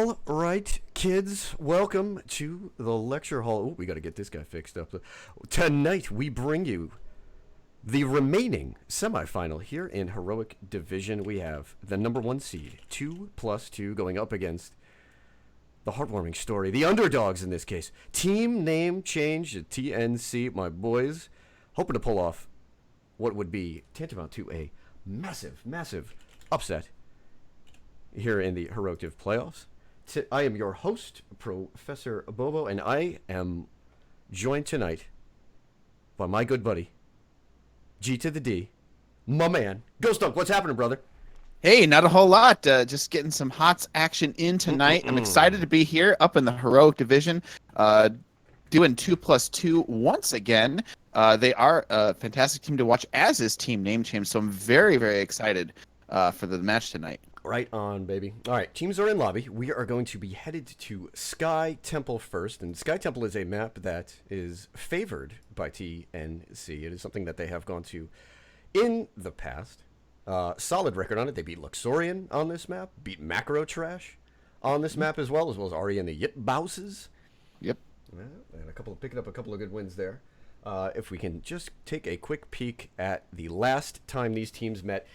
All right, kids, welcome to the lecture hall. Oh, we got to get this guy fixed up. Tonight, we bring you the remaining semifinal here in Heroic Division. We have the number one seed, 2+2, going up against the heartwarming story, the underdogs in this case. Team name change to TNC, my boys, hoping to pull off what would be tantamount to a massive, massive upset here in the Heroic Div playoffs. I am your host, Professor Bobo, and I am joined tonight by my good buddy, G to the D, my man, Ghost Dunk. What's happening, brother? Hey, not a whole lot. Just getting some HOTS action in tonight. I'm excited to be here up in the Heroic Division, doing 2+2 once again. They are a fantastic team to watch, as is Team Name Change, so I'm very, very excited for the match tonight. Right on, baby. All right, teams are in lobby. We are going to be headed to Sky Temple first, and Sky Temple is a map that is favored by TNC. It is something that they have gone to in the past. Solid record on it. They beat Luxorian on this map, beat Macro Trash on this map as well as Ari and the Yip Bouses. Yep. And picking up a couple of good wins there. If we can just take a quick peek at the last time these teams met.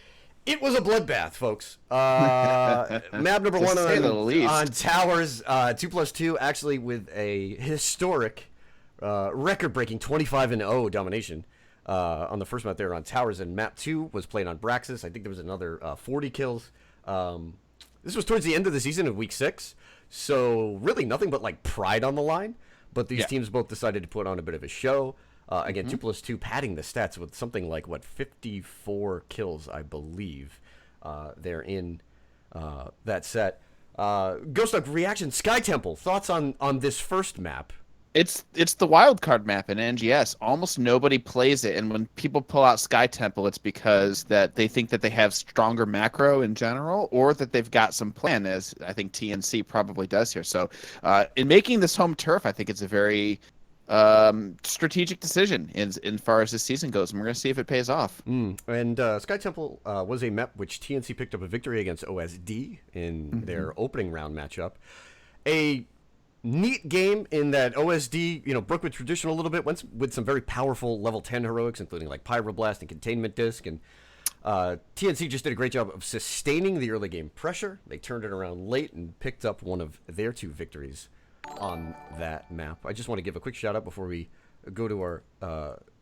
It was a bloodbath, folks. Map number one on Towers, 2+2, actually with a historic, record-breaking 25-0 domination on the first map there on Towers. And map 2 was played on Braxis. I think there was another 40 kills. This was towards the end of the season of Week 6, so really nothing but like pride on the line. But these teams both decided to put on a bit of a show. Again, 2+2 padding the stats with something like, 54 kills, I believe, there in that set. Ghost Dog, reaction, Sky Temple, thoughts on this first map? It's the wild card map in NGS. Almost nobody plays it, and when people pull out Sky Temple, it's because that they think that they have stronger macro in general, or that they've got some plan, as I think TNC probably does here. So in making this home turf, I think it's a very strategic decision in far as this season goes, and we're going to see if it pays off. And Sky Temple was a map which TNC picked up a victory against OSD in their opening round matchup. A neat game in that OSD, broke with tradition a little bit, went with some very powerful level 10 heroics, including like Pyroblast and Containment Disc, and TNC just did a great job of sustaining the early game pressure. They turned it around late and picked up one of their 2 victories on that map. I just want to give a quick shout out before we go to our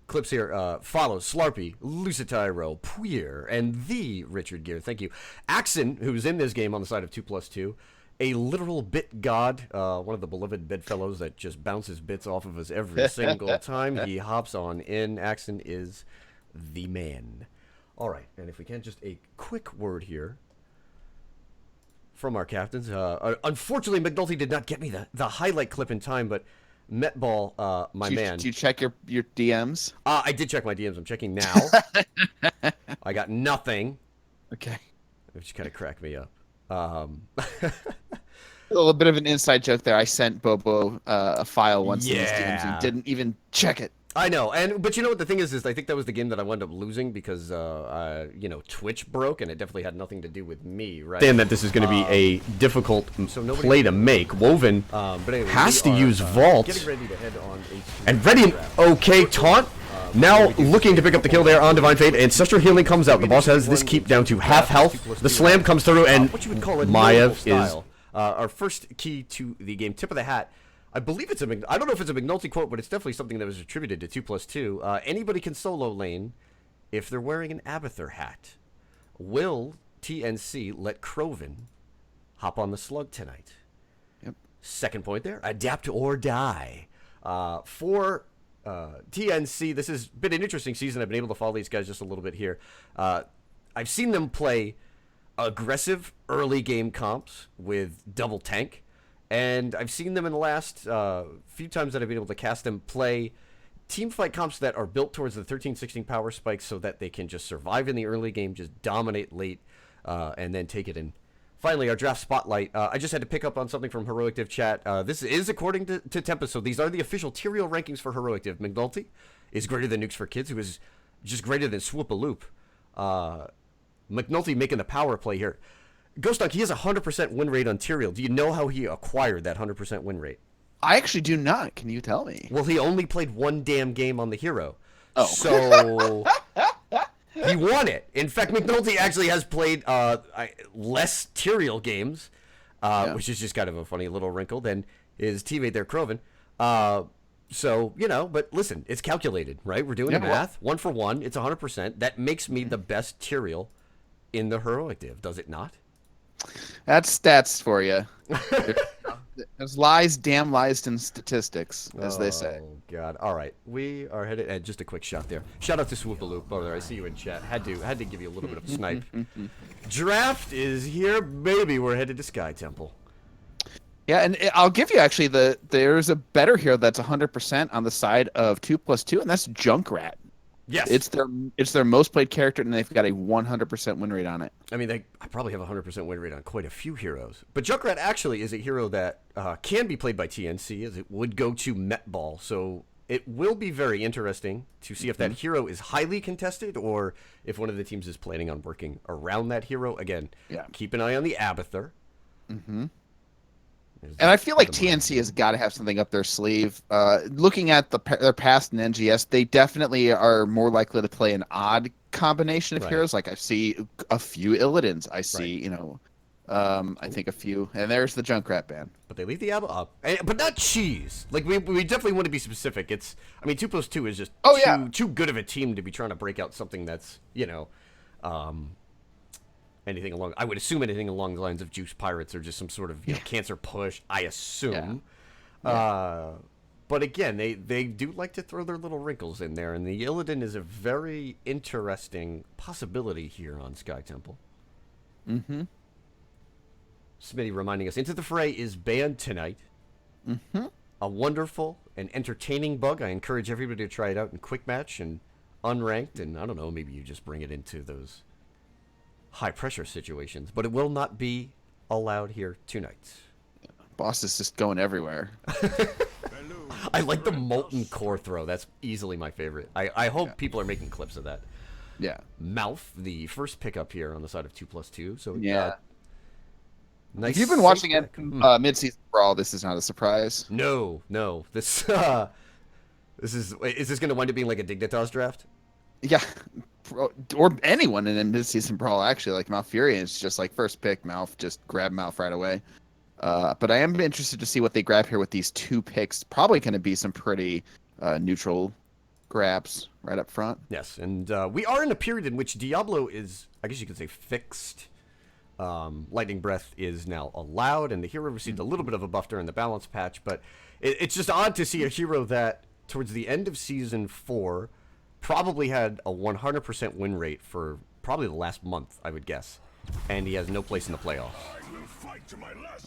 clips here. Follow Slarpy, Lucityro, Puyer, and the Richard Gear. Thank you. Axon, who's in this game on the side of 2+2, a literal bit god, one of the beloved bedfellows that just bounces bits off of us every single time he hops on in. Axon is the man. All right, and if we can, just a quick word here from our captains. Unfortunately, McNulty did not get me the highlight clip in time, but Metball, man. Did you check your DMs? I did check my DMs. I'm checking now. I got nothing. Okay. Which kind of cracked me up. A little bit of an inside joke there. I sent Bobo a file once in his DMs and didn't even check it. I know, but you know what the thing is I think that was the game that I wound up losing because Twitch broke, and it definitely had nothing to do with me, right? And that this is going to be a difficult play to make. Woven but anyway, has to use Vault, getting ready to head on and ready an okay taunt. Now looking to pick up the kill there on Divine Fate. Ancestral Healing comes out. The boss has this keep down to half health. The slam comes through, and what you would call Maev is our first key to the game. Tip of the hat. I believe it's I don't know if it's a McNulty quote, but it's definitely something that was attributed to 2+2. Anybody can solo lane if they're wearing an Abathur hat. Will TNC let Croven hop on the slug tonight? Yep. Second point there. Adapt or die. For TNC, this has been an interesting season. I've been able to follow these guys just a little bit here. I've seen them play aggressive early game comps with double tank. And I've seen them in the last few times that I've been able to cast them play team fight comps that are built towards the 13-16 power spikes so that they can just survive in the early game, just dominate late, and then take it in. Finally, our draft spotlight. I just had to pick up on something from Heroic Div chat. This is according to Tempest, so these are the official Tyrael rankings for Heroic Div. McNulty is greater than Nukes for Kids, who is just greater than Swoop-a-Loop. McNulty making the power play here. Ghost Dunk, he has a 100% win rate on Tyrael. Do you know how he acquired that 100% win rate? I actually do not. Can you tell me? Well, he only played one damn game on the hero. Oh. So he won it. In fact, McNulty actually has played less Tyrael games, which is just kind of a funny little wrinkle, than his teammate there, Croven. So, but listen, it's calculated, right? We're doing the math. 1 for 1. It's 100%. That makes me the best Tyrael in the heroic div, does it not? That's stats for you. There's lies, damn lies, and statistics, as they say. Oh, God. All right. We are headed... And just a quick shot there. Shout out to Swoopaloop. Brother, I see you in chat. Had to give you a little bit of a snipe. Draft is here, baby. We're headed to Sky Temple. Yeah, and I'll give you, actually, there's a better hero that's 100% on the side of 2+2, and that's Junkrat. Yes. It's their most played character, and they've got a 100% win rate on it. I mean, I probably have a 100% win rate on quite a few heroes. But Junkrat actually is a hero that can be played by TNC, as it would go to Met Ball. So it will be very interesting to see if that hero is highly contested or if one of the teams is planning on working around that hero. Again, keep an eye on the Abathur. Mm-hmm. And I feel like TNC has got to have something up their sleeve. Looking at their past in NGS, they definitely are more likely to play an odd combination of heroes. Like I see a few Illidan's. I see, I think a few. And there's the Junkrat ban. But they leave the Abba up. But not cheese. Like, we definitely want to be specific. 2+2 is just too good of a team to be trying to break out something that's, I would assume anything along the lines of Juice Pirates or just some sort of cancer push, I assume. Yeah. But again, they do like to throw their little wrinkles in there, and the Illidan is a very interesting possibility here on Sky Temple. Mm-hmm. Smitty reminding us, Into the Fray is banned tonight. Mm-hmm. A wonderful and entertaining bug. I encourage everybody to try it out in quick match and unranked, and I don't know, maybe you just bring it into those high-pressure situations, but it will not be allowed here tonight. Boss is just going everywhere. I like the molten core throw. That's easily my favorite. I hope people are making clips of that. Yeah. Mouth, the first pickup here on the side of 2+2. So nice. Nice. If you've been watching it mid-season brawl, this is not a surprise. No. This is this going to wind up being like a Dignitas draft? Yeah. Or anyone in a mid-season brawl, actually. Like Malfurion is just like first pick, Malf, just grab Malf right away. But I am interested to see what they grab here with these 2 picks. Probably going to be some pretty neutral grabs right up front. Yes, and we are in a period in which Diablo is, I guess you could say, fixed. Lightning Breath is now allowed, and the hero received a little bit of a buff during the balance patch, but it's just odd to see a hero that, towards the end of Season 4, probably had a 100% win rate for probably the last month, I would guess. And he has no place in the playoffs.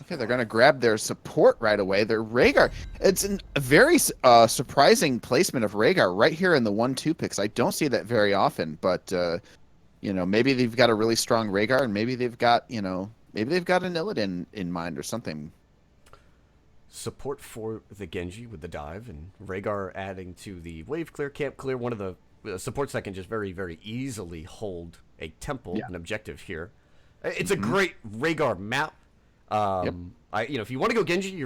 Okay, they're going to grab their support right away. Their Rhaegar. It's a very surprising placement of Rhaegar right here in the 1-2 picks. I don't see that very often, but, maybe they've got a really strong Rhaegar, and maybe they've got, maybe they've got an Illidan in mind or something. Support for the Genji with the dive, and Rhaegar adding to the wave clear, camp clear. One of the supports that can just very, very easily hold a temple, an objective here. It's a great Rhaegar map. If you want to go Genji,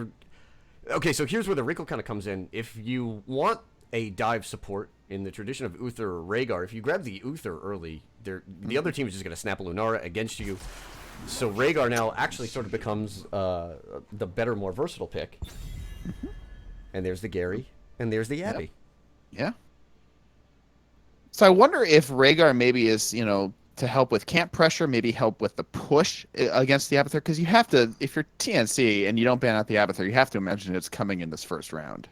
okay. So here's where the wrinkle kind of comes in. If you want a dive support in the tradition of Uther or Rhaegar, if you grab the Uther early, the other team is just going to snap a Lunara against you. So Rhaegar now actually sort of becomes the better, more versatile pick. And there's the Gary, and there's the Abby. Yeah. So I wonder if Rhaegar maybe is, to help with camp pressure, maybe help with the push against the Abathur, because you have to, if you're TNC and you don't ban out the Abathur, you have to imagine it's coming in this first round.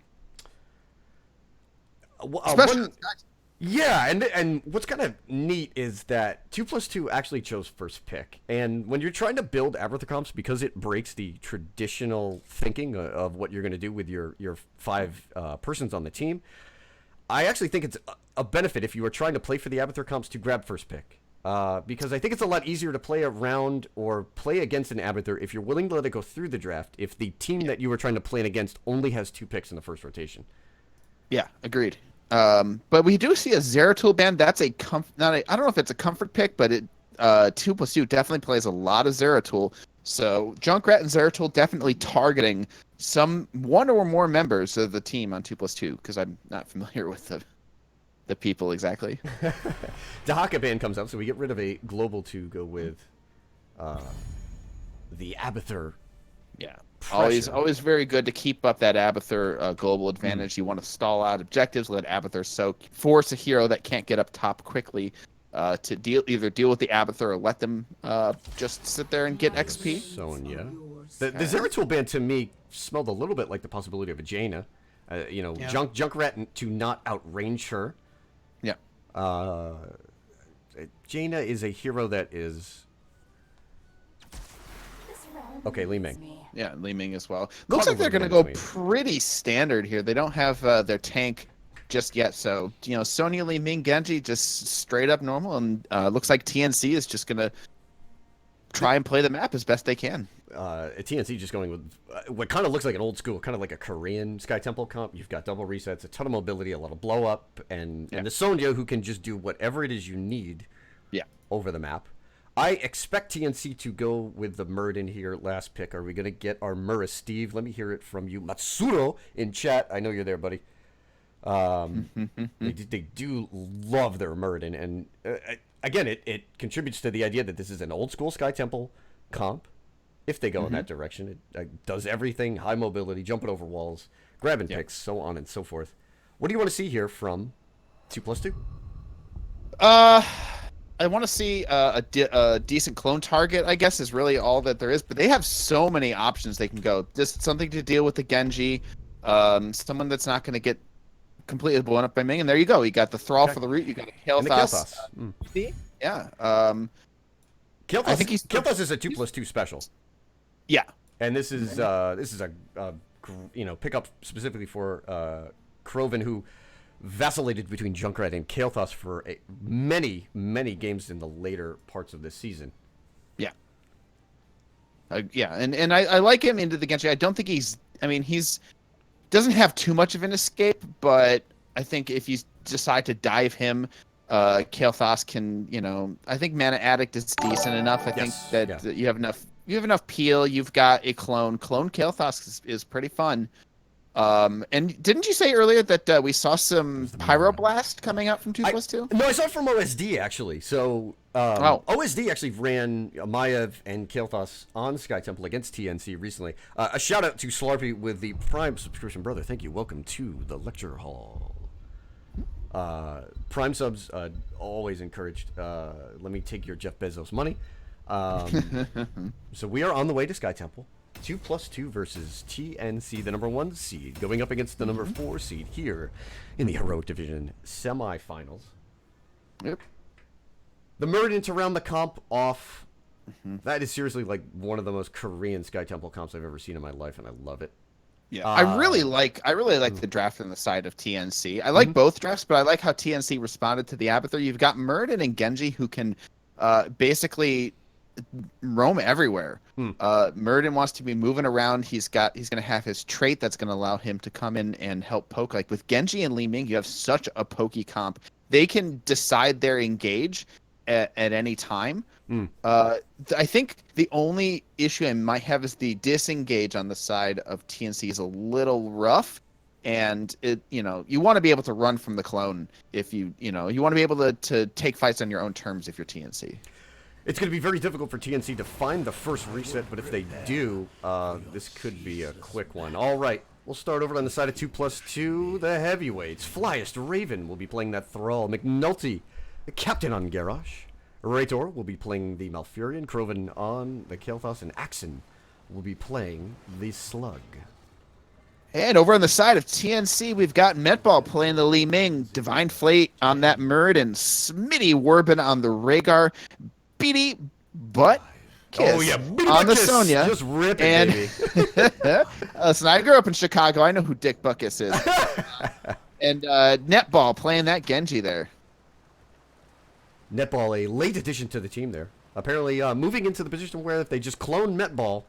Yeah, and what's kind of neat is that 2+2 actually chose first pick. And when you're trying to build Abathur comps, because it breaks the traditional thinking of what you're going to do with your 5 persons on the team, I actually think it's a benefit if you are trying to play for the Abathur comps to grab first pick. Because I think it's a lot easier to play around or play against an Abathur if you're willing to let it go through the draft, if the team that you were trying to play against only has 2 picks in the first rotation. Yeah, agreed. But we do see a Zeratul ban. That's I don't know if it's a comfort pick, but 2+2 definitely plays a lot of Zeratul. So Junkrat and Zeratul definitely targeting one or more members of the team on 2+2 because I'm not familiar with the people exactly. Dahaka ban comes up, so we get rid of a global to go with the Abathur. Yeah. Pressure. Always very good to keep up that Abathur global advantage. You want to stall out objectives, let Abathur force a hero that can't get up top quickly to either deal with the Abathur or let them just sit there and get XP. Sonya. The Zeratul ban to me smelled a little bit like the possibility of a Jaina. Junkrat to not outrange her. Yeah. Jaina is a hero that is... Okay, Li Ming. Yeah, Li Ming as well. Looks like they're going to go pretty standard here. They don't have their tank just yet. So, Sonya, Li Ming, Genji, just straight up normal. And looks like TNC is just going to try and play the map as best they can. TNC just going with what kind of looks like an old school, kind of like a Korean Sky Temple comp. You've got double resets, a ton of mobility, a lot of blow up, and the Sonya who can just do whatever it is you need over the map. I expect TNC to go with the Murden here. Last pick. Are we going to get our Murra Steve? Let me hear it from you. Matsuro in chat. I know you're there, buddy. They do love their Murden. And again, it contributes to the idea that this is an old school Sky Temple comp. If they go in that direction, it does everything. High mobility, jumping over walls, grabbing picks, so on and so forth. What do you want to see here from 2+2? I want to see a decent clone target, I guess, is really all that there is. But they have so many options they can go. Just something to deal with the Genji, someone that's not going to get completely blown up by Ming. And there you go. You got the Thrall for the root. You got Kael'thas. Yeah. Kael'thas, I think Kael'thas is a 2+2 special. Yeah. And this is a pickup specifically for Kroven, who vacillated between Junkrat and Kael'thas for many games in the later parts of this season. Yeah. And I like him into the Genji. I don't think he's doesn't have too much of an escape, but I think if you decide to dive him, Kael'thas can, I think Mana Addict is decent enough. I think that you have enough peel. You've got a clone. Clone Kael'thas is pretty fun. And didn't you say earlier that we saw some Pyroblast coming out from 2+2? No, I saw it from OSD actually. So OSD actually ran Maiev and Kael'thas on Sky Temple against TNC recently. A shout out to Slarpy with the Prime subscription, brother. Thank you. Welcome to the lecture hall. Prime subs always encouraged. Let me take your Jeff Bezos money. So we are on the way to Sky Temple. 2+2 versus TNC, the number 1 seed, going up against the number 4 seed here in the Heroic Division semifinals. Yep. The Murden to round the comp off. That is seriously like one of the most Korean Sky Temple comps I've ever seen in my life, and I love it. Yeah, I really like the draft on the side of TNC. I like both drafts, but I like how TNC responded to the Abathur. You've got Murden and Genji who can basically roam everywhere. Murden wants to be moving around. He's going to have his trait that's going to allow him to come in and help poke. Like with Genji and Li Ming, you have such a pokey comp. They can decide their engage at any time. I think the only issue I might have is the disengage on the side of TNC is a little rough. And you want to be able to run from the clone if you want to be able to take fights on your own terms if you're TNC. It's going to be very difficult for TNC to find the first reset, but if they do, this could be a quick one. All right, we'll start over on the side of 2+2, the heavyweights. Flyest Raven will be playing that Thrall. McNulty, the captain on Garrosh. Raitor will be playing the Malfurion. Kroven on the Kael'thas, and Axon will be playing the Slug. And over on the side of TNC, we've got Metball playing the Li Ming, Divine Flate on that Murd, and Smitty Warbin on the Rhaegar. Beady butt kiss on the Sonya. Just rip it, baby. Listen, I grew up in Chicago. I know who Dick Buckus is. And Netball playing that Genji there. Netball, a late addition to the team there. Apparently moving into the position where if they just clone Metball,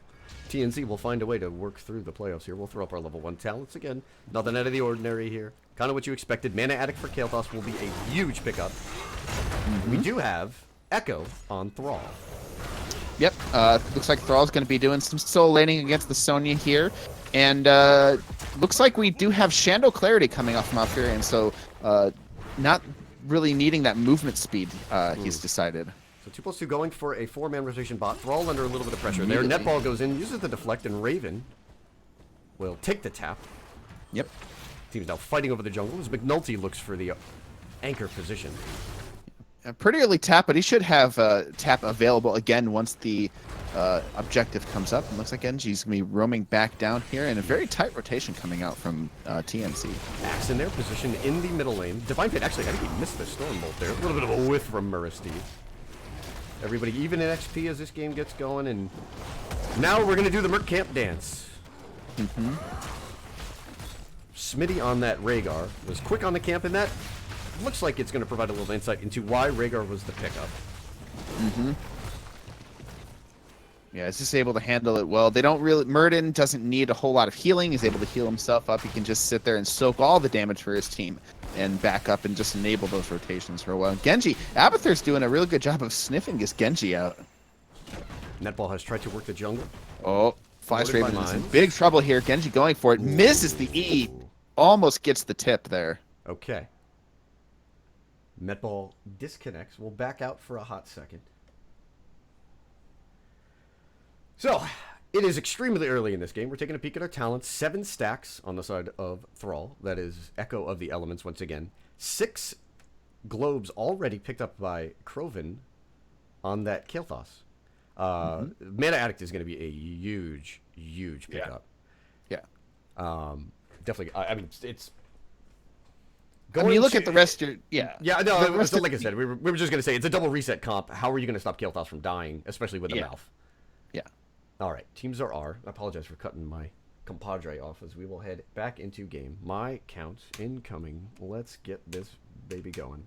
TNC will find a way to work through the playoffs here. We'll throw up our level 1 talents again. Nothing out of the ordinary here. Kind of what you expected. Mana Addict for Kael'thas will be a huge pickup. We do have Echo on Thrall. Yep. Looks like Thrall's going to be doing some soul laning against the Sonya here. And looks like we do have Shandro Clarity coming off Malfurion, so not really needing that movement speed, he's decided. So 2+2 going for a 4-man rotation bot. Thrall under a little bit of pressure there. Netball goes in, uses the deflect, and Raven will take the tap. Yep. Team's now fighting over the jungle as McNulty looks for the anchor position. A pretty early tap, but he should have tap available again once the objective comes up. And looks like NG's going to be roaming back down here, and a very tight rotation coming out from TNC. Axe in their position in the middle lane. Divine Fate, actually, I think he missed the Storm Bolt there. A little bit of a whiff from Muristeve. Everybody even in XP as this game gets going, and now we're going to do the Merc Camp dance. Smitty on that Rhaegar was quick on the camp, and that looks like it's going to provide a little insight into why Rhaegar was the pickup. Yeah, he's just able to handle it well. They don't really... Murden doesn't need a whole lot of healing. He's able to heal himself up. He can just sit there and soak all the damage for his team and back up and just enable those rotations for a while. Genji, Abathur's doing a really good job of sniffing this Genji out. Netball has tried to work the jungle. Oh, Flash Raven is in big trouble here. Genji going for it. Misses the E. Almost gets the tip there. Okay. Netball disconnects. We'll back out for a hot second. So, it is extremely early in this game. We're taking a peek at our talents. 7 stacks on the side of Thrall. That is Echo of the Elements once again. 6 globes already picked up by Krovan on that Kael'thas. Mana Addict is going to be a huge, huge pickup. Yeah. Definitely. I mean, it's... I mean, you look at the rest of... Yeah, no, like I said, we were just going to say, it's a double reset comp. How are you going to stop Kael'thas from dying, especially with the mouth? Yeah. All right, teams are R. I apologize for cutting my compadre off as we will head back into game. My count incoming. Let's get this baby going.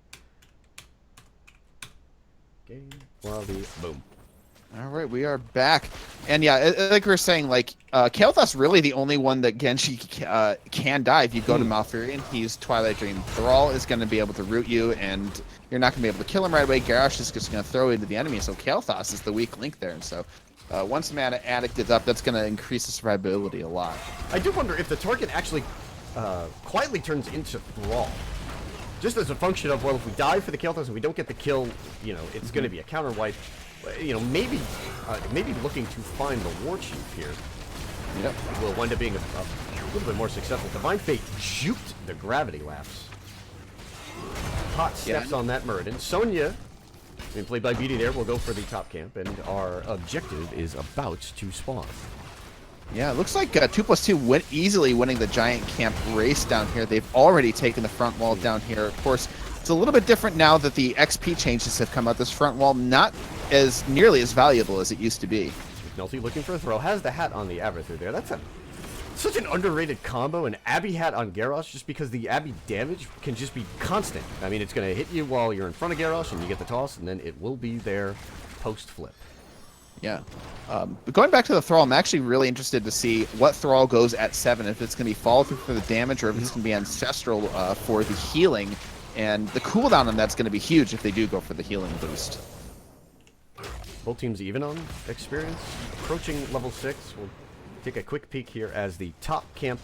Game, lobby, boom. All right, we are back. And yeah, like we were saying, like, Kael'thas really the only one that Genji can die. If you go to Malfurion, he's Twilight Dream. Thrall is going to be able to root you, and you're not going to be able to kill him right away. Garrosh is just going to throw into the enemy, so Kael'thas is the weak link there. And so once Mana Addict is up, that's going to increase the survivability a lot. I do wonder if the target actually quietly turns into Thrall. Just as a function of, well, if we die for the Kael'thas and we don't get the kill, you know, it's going to be a counter wipe. You know, maybe looking to find the War Chief here. Yep. Will wind up being a little bit more successful. Divine Fate juked the gravity lapse. Hot steps on that Muradin. Sonya, being played by BD there, will go for the top camp, and our objective is about to spawn. Yeah, it looks like 2+2 easily winning the giant camp race down here. They've already taken the front wall down here. Of course, it's a little bit different now that the XP changes have come out. This front wall not as nearly as valuable as it used to be. McNulty looking for a throw. Has the hat on the Abathur there. That's such an underrated combo. An Abby hat on Garrosh, just because the Abby damage can just be constant. I mean, it's going to hit you while you're in front of Garrosh, and you get the toss, and then it will be there post-flip. Yeah. But going back to the Thrall, I'm actually really interested to see what Thrall goes at 7. If it's going to be follow through for the damage, or if it's going to be Ancestral for the healing. And the cooldown on that's going to be huge if they do go for the healing boost. Both teams even on experience. Approaching level 6. We'll take a quick peek here as the top camp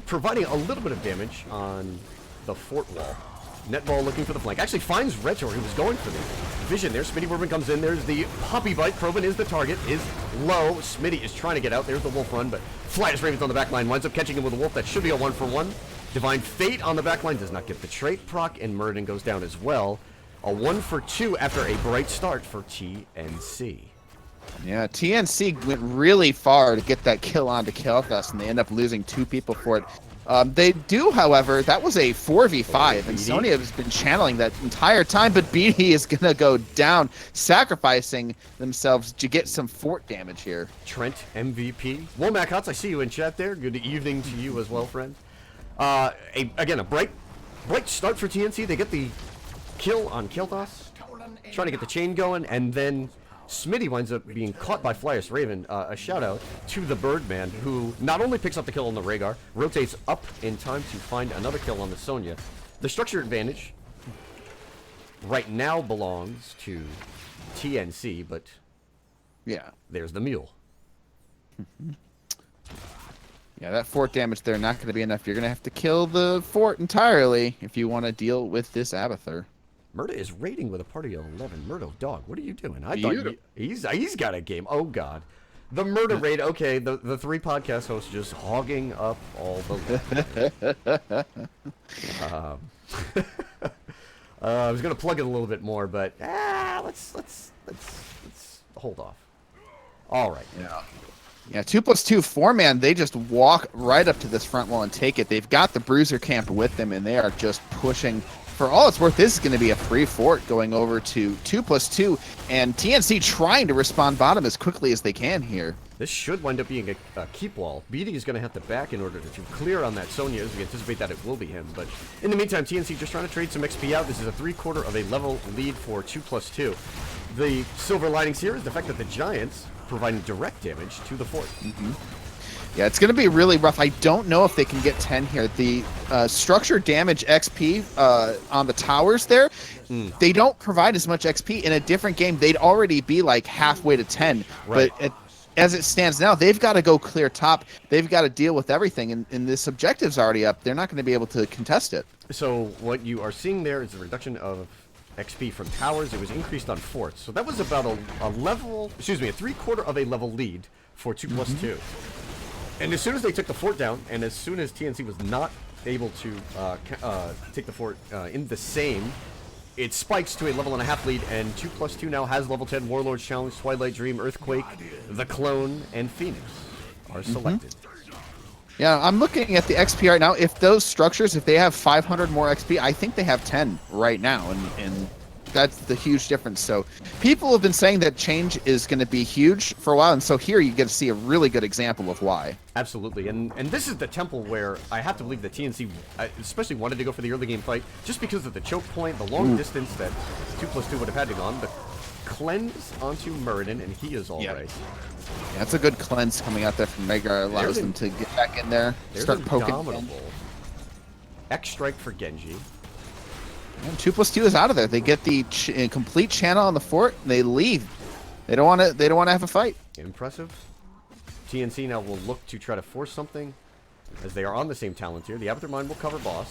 providing a little bit of damage on the fort wall. Netball looking for the flank. Actually finds Retor, who was going for the vision there. Smitty Bourbon comes in. There's the puppy bite. Krovan is the target. Is low. Smitty is trying to get out. There's the wolf run, but Flyers Ravens on the back line. Winds up catching him with a wolf. That should be a 1-for-1. Divine Fate on the back line does not get the trait proc, and Muradin goes down as well. A 1-for-2 after a bright start for TNC. Yeah, TNC went really far to get that kill onto Kael'thas, and they end up losing 2 people for it. They do, however, that was a 4v5, and Sonya has been channeling that entire time, but BD is going to go down, sacrificing themselves to get some fort damage here. Trent, MVP. Womack Huts, I see you in chat there. Good evening to you as well, friend. Again, a bright start for TNC. They get the kill on Kael'thas, trying to get the chain going, and then Smitty winds up being caught by Flyers Raven. A shout out to the Birdman, who not only picks up the kill on the Rhaegar, rotates up in time to find another kill on the Sonya. The structure advantage right now belongs to TNC, but Yeah. there's the mule. Yeah, that fort damage there not going to be enough. You're going to have to kill the fort entirely if you want to deal with this Abathur. Murda is raiding with a party of 11. Murdo, dog, what are you doing? I Beautiful. thought he's got a game. Oh, God. The Murda raid, okay, the 3 podcast hosts just hogging up all the I was going to plug it a little bit more, but let's hold off. All right. Yeah. Yeah, 2+2 4-man, they just walk right up to this front wall and take it. They've got the bruiser camp with them, and they are just pushing. For all it's worth, this is going to be a free fort going over to 2+2, and TNC trying to respond bottom as quickly as they can here. This should wind up being a keep wall. BD is going to have to back in order to clear on that Sonya, as we anticipate that it will be him. But in the meantime, TNC just trying to trade some XP out. This is a 3/4 of a level lead for 2+2. The silver linings here is the fact that the Giants providing direct damage to the fort. Yeah, it's going to be really rough. I don't know if they can get 10 here. The structure damage XP on the towers there, they don't provide as much XP. In a different game, they'd already be like halfway to 10. Right. But as it stands now, they've got to go clear top. They've got to deal with everything, and this objective's already up. They're not going to be able to contest it. So what you are seeing there is a reduction of XP from towers. It was increased on forts. So that was about a 3/4 of a level lead for 2+2. And as soon as they took the fort down, and as soon as TNC was not able to take the fort in the same, it spikes to a level and a half lead, and 2+2 now has level 10 Warlord's Challenge, Twilight Dream, Earthquake, the Clone, and Phoenix are selected. Yeah, I'm looking at the XP right now. If those structures, if they have 500 more XP, I think they have 10 right now, and that's the huge difference. So people have been saying that change is going to be huge for a while, and so here you get to see a really good example of why. Absolutely, and this is the temple where I have to believe that TNC especially wanted to go for the early game fight, just because of the choke point, the long distance that 2+2 would have had to go on. The cleanse onto Muradin, and he is all right. Yeah, it's a good cleanse coming out there from Rhaegar. Allows them to get back in there, start poking. X strike for Genji. And 2+2 is out of there. They get the complete channel on the fort, and they leave. They don't want to. They don't want to have a fight. Impressive. TNC now will look to try to force something, as they are on the same talent here. The Abathur Mine will cover boss.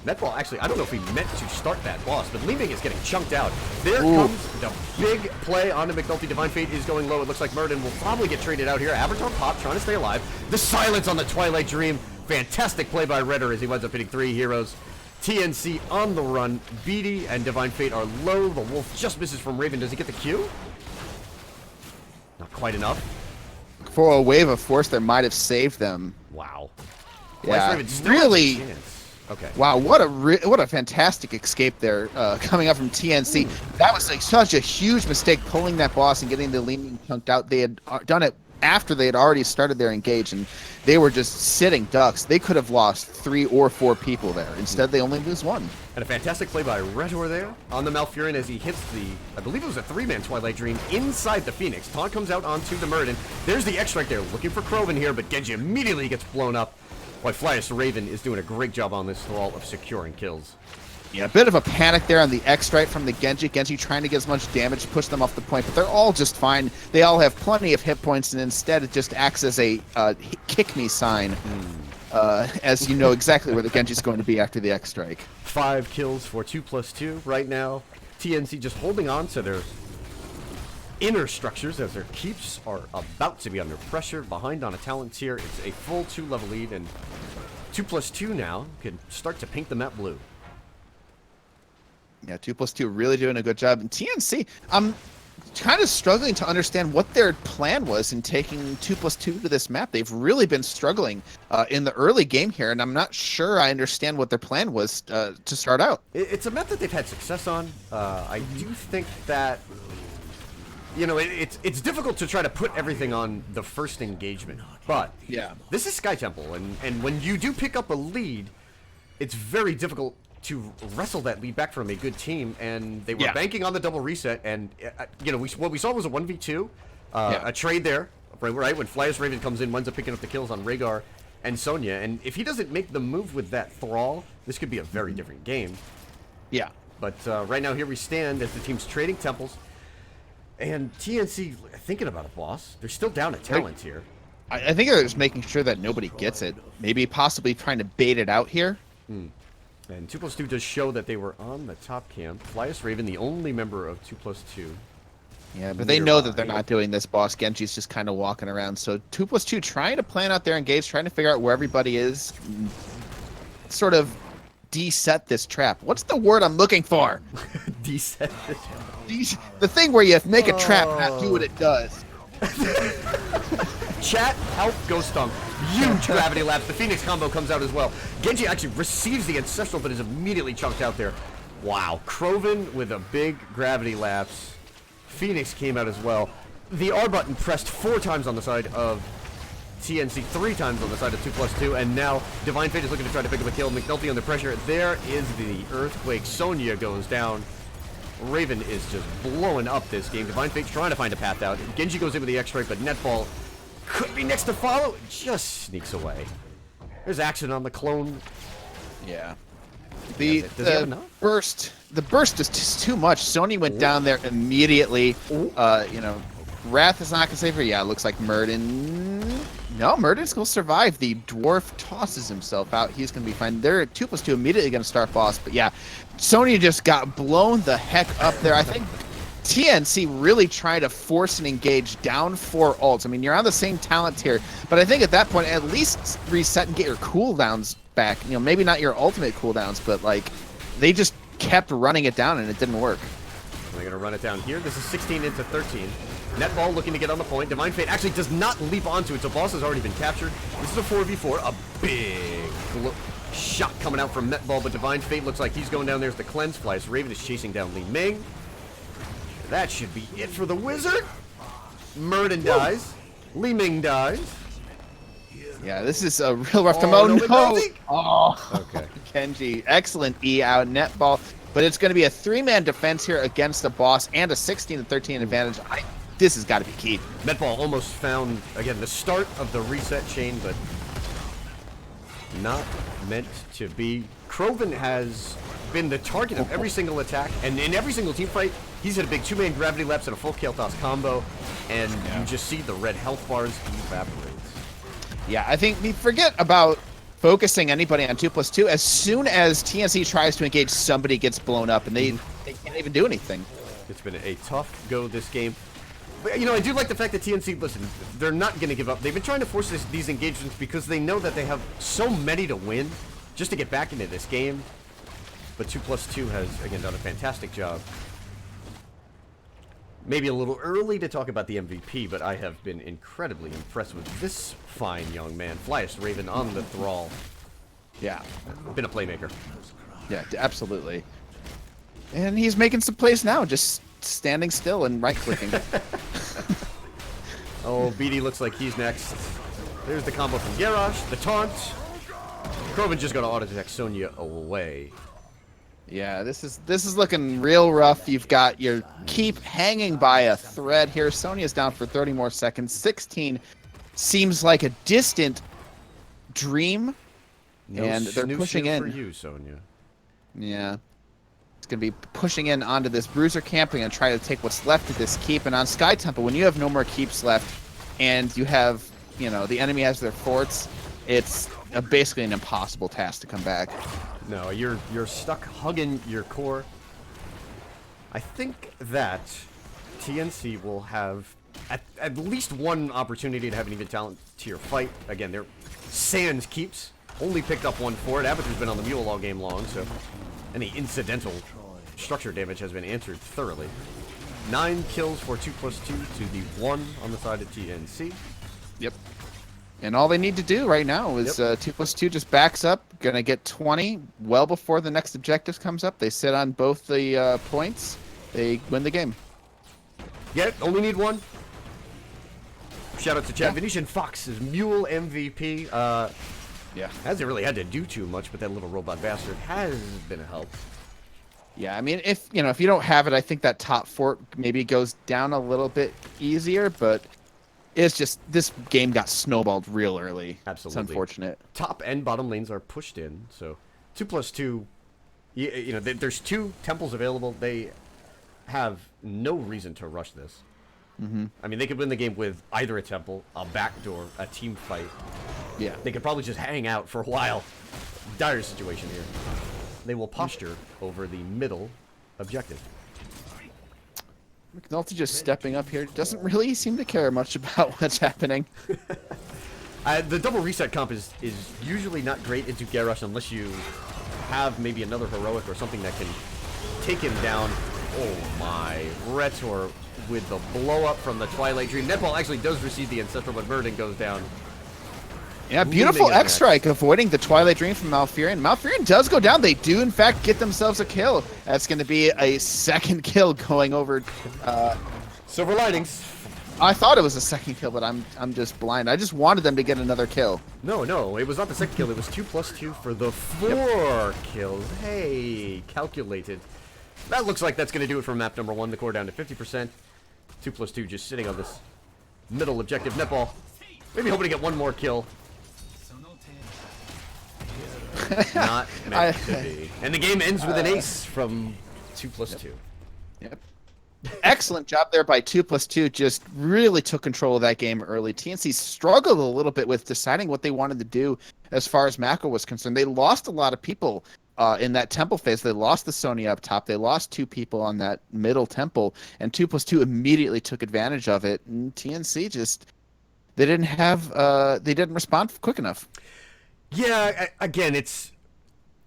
Netball, actually, I don't know if we meant to start that boss, but Li Ming is getting chunked out. There comes the big play onto McNulty. Divine Fate is going low. It looks like Muradin will probably get traded out here. Avatar Pop trying to stay alive. The silence on the Twilight Dream. Fantastic play by Redder as he winds up hitting 3 heroes. TNC on the run. BD and Divine Fate are low. The Wolf just misses from Raven. Does he get the Q? Not quite enough. For a wave of force that might have saved them. Wow. Yeah, Raven still really. has a chance. Okay. Wow, what a fantastic escape there coming up from TNC. That was like such a huge mistake pulling that boss and getting the leaning chunked out. They had done it after they had already started their engage, and they were just sitting ducks. They could have lost 3 or 4 people there. Instead, they only lose 1. And a fantastic play by Retor there on the Malfurion as he hits the, I believe it was a 3-man Twilight Dream inside the Phoenix. Taunt comes out onto the Muradin. There's the X-Strike there, looking for Krovan here, but Genji immediately gets blown up. While Flyest Raven is doing a great job on this Thrall of securing kills. Yeah, a bit of a panic there on the X-Strike from the Genji. Genji trying to get as much damage, push them off the point, but they're all just fine. They all have plenty of hit points, and instead it just acts as a kick-me sign, as you know exactly where the Genji's going to be after the X-Strike. 5 kills for 2+2 right now. TNC just holding on to their inner structures as their keeps are about to be under pressure. Behind on a talent tier, it's a full 2-level lead, and 2+2 now can start to paint the map blue. Yeah, 2+2 really doing a good job. And TNC, I'm kind of struggling to understand what their plan was in taking 2+2 to this map. They've really been struggling in the early game here, and I'm not sure I understand what their plan was to start out. It's a map that they've had success on. I do think that, you know, it's difficult to try to put everything on the first engagement, but Yeah. this is Sky Temple, and when you do pick up a lead, it's very difficult to wrestle that lead back from a good team, and they were banking on the double reset, and you know, what we saw was a 1v2, a trade there, right when Flyers Raven comes in, winds up picking up the kills on Rhaegar and Sonya, and if he doesn't make the move with that Thrall, this could be a very different game. Yeah. But right now, here we stand as the team's trading temples. And TNC thinking about a boss. They're still down at talent here. I think they're just making sure that nobody gets it. Maybe possibly trying to bait it out here. And 2+2 does show that they were on the top camp. Flyest Raven, the only member of 2+2. Yeah, but they know that they're not doing this. Boss Genji's just kind of walking around. So 2+2 trying to plan out their engage, trying to figure out where everybody is, sort of de-set this trap. What's the word I'm looking for? De-set this. The thing where you make a trap not do what it does. Chat, help, Ghost Dunk. Huge gravity lapse. The Phoenix combo comes out as well. Genji actually receives the Ancestral, but is immediately chunked out there. Wow. Kroven with a big gravity lapse. Phoenix came out as well. The R button pressed 4 times on the side of TNC, 3 times on the side of 2+2, and now Divine Fate is looking to try to pick up a kill. McNulty under pressure. There is the Earthquake. Sonya goes down. Raven is just blowing up this game. Divine Fate's trying to find a path out. Genji goes in with the X-Strike, but Netball could be next to follow. It just sneaks away. There's action on the clone. Yeah. The burst is just too much. Sony went down there immediately. Wrath is not gonna save her. Yeah, it looks like Murden. No, Murden's gonna survive. The dwarf tosses himself out. He's gonna be fine. They're at 2+2 immediately gonna start boss. But yeah, Sony just got blown the heck up there. I think TNC really tried to force an engage down 4 ults. I mean, you're on the same talent tier, but I think at that point, at least reset and get your cooldowns back. You know, maybe not your ultimate cooldowns, but like they just kept running it down and it didn't work. They're going to run it down here. This is 16 into 13. Netball looking to get on the point. Divine Fate actually does not leap onto it, so boss has already been captured. This is a 4v4. A big shot coming out from Netball, but Divine Fate looks like he's going down. There's the cleanse fly. So Raven is chasing down Li Ming. That should be it for the Wizard. Murden dies. Li Ming dies. Yeah, this is a real rough time. Oh, Oh, no. no. Oh, Okay. Kenji. Excellent E out. Netball. But it's going to be a 3-man defense here against the boss and a 16-13 advantage. This has got to be key. Netball almost found, again, the start of the reset chain, but not meant to be. Kroven has been the target of every single attack, and in every single team fight, he's hit a big 2-man gravity lapse and a full Kael'thas combo, and you just see the red health bars evaporate. Yeah, I think we forget about focusing anybody on 2+2. As soon as TNC tries to engage, somebody gets blown up, and they can't even do anything. It's been a tough go this game. But, I do like the fact that TNC, listen, they're not going to give up. They've been trying to force these engagements because they know that they have so many to win just to get back into this game. But 2+2 has, again, done a fantastic job. Maybe a little early to talk about the MVP, but I have been incredibly impressed with this fine young man. Flyest Raven on the Thrall. Yeah. Been a playmaker. Yeah, absolutely. And he's making some plays now, just standing still and right-clicking. Oh, BD looks like he's next. There's the combo from Garrosh, the taunt. Kroven just going to auto-detect Sonya away. Yeah, this is looking real rough. You've got your keep hanging by a thread here. Sonya's down for 30 more seconds. 16 seems like a distant dream, and they're pushing in. For you, Sonya. Yeah, it's gonna be pushing in onto this bruiser camping and try to take what's left of this keep. And on Sky Temple, when you have no more keeps left, and you have the enemy has their forts, it's basically an impossible task to come back. No, you're stuck hugging your core. I think that TNC will have at least one opportunity to have an even talent tier fight. Again, their Sans keeps only picked up 1 for it. Avatar's been on the mule all game long, so any incidental structure damage has been answered thoroughly. 9 kills for 2+2 to the 1 on the side of TNC. Yep. And all they need to do right now is 2+2 just backs up, gonna get 20 well before the next objective comes up. They sit on both the points. They win the game. Yeah, only need 1. Shout out to Chad. Venetian Fox is Mule MVP. Yeah. Hasn't really had to do too much, but that little robot bastard has been a help. Yeah, I mean, if you don't have it, I think that top fort maybe goes down a little bit easier, but it's just this game got snowballed real early. Absolutely. It's unfortunate. Top and bottom lanes are pushed in, so 2+2 there's 2 temples available. They have no reason to rush this. I mean, they could win the game with either a temple, a backdoor, a team fight. Yeah. They could probably just hang out for a while. Dire situation here. They will posture over the middle objective. McNulty just stepping up here doesn't really seem to care much about what's happening. The double reset comp is usually not great into Garrosh unless you have maybe another heroic or something that can take him down. Oh my, Retor with the blow up from the Twilight Dream. Netball actually does receive the Ancestral, but Verdant goes down. Yeah, beautiful Leaving his X-Strike, avoiding the Twilight Dream from Malfurion. Malfurion does go down. They do, in fact, get themselves a kill. That's going to be a second kill going over. Silver linings. I thought it was a second kill, but I'm just blind. I just wanted them to get another kill. No, it was not the second kill. It was 2+2 for the 4 kills. Hey, calculated. That looks like that's going to do it for map number 1. The core down to 50%. 2+2 just sitting on this middle objective. Netball. Maybe hoping to get one more kill. Not meant to be. And the game ends with an ace from 2+2. Yep. Excellent job there by 2+2. Just really took control of that game early. TNC struggled a little bit with deciding what they wanted to do as far as macro was concerned. They lost a lot of people in that temple phase. They lost the Sony up top. They lost 2 people on that middle temple, and 2+2 immediately took advantage of it. And TNC just they didn't respond quick enough. Yeah, again, it's,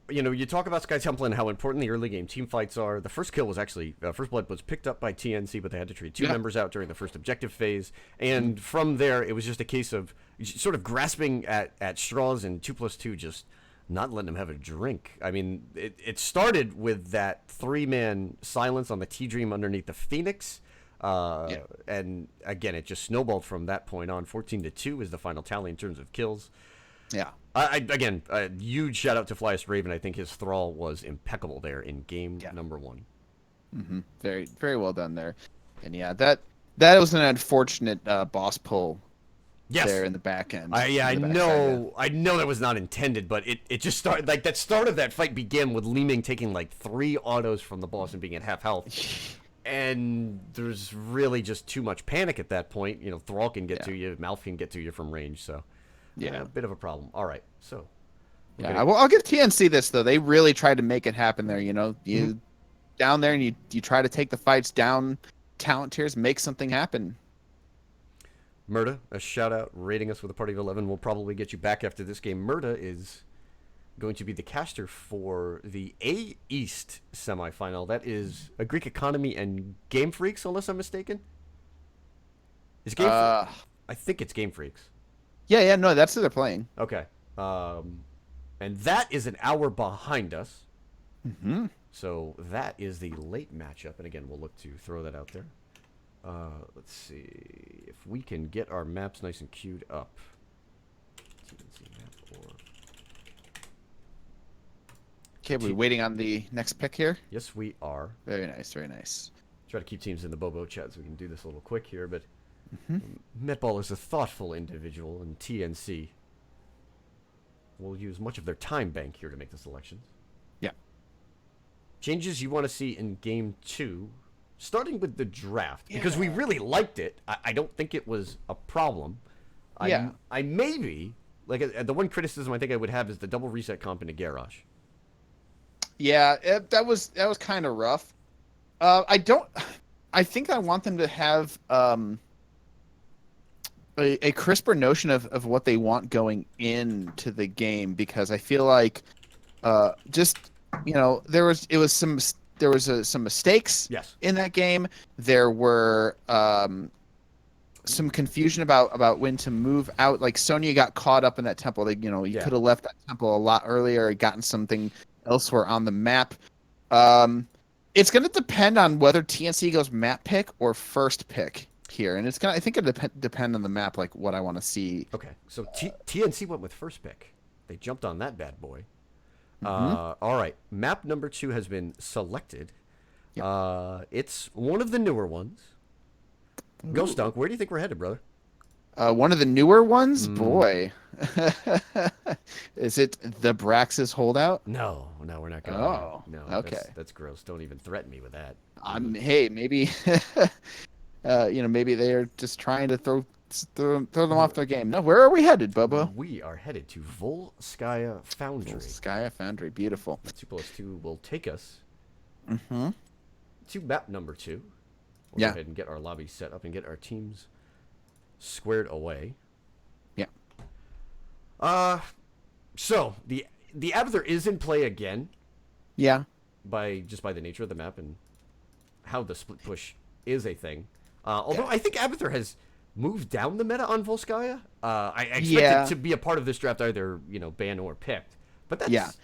you talk about Sky Temple and how important the early game team fights are. The first kill was actually, first blood was picked up by TNC, but they had to trade 2 members out during the first objective phase. And from there, it was just a case of sort of grasping at straws, and 2+2 just not letting them have a drink. I mean, it started with that 3-man silence on the T-Dream underneath the Phoenix. And again, it just snowballed from that point on. 14-2 is the final tally in terms of kills. Yeah. Again, a huge shout out to Flyest Raven. I think his thrall was impeccable there in game number 1. Mm-hmm. Very, very well done there. And yeah, that was an unfortunate boss pull. Yes. There in the back end. I know that was not intended, but it just started, like, that start of that fight began with Li Ming taking like 3 autos from the boss and being at half health. And there's really just too much panic at that point. Thrall can get to you, Malf can get to you from range, so a bit of a problem. All right, so I'll give TNC this though. They really tried to make it happen there. You down there and you try to take the fights down talent tiers, make something happen. Murda, a shout out, rating us with a party of 11. We'll probably get you back after this game. Murda is going to be the caster for the A East semifinal. That is a Greek Economy and Game Freaks, unless I'm mistaken. Is Game I think it's Game Freaks. Yeah, no, that's who they're playing. Okay. And that is an hour behind us. Mm-hmm. So that is the late matchup. And again, we'll look to throw that out there. Let's see if we can get our maps nice and queued up. Okay, we're waiting on the next pick here. Yes, we are. Very nice, very nice. Try to keep teams in the Bobo chat so we can do this a little quick here, but Metball is a thoughtful individual, and TNC will use much of their time bank here to make the selections. Yeah. Changes you want to see in Game 2, starting with the draft, because we really liked it. I don't think it was a problem. I maybe, like, the one criticism I think I would have is the double reset comp into Garrosh. Yeah, that was kind of rough. I think I want them to have a crisper notion of what they want going into the game, because I feel like there was some mistakes in that game. There were some confusion about when to move out. Like Sonya got caught up in that temple. You could have left that temple a lot earlier, gotten something elsewhere on the map. It's going to depend on whether TNC goes map pick or first pick here, and I think it'll depend on the map, like what I want to see. Okay, so TNC went with first pick. They jumped on that bad boy. All right, map number 2 has been selected. It's one of the newer ones. Ghost Dunk, where do you think we're headed, brother? One of the newer ones, Mm. boy. Is it the Braxis holdout? No, we're not going there. Oh, No, okay. that's gross. Don't even threaten me with that. Hey, maybe maybe they're just trying to throw them off their game. No, where are we headed, Bobo? We are headed to Volskaya Foundry. Volskaya Foundry, beautiful. 2+2 will take us Mm-hmm. to map number 2. We'll Yeah. go ahead and get our lobby set up and get our teams squared away. Yeah. So the Abathur is in play again Yeah. by the nature of the map and how the split push is a thing. Although I think Abathur has moved down the meta on Volskaya. I expect it to be a part of this draft, either banned or picked. But that's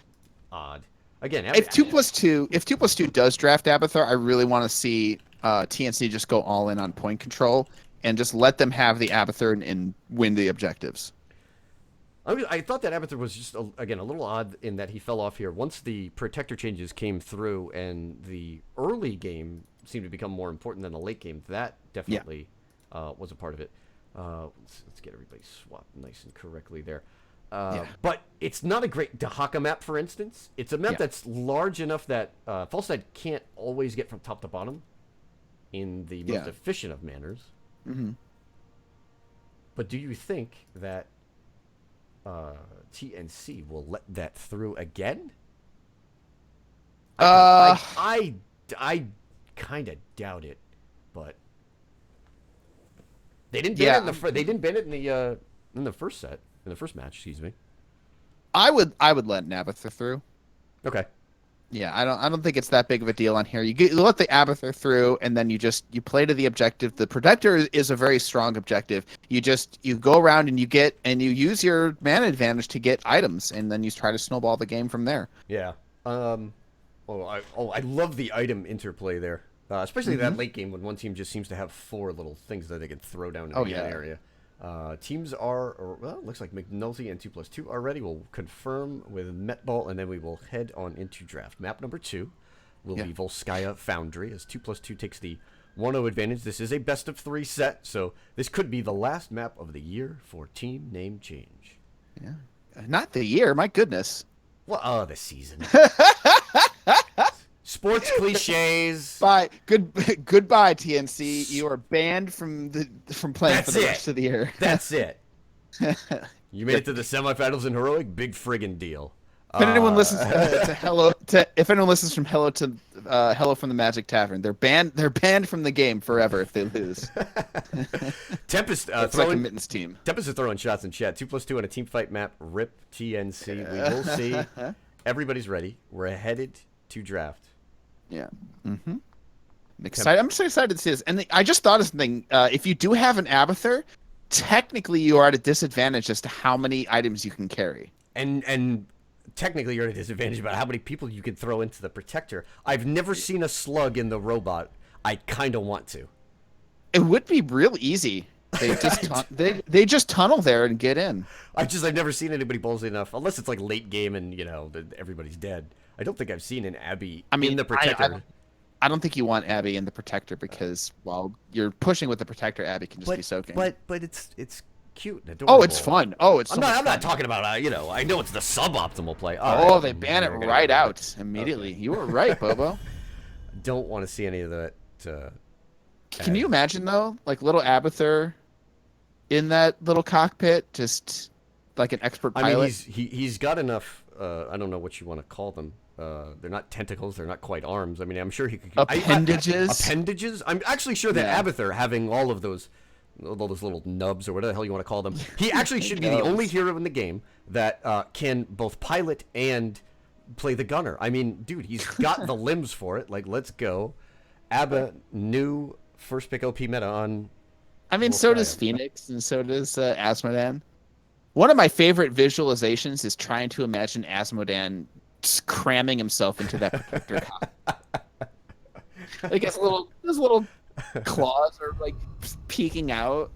odd. Again, If 2+2 does draft Abathur, I really want to see TNC just go all in on point control and just let them have the Abathur and win the objectives. I thought that Abathur was just, again, a little odd in that he fell off here. Once the protector changes came through and the early game seemed to become more important than the late game, that definitely was a part of it. Let's get everybody swapped nice and correctly there. But it's not a great Dahaka map, for instance. It's a map that's large enough that Falstad can't always get from top to bottom in the most efficient of manners. Mm-hmm. But do you think that TNC will let that through again? I kind of doubt it, but they didn't ban it they didn't ban it in the first set, in the first match. Excuse me. I would let an Abathur through. Okay. Yeah, I don't think it's that big of a deal on here. You let the Abathur through, and then you play to the objective. The Protector is a very strong objective. You go around and you use your mana advantage to get items, and then you try to snowball the game from there. Yeah. I love the item interplay there, especially that late game when one team just seems to have 4 little things that they can throw down in the area. Teams looks like McNulty and 2+2 are ready. We'll confirm with Metball, and then we will head on into draft. Map number 2 will be Volskaya Foundry, as 2+2 takes the 1-0 advantage. This is a best-of-3 set, so this could be the last map of the year for team name change. Yeah, not the year. My goodness. Well, the season. Sports cliches. Bye. Goodbye, TNC. You are banned from playing for the rest of the year. That's it. You made it to the semifinals in Heroic. Big friggin' deal. If anyone listens if anyone listens from Hello from the Magic Tavern, they're banned from the game forever if they lose. Tempest it's like a mittens team. Tempest is throwing shots in chat. 2+2 on a team fight map. Rip TNC. We will see. Everybody's ready. We're headed to draft. Yeah. Mm-hmm. I'm excited. I'm so excited to see this. And I just thought of something. If you do have an Abathur, technically you are at a disadvantage as to how many items you can carry. And technically you're at a disadvantage about how many people you can throw into the Protector. I've never seen a slug in the robot. I kind of want to. It would be real easy. They just they just tunnel there and get in. I've never seen anybody ballsy enough, unless it's like late game and everybody's dead. I don't think I've seen an Abby in the Protector. I don't think you want Abby in the Protector because while you're pushing with the Protector, Abby can just be soaking. But it's cute and adorable. Oh, it's fun. Oh, it's. I'm not talking about I know it's the suboptimal play. They ban it right out immediately. Okay. You were right, Bobo. Don't want to see any of that. Can you imagine though, like little Abathur in that little cockpit, just like an expert pilot? I mean, he's got enough. I don't know what you want to call them. They're not tentacles. They're not quite arms. I mean, I'm sure he could. Appendages. Appendages. I'm actually sure that Abathur, having all those little nubs or whatever the hell you want to call them, he actually should be the only hero in the game that can both pilot and play the gunner. I mean, dude, he's got the limbs for it. Like, let's go. Abba, new first pick OP meta on. I mean, so does Phoenix, and so does Asmodan. One of my favorite visualizations is trying to imagine Asmodan just cramming himself into that Protector cockpit. Like his little claws are like peeking out.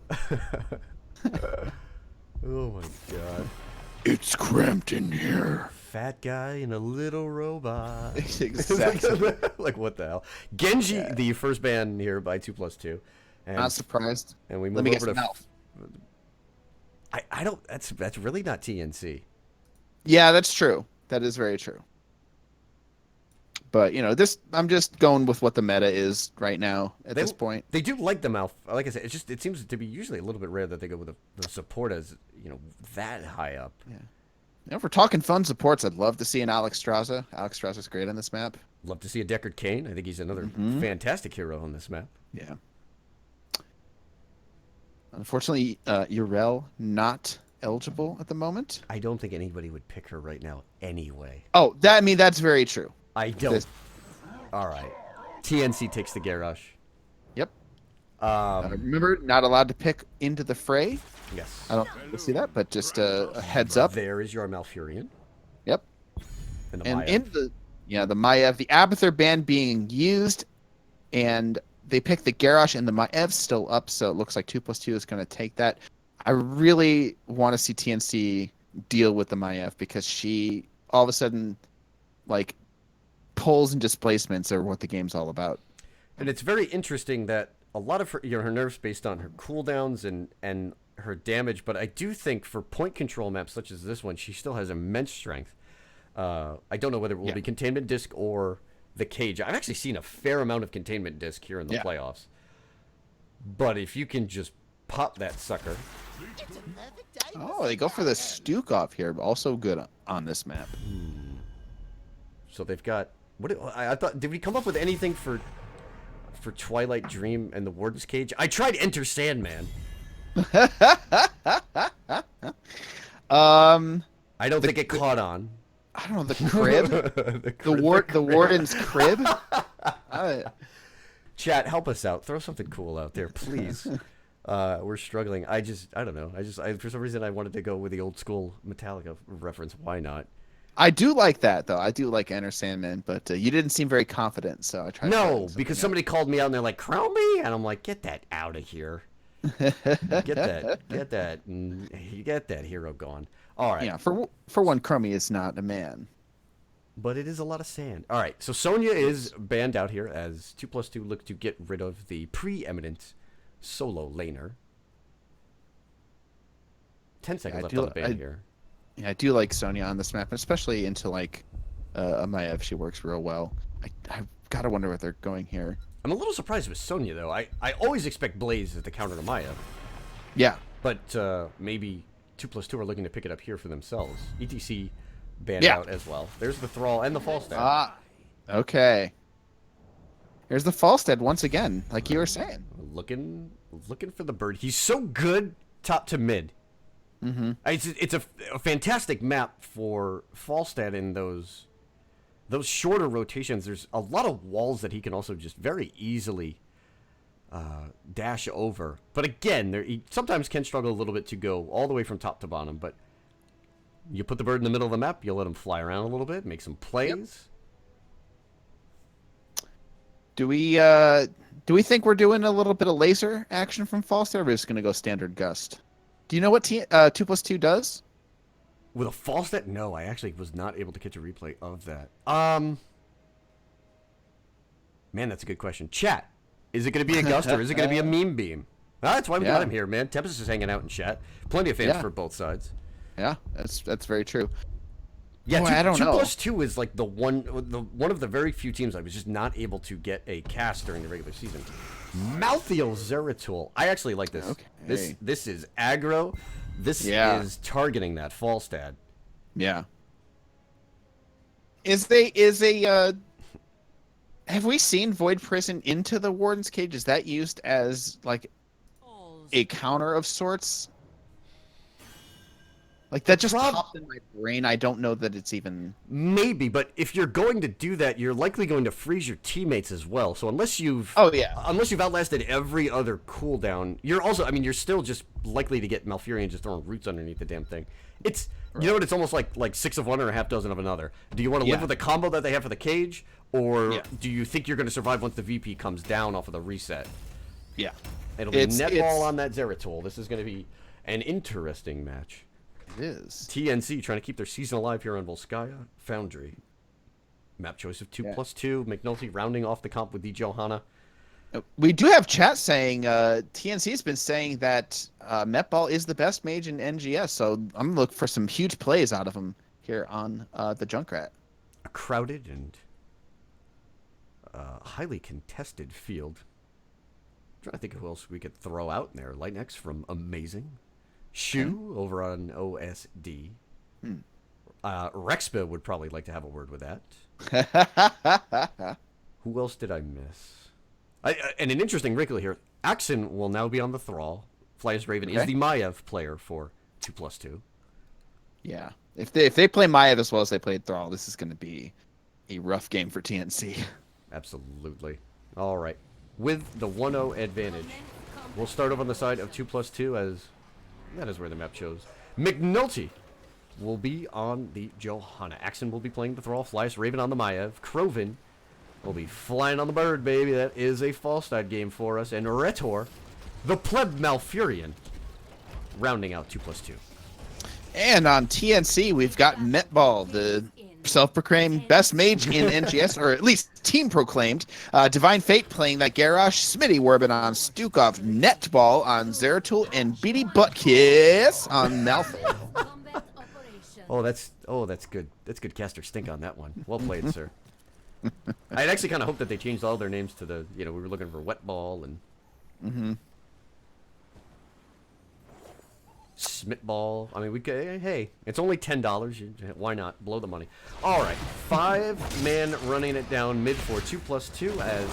Oh my god. It's cramped in here. Fat guy in a little robot. Exactly. Like what the hell? Genji, the first ban here by 2+2. Not surprised. And we move over to I don't. That's really not TNC. Yeah, that's true. That is very true. But I'm just going with what the meta is right now at They this point. they do like the mouth. Like I said, it seems to be usually a little bit rare that they go with the support as that high up. Yeah. If we're talking fun supports, I'd love to see an Alex Straza. Alex Straza's great on this map. Love to see a Deckard Cain. I think he's another fantastic hero on this map. Yeah. Unfortunately, Urel not eligible at the moment. I don't think anybody would pick her right now anyway. Oh, that's very true. I don't. All right. TNC takes the Garrosh. Yep. Remember, not allowed to pick into the fray. Yes. I don't think we'll see that, but just a heads up. There is your Malfurion. Yep. And the And Maiev. in the Maiev, the Abathur ban being used, and they picked the Garrosh, and the Maiev still up, so it looks like 2+2 is going to take that. I really want to see TNC deal with the Maiev because she all of a sudden, like, pulls and displacements are what the game's all about. And it's very interesting that a lot of her nerfs based on her cooldowns and her damage, but I do think for point control maps such as this one, she still has immense strength. I don't know whether it will be Containment Disc or the Cage. I've actually seen a fair amount of Containment Disc here in the playoffs. But if you can just pop that sucker. Oh, they go for the Stukov here, but also good on this map. So they've got... I thought, did we come up with anything for Twilight Dream and the Warden's Cage? I tried Enter Sandman. I don't think it caught on. I don't know, the crib? the warden's crib? Chat, help us out. Throw something cool out there, please. We're struggling. I don't know. For some reason, I wanted to go with the old school Metallica reference. Why not? I do like that, though. I do like Enter Sandman, but you didn't seem very confident, so I tried. No, because somebody called me out and they're like, "Chromie," and I'm like, "Get that out of here! get that hero gone." All right. Yeah, for one, Chromie is not a man, but it is a lot of sand. All right, so Sonya is banned out here as 2+2 look to get rid of the preeminent solo laner. 10 seconds left on the ban here. Yeah, I do like Sonya on this map, especially into like a Maiev. She works real well. I gotta wonder what they're going here. I'm a little surprised with Sonya though. I always expect Blaze as the counter to Maiev. Yeah, but maybe 2+2 are looking to pick it up here for themselves. ETC banned out as well. There's the Thrall and the Falstad. Okay. Here's the Falstad once again, like you were saying. Looking for the bird. He's so good top to mid. Mm-hmm. It's a fantastic map for Falstad in those shorter rotations. There's a lot of walls that he can also just very easily dash over. But again, he sometimes can struggle a little bit to go all the way from top to bottom. But you put the bird in the middle of the map, you let him fly around a little bit, make some plays. Yep. Do we think we're doing a little bit of laser action from Falstad, or are we just gonna go standard gust? Do you know what 2+2 does? With a Falstad? No, I actually was not able to catch a replay of that. Man, that's a good question. Chat, is it going to be a gust or is it going to be a meme beam? That's why we got him here, man. Tempest is hanging out in chat. Plenty of fans for both sides. Yeah, that's very true. Yeah, I don't know. 2+2 is like one of the very few teams I was just not able to get a cast during the regular season. Malthiel Zeratul. I actually like this. Okay. This is aggro. This is targeting that Falstad. Yeah. Have we seen Void Prison into the Warden's Cage? Is that used as like a counter of sorts? Like that just popped in my brain. I don't know that it's even... Maybe, but if you're going to do that, you're likely going to freeze your teammates as well. So unless you've... Unless you've outlasted every other cooldown, you're still just likely to get Malfurion just throwing roots underneath the damn thing. It's... Right. You know what? It's almost like 6 of one or a half dozen of another. Do you want to live with the combo that they have for the cage? Or do you think you're going to survive once the VP comes down off of the reset? Yeah. It'll be netball on that Zeratul. This is going to be an interesting match. It is. TNC trying to keep their season alive here on Volskaya Foundry. Map choice of 2+2. McNulty rounding off the comp with the Johanna. We do have chat saying TNC has been saying that Metball is the best mage in NGS, so I'm gonna look for some huge plays out of him here on the Junkrat. A crowded and highly contested field. I'm trying to think of who else we could throw out in there. Lightnex from Amazing. Shu over on OSD. Rexpa would probably like to have a word with that. Who else did I miss? And an interesting wrinkle here. Axon will now be on the Thrall. Flyers Raven is the Maiev player for 2+2. Yeah. If they play Maiev as well as they played Thrall, this is going to be a rough game for TNC. Absolutely. All right. With the 1-0 advantage, we'll start over on the side of 2+2 as that is where the map shows. McNulty will be on the Johanna. Axon will be playing the Thrall. Flyers Raven on the Maiev. Kroven will be flying on the bird, baby. That is a Falstad game for us. And Retor, the Pleb Malfurion, rounding out 2+2. And on TNC, we've got Metball, the self-proclaimed best mage in NGS, or at least team-proclaimed. Divine Fate playing that Garrosh, Smitty Warbin on Stukov, Netball on Zeratul, and Beady Buttkiss on Malfoy. that's good. That's good caster stink on that one. Well played, sir. I'd actually kind of hoped that they changed all their names to the, we were looking for Wet Ball and Smitball. I mean, we could, hey, it's only $10. Why not? Blow the money. All right, 5-man running it down mid for 2+2 as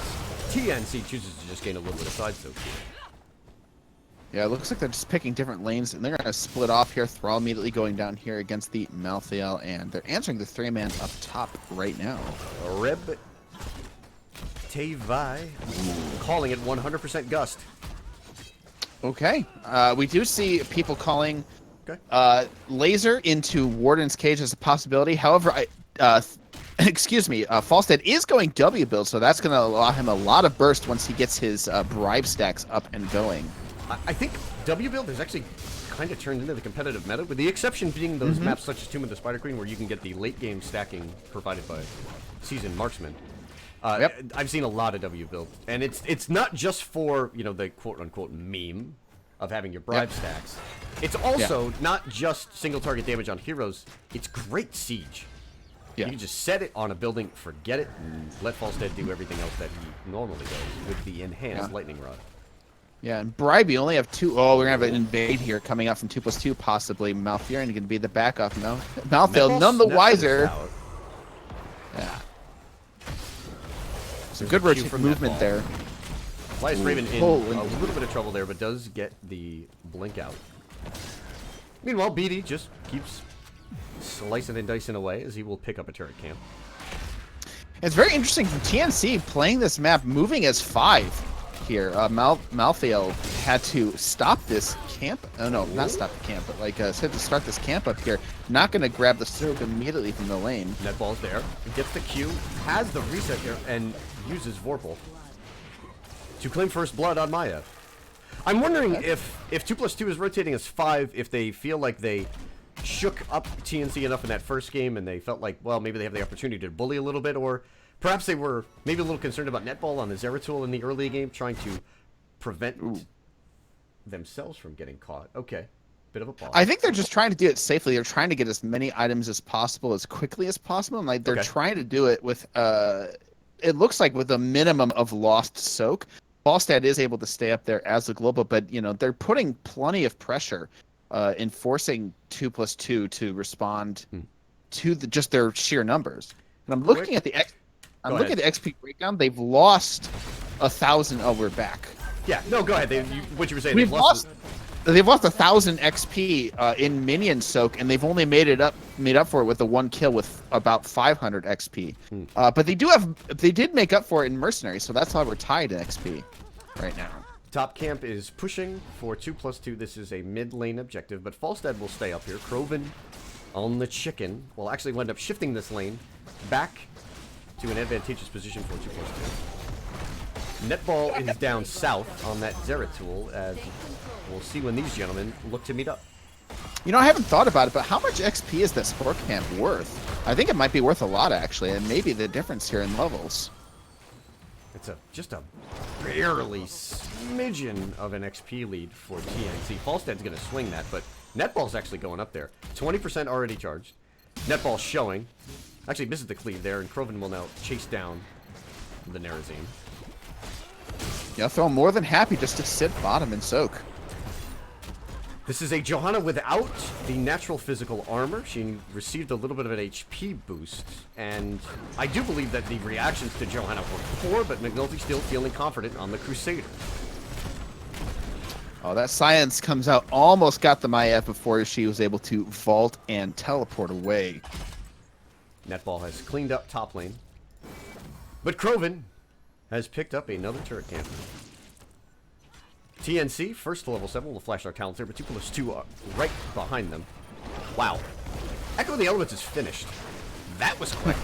TNC chooses to just gain a little bit of side soak here. Yeah, it looks like they're just picking different lanes, and they're going to split off here. Thrall immediately going down here against the Malthael, and they're answering the 3-man up top right now. Reb Tevai calling it 100% Gust. Okay. We do see people calling Laser into Warden's Cage as a possibility. However, excuse me, Falstad is going W build, so that's going to allow him a lot of burst once he gets his bribe stacks up and going. I think W build has actually kind of turned into the competitive meta, with the exception being those maps such as Tomb of the Spider Queen, where you can get the late game stacking provided by seasoned marksmen. I've seen a lot of W build, and it's not just for the quote unquote meme of having your bribe stacks. It's also not just single target damage on heroes. It's great siege. You can just set it on a building, forget it, and let Falstad do everything else that he normally does with the enhanced lightning rod. Yeah, and bribe, you only have 2. Oh, we're going to have an invade here coming out from 2+2, possibly. Malfurion going to be the backup. Malthael, none the wiser. Yeah. Some good movement there. Flyers Raven in a little bit of trouble there, but does get the blink out. Meanwhile, BD just keeps slicing and dicing away as he will pick up a turret camp. It's very interesting from TNC playing this map, moving as 5 here. Malthael had to stop this camp. Oh no, not stop the camp, but said to start this camp up here. Not going to grab the soak immediately from the lane. Netball's there. Gets the Q, has the reset here, and uses Vorpal to claim first blood on Maiev. I'm wondering if 2+2 is rotating as 5, if they feel like they shook up TNC enough in that first game and they felt like, well, maybe they have the opportunity to bully a little bit, or perhaps they were maybe a little concerned about Netball on the Zeratul in the early game, trying to prevent themselves from getting caught. Okay, bit of a pause. I think they're just trying to do it safely. They're trying to get as many items as possible, as quickly as possible, and they're trying to do it with, it looks like with a minimum of lost soak. Falstad is able to stay up there as the global, but they're putting plenty of pressure in forcing 2+2 to respond to just their sheer numbers. And I'm looking at the XP breakdown. They've lost 1,000. Oh, we're back. Yeah, no, go ahead. What you were saying? They've lost 1,000 XP in minion soak, and they've only made up for it with the 1 kill with about 500 XP. But they did make up for it in mercenary, so that's why we're tied in XP right now. Top camp is pushing for 2+2. This is a mid lane objective, but Falstad will stay up here. Kroven on the chicken will actually wind up shifting this lane back to an advantageous position for 2+2. Netball is down south on that Zeratul, as we'll see when these gentlemen look to meet up. I haven't thought about it, but how much XP is that sport camp worth? I think it might be worth a lot, actually, and maybe the difference here in levels. It's just a barely smidgen of an XP lead for TNC. Falstad's going to swing that, but Netball's actually going up there. 20% already charged. Netball showing. Actually misses the cleave there, and Kroven will now chase down the Nerazine. Yeah, throw more than happy just to sit bottom and soak. This is a Johanna without the natural physical armor. She received a little bit of an HP boost, and I do believe that the reactions to Johanna were poor, but McNulty still feeling confident on the Crusader. Oh, that science comes out. Almost got the Maiev before she was able to vault and teleport away. Netball has cleaned up top lane, but Kroven has picked up another turret camp. TNC, first to level 7, will flash our talents there, but 2+2 are right behind them. Wow. Echo of the Elements is finished. That was quick.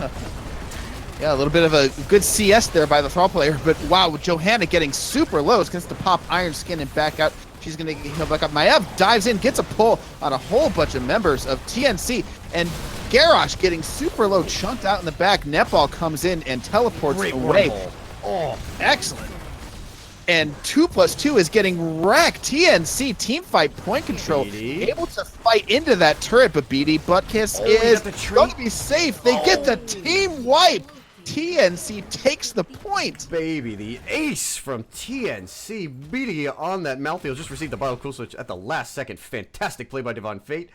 Yeah, a little bit of a good CS there by the Thrall player, but wow, with Johanna getting super low, it's going to pop Iron Skin and back out. She's going to get healed back up. Maiev dives in, gets a pull on a whole bunch of members of TNC, and Garrosh getting super low, chunked out in the back. Netball comes in and teleports away. Wormhole. Oh, excellent. And 2+2 is getting wrecked. TNC team fight point control, BD. able to fight into that turret, but BD Buttkiss is going to be safe. They get the team wipe. TNC takes the point. Baby, the ace from TNC beating it on that Malthael. Just received the bio cool switch at the last second. Fantastic play by Divine Fate.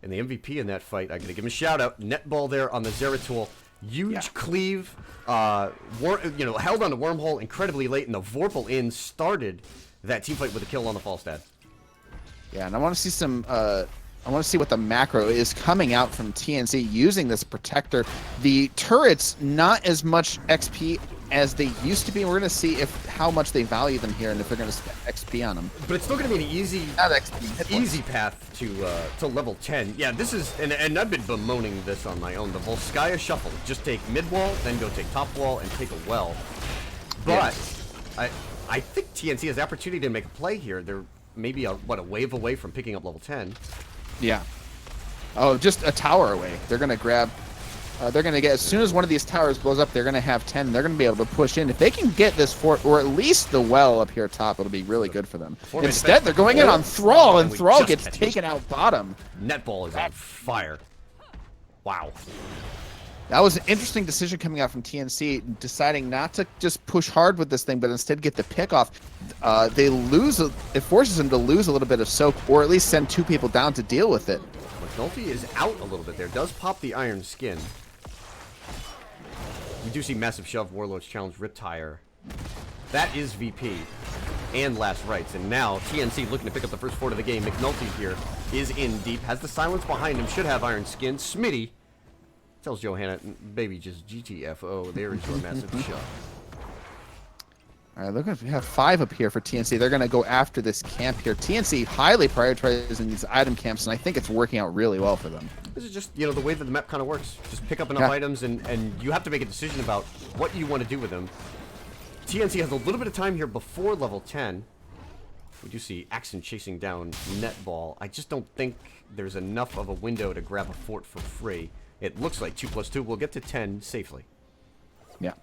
And the MVP in that fight, I'm going to give him a shout out. Netball there on the Zeratul. Huge cleave, held on the Wormhole incredibly late, and the Vorpal in started that team fight with a kill on the Falstad. Yeah, and I want to see some. I want to see what the macro is coming out from TNC using this protector. The turrets not as much XP as they used to be. We're going to see how much they value them here and if they're going to spend XP on them. But it's still going to be an easy path to level 10. Yeah, this is, and I've been bemoaning this on my own. The Volskaya Shuffle. Just take mid wall, then go take top wall, and take a well. But I think TNC has the opportunity to make a play here. They're maybe a wave away from picking up level 10. Yeah. Oh, just a tower away. They're going to grab. They're going to get, as soon as one of these towers blows up, they're going to have 10. They're going to be able to push in. If they can get this fort, or at least the well up here top, it'll be really good for them. Instead, they're going in on Thrall, and Thrall gets taken out bottom. Netball is on fire. Wow. That was an interesting decision coming out from TNC, deciding not to just push hard with this thing, but instead get the pick off. They lose. It forces them to lose a little bit of soak, or at least send 2 people down to deal with it. McNulty is out a little bit there. Does pop the Iron Skin. We do see Massive Shove, Warlord's Challenge, Riptire. That is VP and Last Rites. And now TNC looking to pick up the first fort of the game. McNulty here is in deep. Has the silence behind him. Should have Iron Skin. Smitty tells Johanna, baby, just GTFO. There is your Massive Shove. All right, look, we have 5 up here for TNC. They're going to go after this camp here. TNC highly prioritizing these item camps, and I think it's working out really well for them. This is just, the way that the map kind of works. Just pick up enough items, and you have to make a decision about what you want to do with them. TNC has a little bit of time here before level 10. We do see Axon chasing down Netball. I just don't think there's enough of a window to grab a fort for free. It looks like 2+2 will get to 10 safely. Yeah.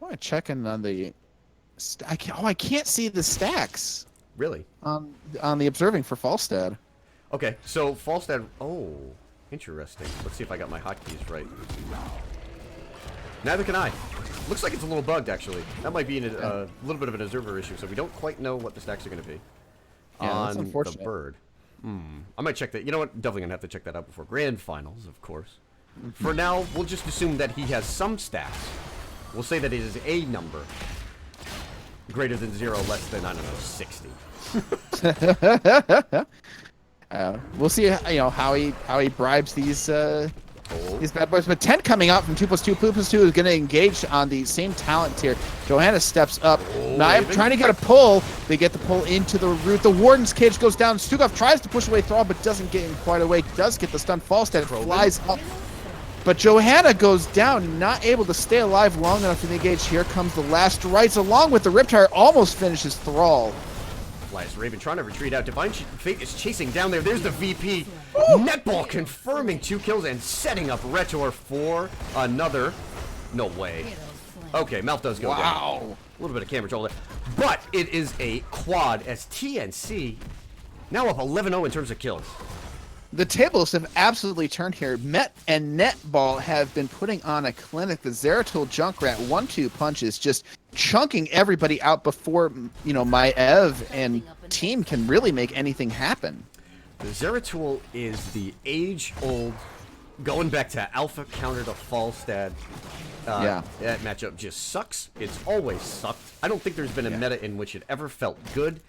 I want to check in on the... I can't see the stacks. Really? On the observing for Falstad. Okay, so Falstad... Oh, interesting. Let's see if I got my hotkeys right. Neither can I. Looks like it's a little bugged, actually. That might be a little bit of an observer issue, so we don't quite know what the stacks are going to be. Yeah, on that's unfortunate. The bird. I might check that. You know what? Definitely going to have to check that out before Grand Finals, of course. For now, we'll just assume that he has some stats. We'll say that it is a number. Greater than 0, less than, I don't know, 60. We'll see, how he bribes these bad boys. But 10 coming out from 2+2. 2+2 is going to engage on the same talent tier. Johanna steps up. Knife trying to get a pull. They get the pull into the root. The Warden's cage goes down. Stukov tries to push away Thrall, but doesn't get him quite away. Does get the stun. Falstad flies up. But Johanna goes down, not able to stay alive long enough to engage. Here comes the Last Rites, along with the Riptire, almost finishes Thrall. Flies Raven trying to retreat out. Divine Fate is chasing down there. There's the VP. Netball confirming 2 kills and setting up Retor for another. No way. Okay, Mouth does go down. Wow. A little bit of camera trouble there. But it is a quad as TNC now up 11-0 in terms of kills. The tables have absolutely turned here. Met and Netball have been putting on a clinic. The Zeratul Junkrat 1-2 punches just chunking everybody out before, my Ev and team can really make anything happen. The Zeratul is the age-old, going back to alpha counter to Falstad. Yeah. That matchup just sucks. It's always sucked. I don't think there's been a meta in which it ever felt good,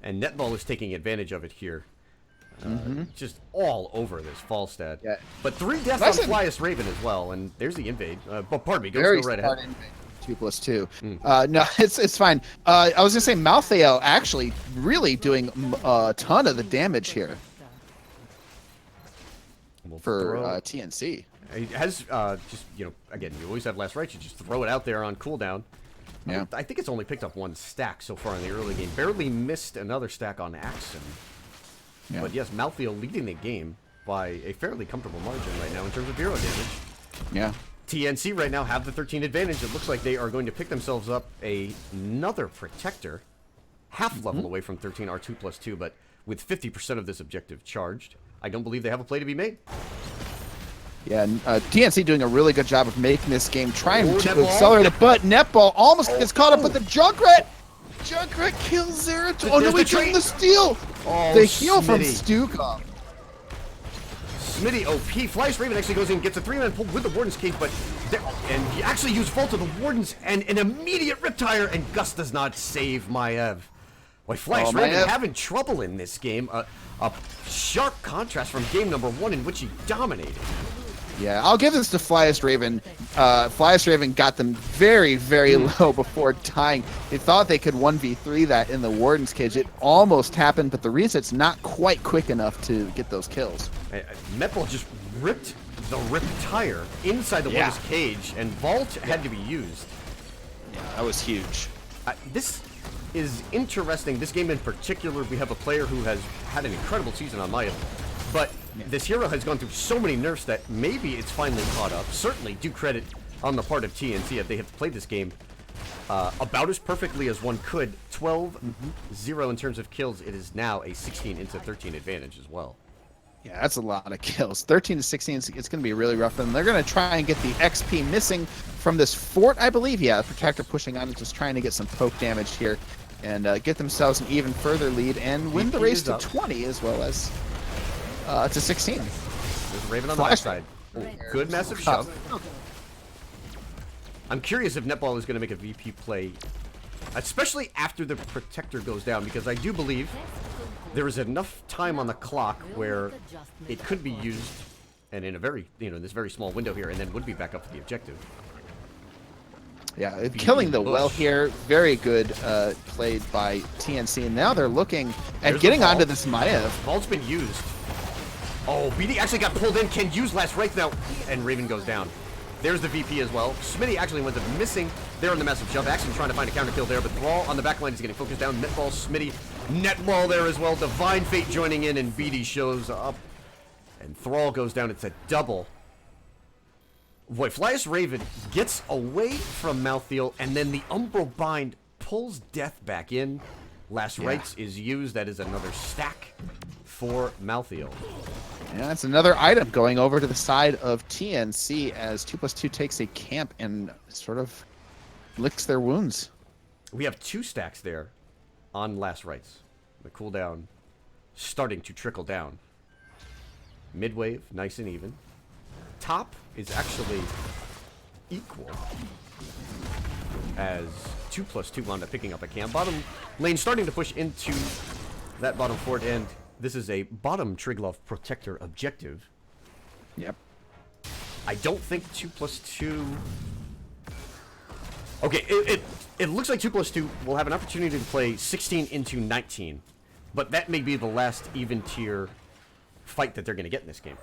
and Netball is taking advantage of it here. Just all over this Falstad. Yeah. But 3 deaths on Flyest Raven as well, and there's the invade. But pardon me, go right ahead. Invade. 2+2. No, it's fine. I was gonna say Malthael actually really doing a ton of the damage here for TNC. It has just again, you always have last right. You just throw it out there on cooldown. Yeah. I think it's only picked up 1 stack so far in the early game. Barely missed another stack on Axon. Yeah. But yes, Malthael leading the game by a fairly comfortable margin right now in terms of hero damage. Yeah. TNC right now have the 13 advantage. It looks like they are going to pick themselves up another Protector. Half level away from 13 R2+2, but with 50% of this objective charged. I don't believe they have a play to be made. Yeah, TNC doing a really good job of making this game, trying to accelerate it, but Netball almost gets caught up with the Junkrat. Junkrat kills Zeratul. Oh no, he took the steal. The heal from Stukov. Smitty OP. Flyest Raven actually goes in, gets a 3-man pull with the Warden's Cage, and he actually used Fault of the Wardens and an immediate Riptire, and Gus does not save Maev. Boy, Flyest Raven having trouble in this game. A sharp contrast from game number 1 in which he dominated. Yeah, I'll give this to Flyest Raven. Flyest Raven got them very, very low before tying. They thought they could 1v3 that in the Warden's Cage. It almost happened, but the reset's not quite quick enough to get those kills. Netball just ripped the Riptire inside the Warden's Cage, and Vault had to be used. Yeah, that was huge. This is interesting. This game in particular, we have a player who has had an incredible season on Maya, but this hero has gone through so many nerfs that maybe it's finally caught up. Certainly due credit on the part of TNC that they have played this game about as perfectly as one could. 12-0 in terms of kills. It is now a 16-13 advantage as well. Yeah, that's a lot of kills. 13-16, it's going to be really rough for them. They're going to try and get the XP missing from this fort, I believe. Yeah, the Protector pushing on and just trying to get some poke damage here and get themselves an even further lead and win the race to 20 as well as to 16. There's Raven on the left side. Good massive shove. I'm curious if Netball is going to make a VP play, especially after the Protector goes down, because I do believe there is enough time on the clock where it could be used, and in a very, this very small window here, and then would be back up for the objective. Yeah, killing the well here. Very good played by TNC, and now they're looking at getting onto this Maev. Vault's been used. Oh, BD actually got pulled in. Can use last right now, and Raven goes down. There's the VP as well. Smitty actually winds up missing there on the massive jump. Action trying to find a counter kill there, but Thrall on the back line is getting focused down. Netball, Smitty, Netball there as well. Divine Fate joining in, and BD shows up. And Thrall goes down. It's a double. Boy, Flyest Raven gets away from Malthael, and then the Umbral Bind pulls Death back in. Last Rites is used. That is another stack for Malthael. Yeah, that's another item going over to the side of TNC as 2+2 takes a camp and sort of licks their wounds. We have 2 stacks there on Last Rites. The cooldown starting to trickle down. Midwave, nice and even. Top is actually equal as 2+2 wound up picking up a camp. Bottom lane starting to push into that bottom fort, and this is a bottom Triglav Protector objective. Yep. I don't think 2+2... Okay, it looks like 2+2 will have an opportunity to play 16-19, but that may be the last even tier fight that they're going to get in this game.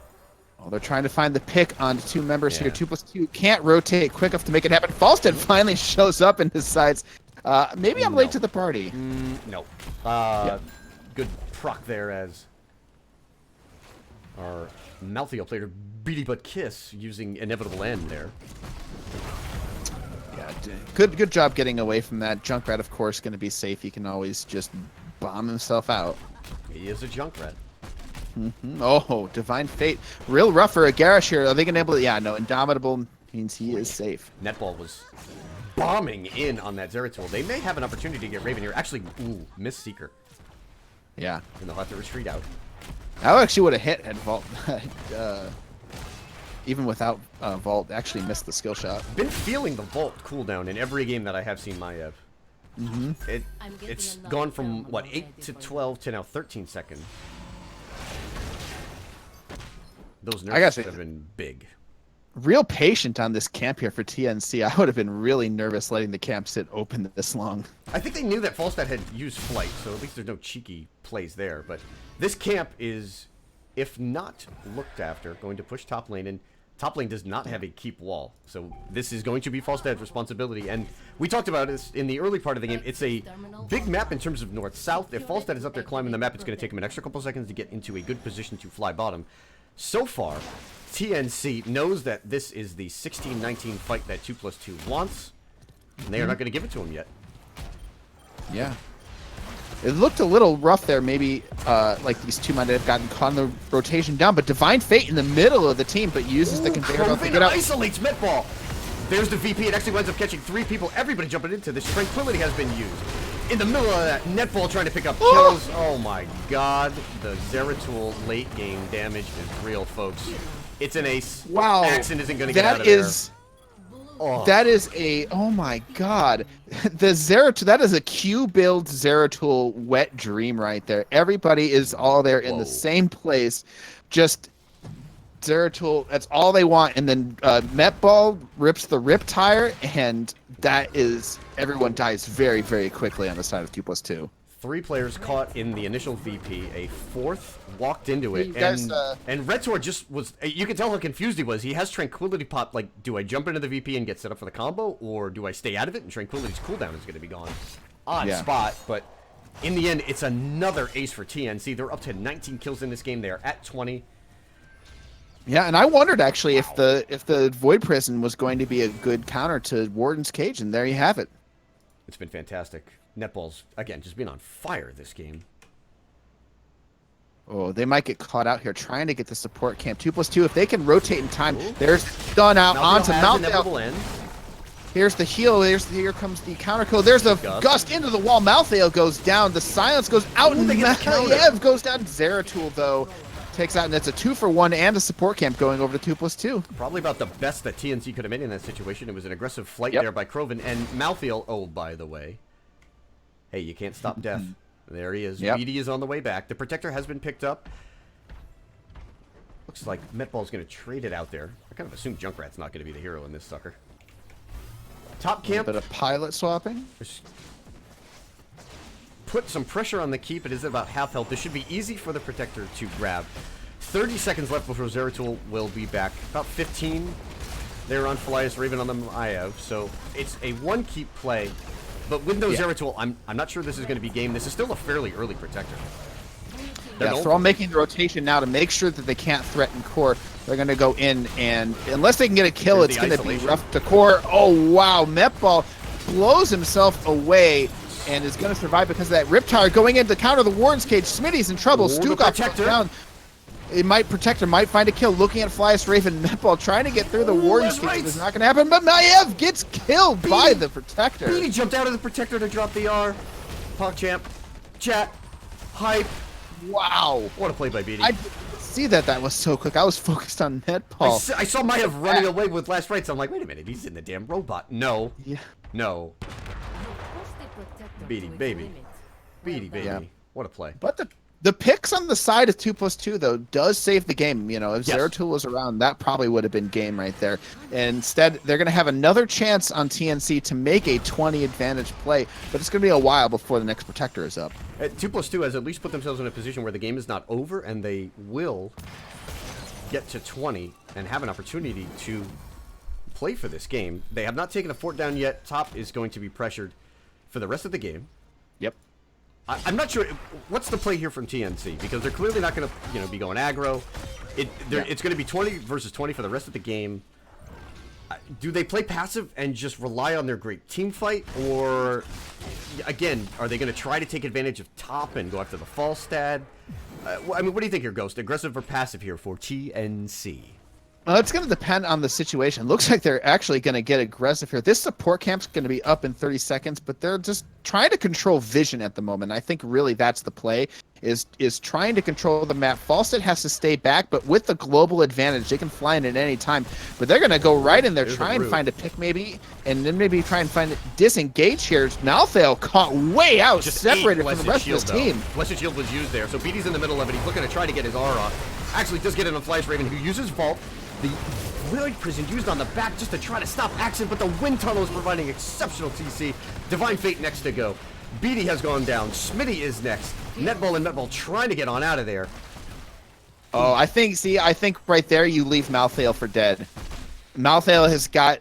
Well, they're trying to find the pick on 2 members here. 2+2 can't rotate quick enough to make it happen. Falstad finally shows up and decides, maybe I'm late to the party. No. Good proc there as our Malthael player Beady But Kiss using Inevitable End there. Yeah, Yeah, good job getting away from that. Junkrat, of course, going to be safe. He can always just bomb himself out. He is a Junkrat. Oh, Divine Fate. Real rough for a Garish here. Are they going to be able to... Yeah, no, Indomitable means he is safe. Netball was bombing in on that Zeratul. They may have an opportunity to get Raven here. Actually, ooh, miss Seeker. Yeah. And they'll have to retreat out. I actually would have hit at Vault. Even without Vault, actually missed the skill shot. Been feeling the Vault cooldown in every game that I have seen Maiev. It's gone from, what, 8 to 12 to now 13 seconds. Those nerfs have been big. Real patient on this camp here for TNC. I would have been really nervous letting the camp sit open this long. I think they knew that Falstad had used Flight, so at least there's no cheeky plays there. But this camp is, if not looked after, going to push top lane, and top lane does not have a keep wall. So this is going to be Falstad's responsibility. And we talked about this in the early part of the game. It's a big map in terms of north-south. If Falstad is up there climbing the map, it's going to take him an extra couple seconds to get into a good position to fly bottom. So far, TNC knows that this is the 16-19 fight that 2+2 wants, and they are not going to give it to him yet. Yeah. It looked a little rough there. Maybe like these two might have gotten caught in the rotation down, but Divine Fate in the middle of the team, but uses the conveyor belt to get out. Isolates Metball. There's the VP. It actually winds up catching 3 people. Everybody jumping into this. Tranquility has been used. In the middle of that, Netball trying to pick up kills. Oh my god. The Zeratul late game damage is real, folks. It's an ace. Wow. Axon isn't going to get out of there. That is a... Oh my god. The Zeratul... That is a Q-build Zeratul wet dream right there. Everybody is all there in the same place. Just... Zeratul, that's all they want. And then Metball rips the rip tire, and that is... Everyone dies very, very quickly on the side of 2+2. 3 players caught in the initial VP. A 4th walked into it. And Retor just was... You can tell how confused he was. He has Tranquility Pop. Like, do I jump into the VP and get set up for the combo? Or do I stay out of it? And Tranquility's cooldown is going to be gone. Odd spot, but in the end, it's another ace for TNC. They're up to 19 kills in this game. They are at 20. Yeah, and I wondered actually if the Void Prison was going to be a good counter to Warden's Cage, and there you have it. It's been fantastic. Netball's, again, just been on fire this game. Oh, they might get caught out here trying to get the support camp. 2+2, if they can rotate in time. There's Stun out onto Malthael. Here's the heal. Here comes the counter kill. There's the gust into the wall. Malthael goes down. The silence goes out, and Maliev goes down. Zeratul, though, takes out, and it's a 2-for-1 and a support camp going over to 2+2. Probably about the best that TNC could have made in that situation. It was an aggressive flight there by Krovan. And Malthael, oh, by the way, hey, you can't stop death. There he is. BD is on the way back. The Protector has been picked up. Looks like Metball's going to trade it out there. I kind of assume Junkrat's not going to be the hero in this sucker. Top camp. A bit of pilot swapping. Put some pressure on the keep. It is about half health. This should be easy for the Protector to grab. 30 seconds left before Zeratul will be back. About 15. They're on Philias, Raven on the Maiev. So it's a 1 keep play. But with no Zeratul, I'm not sure this is going to be game. This is still a fairly early Protector. They're all making the rotation now to make sure that they can't threaten core. They're going to go in, and unless they can get a kill, it's going to be rough to core. Oh, wow. Metball blows himself away and is going to survive because of that Riptire going in to counter the Warden's Cage. Smitty's in trouble. Stukov goes down. It might Protector might find a kill. Looking at Philias, Raven, Metball trying to get through the Warden's Cage. It's not going to happen, but Maiev gets killed by the Protector. He jumped out of the Protector to drop the R. PogChamp. Chat. Hype. Wow. What a play by BD. I didn't see that was so quick. I was focused on Metball. I saw Maiev running away with last rights. I'm like, wait a minute, he's in the damn robot. No. Yeah. No. BD, baby. BD, baby. Yeah. What a play. But the picks on the side of 2+2, though, does save the game. You know, if Zeratul was around, that probably would have been game right there. Instead, they're going to have another chance on TNC to make a 20 advantage play, but it's going to be a while before the next Protector is up. 2+2 has at least put themselves in a position where the game is not over, and they will get to 20 and have an opportunity to play for this game. They have not taken a fort down yet. Top is going to be pressured for the rest of the game. Yep. I'm not sure what's the play here from TNC, because they're clearly not going to, be going aggro. It's going to be 20 versus 20 for the rest of the game. Do they play passive and just rely on their great team fight, or again, are they going to try to take advantage of top and go after the Falstad? I mean, what do you think here, Ghost? Aggressive or passive here for TNC? Well, it's going to depend on the situation. Looks like they're actually going to get aggressive here. This support camp's going to be up in 30 seconds, but they're just trying to control vision at the moment. I think really that's the play, is trying to control the map. Falstad has to stay back, but with the global advantage, they can fly in at any time. But they're going to go right in there, try and find a pick maybe, and then maybe try and find a disengage here. Malthael caught way out, just separated from the rest of his team. Blessed Shield was used there, so BD's in the middle of it. He's looking to try to get his R off. Actually does get it on Flash Raven, who uses Vault. The Void Prison used on the back just to try to stop Accent, but the wind tunnel is providing exceptional TC. Divine Fate next to go. Beatty has gone down. Smitty is next. Netball and Netball trying to get on out of there. Oh, I think right there you leave Malthael for dead. Malthael has got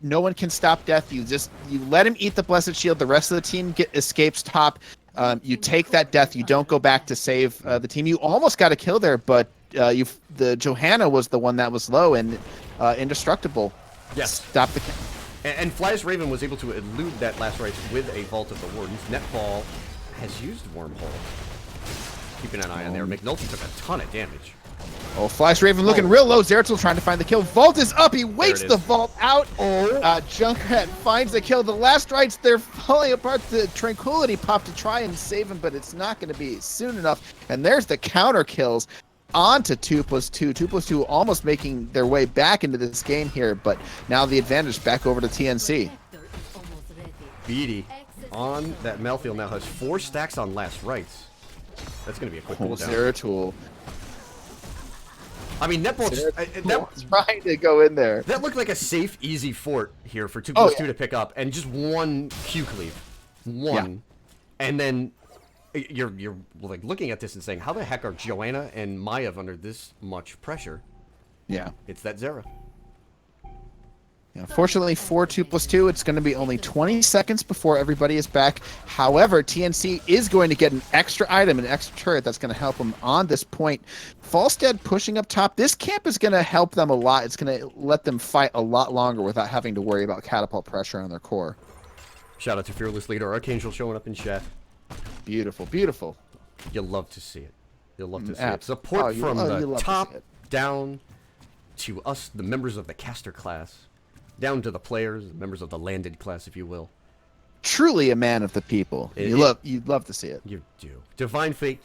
no one can stop death. You let him eat the Blessed Shield. The rest of the team escapes top. You take that death. You don't go back to save the team. You almost got a kill there, but the Johanna was the one that was low and indestructible. Yes. Stop the. And Flash Raven was able to elude that last right with a Vault of the Wardens. Netball has used Wormhole. Keeping an eye on there. McNulty took a ton of damage. Oh, Flash Raven looking real low. Zeratul trying to find the kill. Vault is up. He waits the Vault out. Junkrat finds the kill. The last rights, they're falling apart. The Tranquility pop to try and save him, but it's not going to be soon enough. And there's the counter kills on to 2+2. 2+2 almost making their way back into this game here, but now the advantage back over to TNC. Beatty on that Malthael now has 4 stacks on last rights. That's going to be a quick cooldown. Zeratul. I mean, Netball trying to go in there. That looked like a safe, easy fort here for 2+2 to pick up, and just one Q cleave. One. Yeah. And then you're like looking at this and saying, how the heck are Joanna and Maiev under this much pressure? Yeah. It's that Zera. Yeah, fortunately for 2+2, it's going to be only 20 seconds before everybody is back. However, TNC is going to get an extra item, an extra turret that's going to help them on this point. Falstad pushing up top. This camp is going to help them a lot. It's going to let them fight a lot longer without having to worry about catapult pressure on their core. Shout out to Fearless Leader Archangel showing up in chat. Beautiful, beautiful. You'll love to see it. You'll love to see it. Support from the top down to us, the members of the caster class. Down to the players, members of the landed class, if you will. Truly a man of the people. You'd love to see it. You do. Divine Fate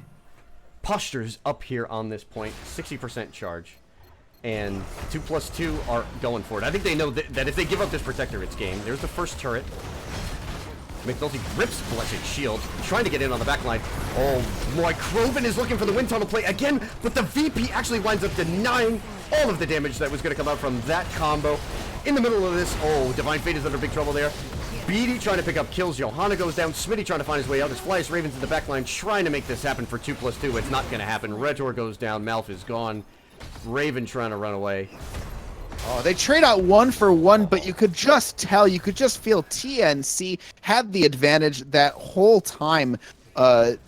postures up here on this point, 60% charge, and 2+2 are going for it. I think they know that if they give up this protector, it's game. There's the first turret. McNulty rips Blessed Shield, trying to get in on the back line. Oh boy, Kroven is looking for the wind tunnel play again, but the VP actually winds up denying all of the damage that was going to come out from that combo. In the middle of this, Divine Fate is under big trouble there. Beatty trying to pick up kills. Johanna goes down. Smitty trying to find his way out. His Flyers Ravens in the back line trying to make this happen for 2+2. It's not going to happen. Retor goes down. Malf is gone. Raven trying to run away. Oh, they trade out 1 for 1, but you could just tell, you could just feel TNC had the advantage that whole time. It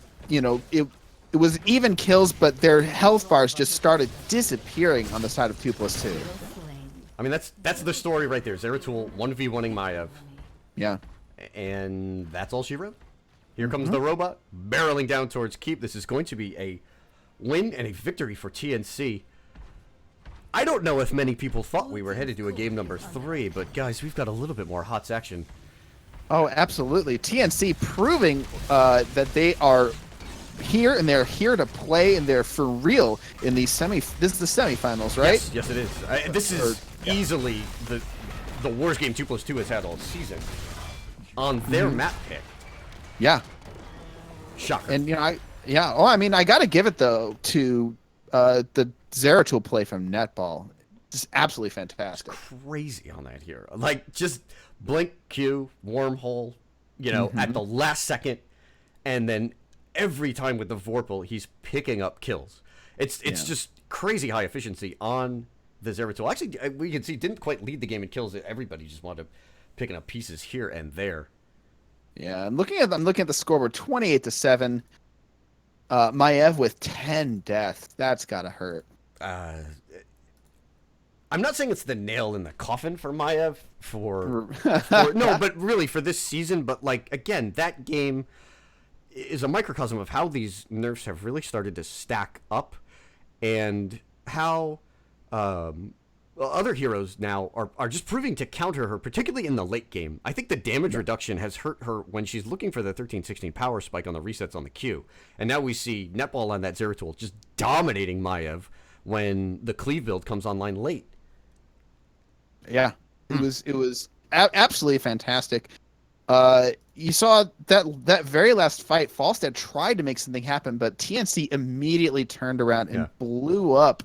was even kills, but their health bars just started disappearing on the side of 2+2. I mean, that's the story right there. Zeratul 1v1ing Maiev. Yeah. And that's all she wrote. Here comes the robot, barreling down towards Keep. This is going to be a win and a victory for TNC. I don't know if many people thought we were headed to a game number 3, but guys, we've got a little bit more HOTS action. Oh, absolutely. TNC proving that they are here and they're here to play and they're for real in these this is the semifinals, right? Yes, it is. This is easily the worst game 2+2 has had all season on their map pick. Yeah. Shocker. And I got to give it though to the Zeratul play from Netball. Just absolutely fantastic. It's crazy on that here. Like just blink Q, wormhole, at the last second, and then every time with the Vorpal, he's picking up kills. It's just crazy high efficiency on the Zeratul. Actually, we can see didn't quite lead the game in kills. Everybody just wound up picking up pieces here and there. Yeah, I'm looking at the scoreboard, 28-7. Maiev with 10 deaths. That's gotta hurt. I'm not saying it's the nail in the coffin for Maiev for no, but really for this season. But like again, that game is a microcosm of how these nerfs have really started to stack up, and how other heroes now are just proving to counter her, particularly in the late game. I think the damage reduction has hurt her when she's looking for the 13-16 power spike on the resets on the Q. And now we see Netball on that Zeratul just dominating Maiev when the cleave build comes online late. Yeah, it was absolutely fantastic. You saw that very last fight, Falstad tried to make something happen, but TNC immediately turned around and blew up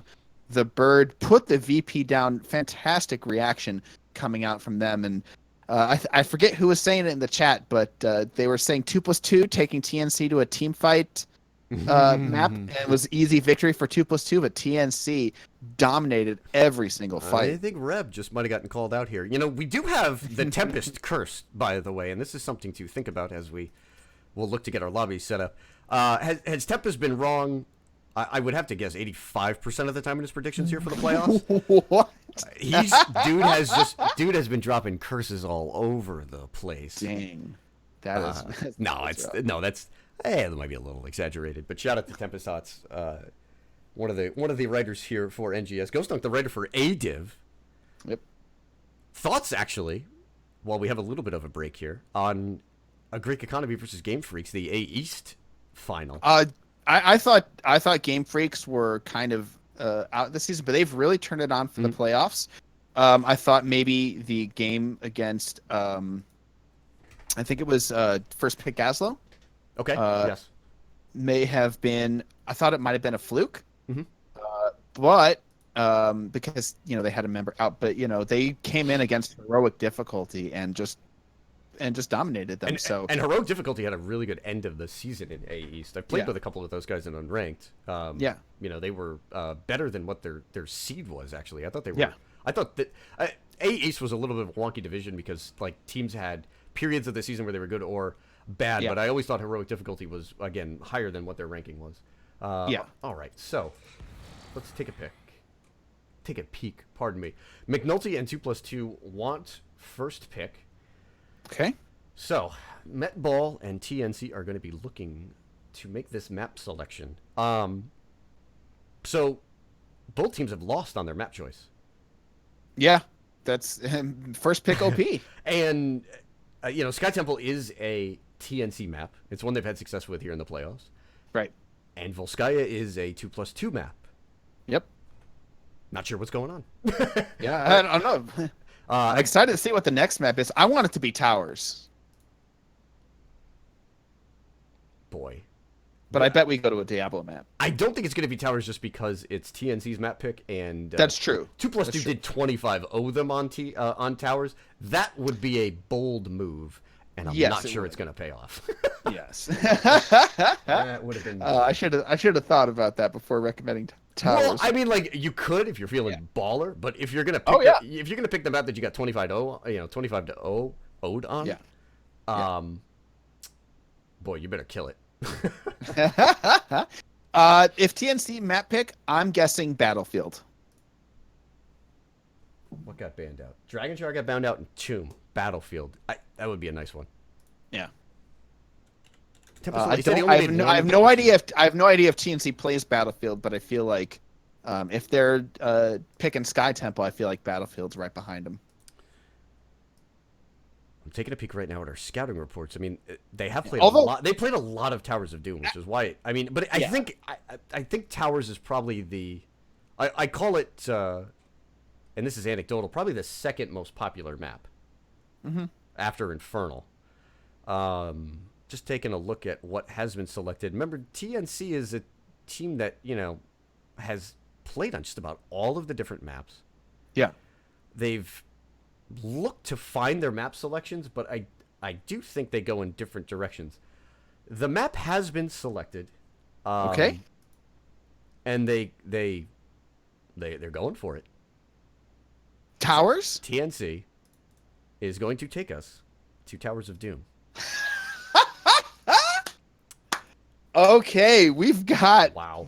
the bird, put the VP down. Fantastic reaction coming out from them. And I forget who was saying it in the chat, but they were saying 2+2 taking TNC to a team fight map, and it was easy victory for 2+2, but TNC dominated every single fight. I think Reb just might have gotten called out here. You know, we do have the Tempest curse, by the way, and this is something to think about as we'll look to get our lobby set up. Has Tempest been wrong? I would have to guess 85% of the time in his predictions here for the playoffs. What? Dude has been dropping curses all over the place. Dang, that is that might be a little exaggerated, but shout out to Tempest Hots, one of the writers here for NGS. Ghost Dunk, the writer for ADIV. Yep. Thoughts, actually, while we have a little bit of a break here, on a Greek Economy versus Game Freaks, the A East final. I thought Game Freaks were kind of out this season, but they've really turned it on for the playoffs. I thought maybe the game against I think it was first pick Gaslow. Okay. Yes. May have been. I thought it might have been a fluke, but because they had a member out, but they came in against heroic difficulty and just dominated them. And heroic difficulty had a really good end of the season in A East. I played with a couple of those guys in unranked. They were better than what their seed was actually. I thought they were. Yeah. I thought that A East was a little bit of a wonky division because like teams had periods of the season where they were good or bad, but I always thought heroic difficulty was again higher than what their ranking was. All right, so let's take a peek. Pardon me. McNulty and 2+2 want first pick. Okay. So Metball and TNC are going to be looking to make this map selection. So both teams have lost on their map choice. Yeah, that's first pick OP. And Sky Temple is a TNC map. It's one they've had success with here in the playoffs. Right. And Volskaya is a 2+2 map. Yep. Not sure what's going on. Yeah, I don't know. I'm excited to see what the next map is. I want it to be towers. Boy. But I bet we go to a Diablo map. I don't think it's going to be towers just because it's TNC's map pick, and that's true. 2+2 did 25-0 them on towers. That would be a bold move, and I'm not sure it's going to pay off. Yes. That would have been. I should have thought about that before recommending towers. Well, I mean, like you could if you're feeling baller, but if you're gonna pick the map that you got 25-0 owed on, boy, you better kill it. If TNC map pick, I'm guessing Battlefield. What got banned out? Dragon Jar got banned out, and Tomb. Battlefield. That would be a nice one. Yeah. I have no idea if TNC plays Battlefield, but I feel like if they're picking Sky Temple, I feel like Battlefield's right behind them. I'm taking a peek right now at our scouting reports. I mean, they have played a lot. They played a lot of Towers of Doom, which is why. I mean, but I think Towers is probably the. I call it, and this is anecdotal, probably the second most popular map after Infernal. Just taking a look at what has been selected. Remember, TNC is a team that has played on just about all of the different maps. Yeah, they've looked to find their map selections, but I do think they go in different directions. The map has been selected. Okay. And they're going for it. Towers? TNC is going to take us to Towers of Doom. Okay, we've got wow.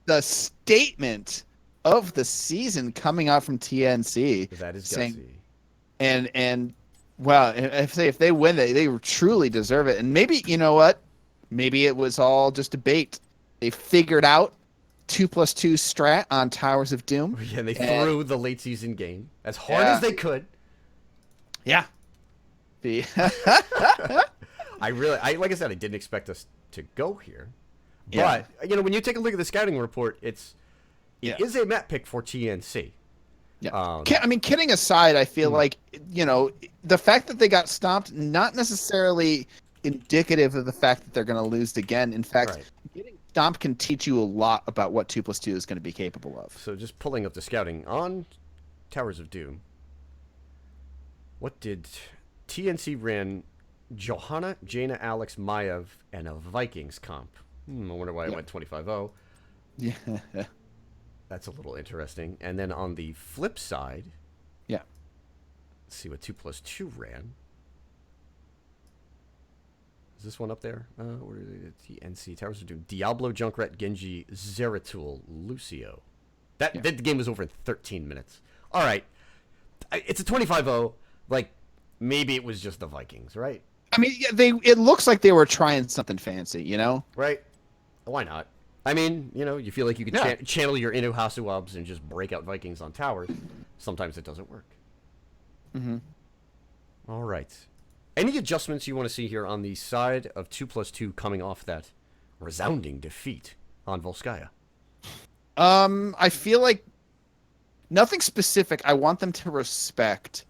the statement of the season coming out from TNC. That is saying, gutsy. and well, if they win, they truly deserve it. And maybe, you know what? Maybe it was all just a bait. They figured out 2+2 strat on Towers of Doom. Yeah, and they threw the late season game as hard Yeah. as they could. Yeah. Like I said, I didn't expect us to go here. Yeah. But, when you take a look at the scouting report, it is a map pick for TNC. Yeah. Kidding aside, I feel like, the fact that they got stomped, not necessarily indicative of the fact that they're going to lose again. In fact, getting stomped can teach you a lot about what 2+2 is going to be capable of. So just pulling up the scouting on Towers of Doom. What did TNC ran? Johanna, Jaina, Alex, Maiev, and a Vikings comp. I wonder why I went 25-0. Yeah. That's a little interesting. And then on the flip side, Yeah. let's see what 2+2 ran. Is this one up there? Where is it? TNC, Towers of Doom. Diablo, Junkrat, Genji, Zeratul, Lucio. That game was over in 13 minutes. All right. It's a 25-0. Like, maybe it was just the Vikings, right? It looks like they were trying something fancy, Right. Why not? You feel like you could channel your Inu Hasuabs and just break out Vikings on towers. Sometimes it doesn't work. Mm-hmm. All right. Any adjustments you want to see here on the side of 2+2 coming off that resounding defeat on Volskaya? I feel like nothing specific. I want them to respect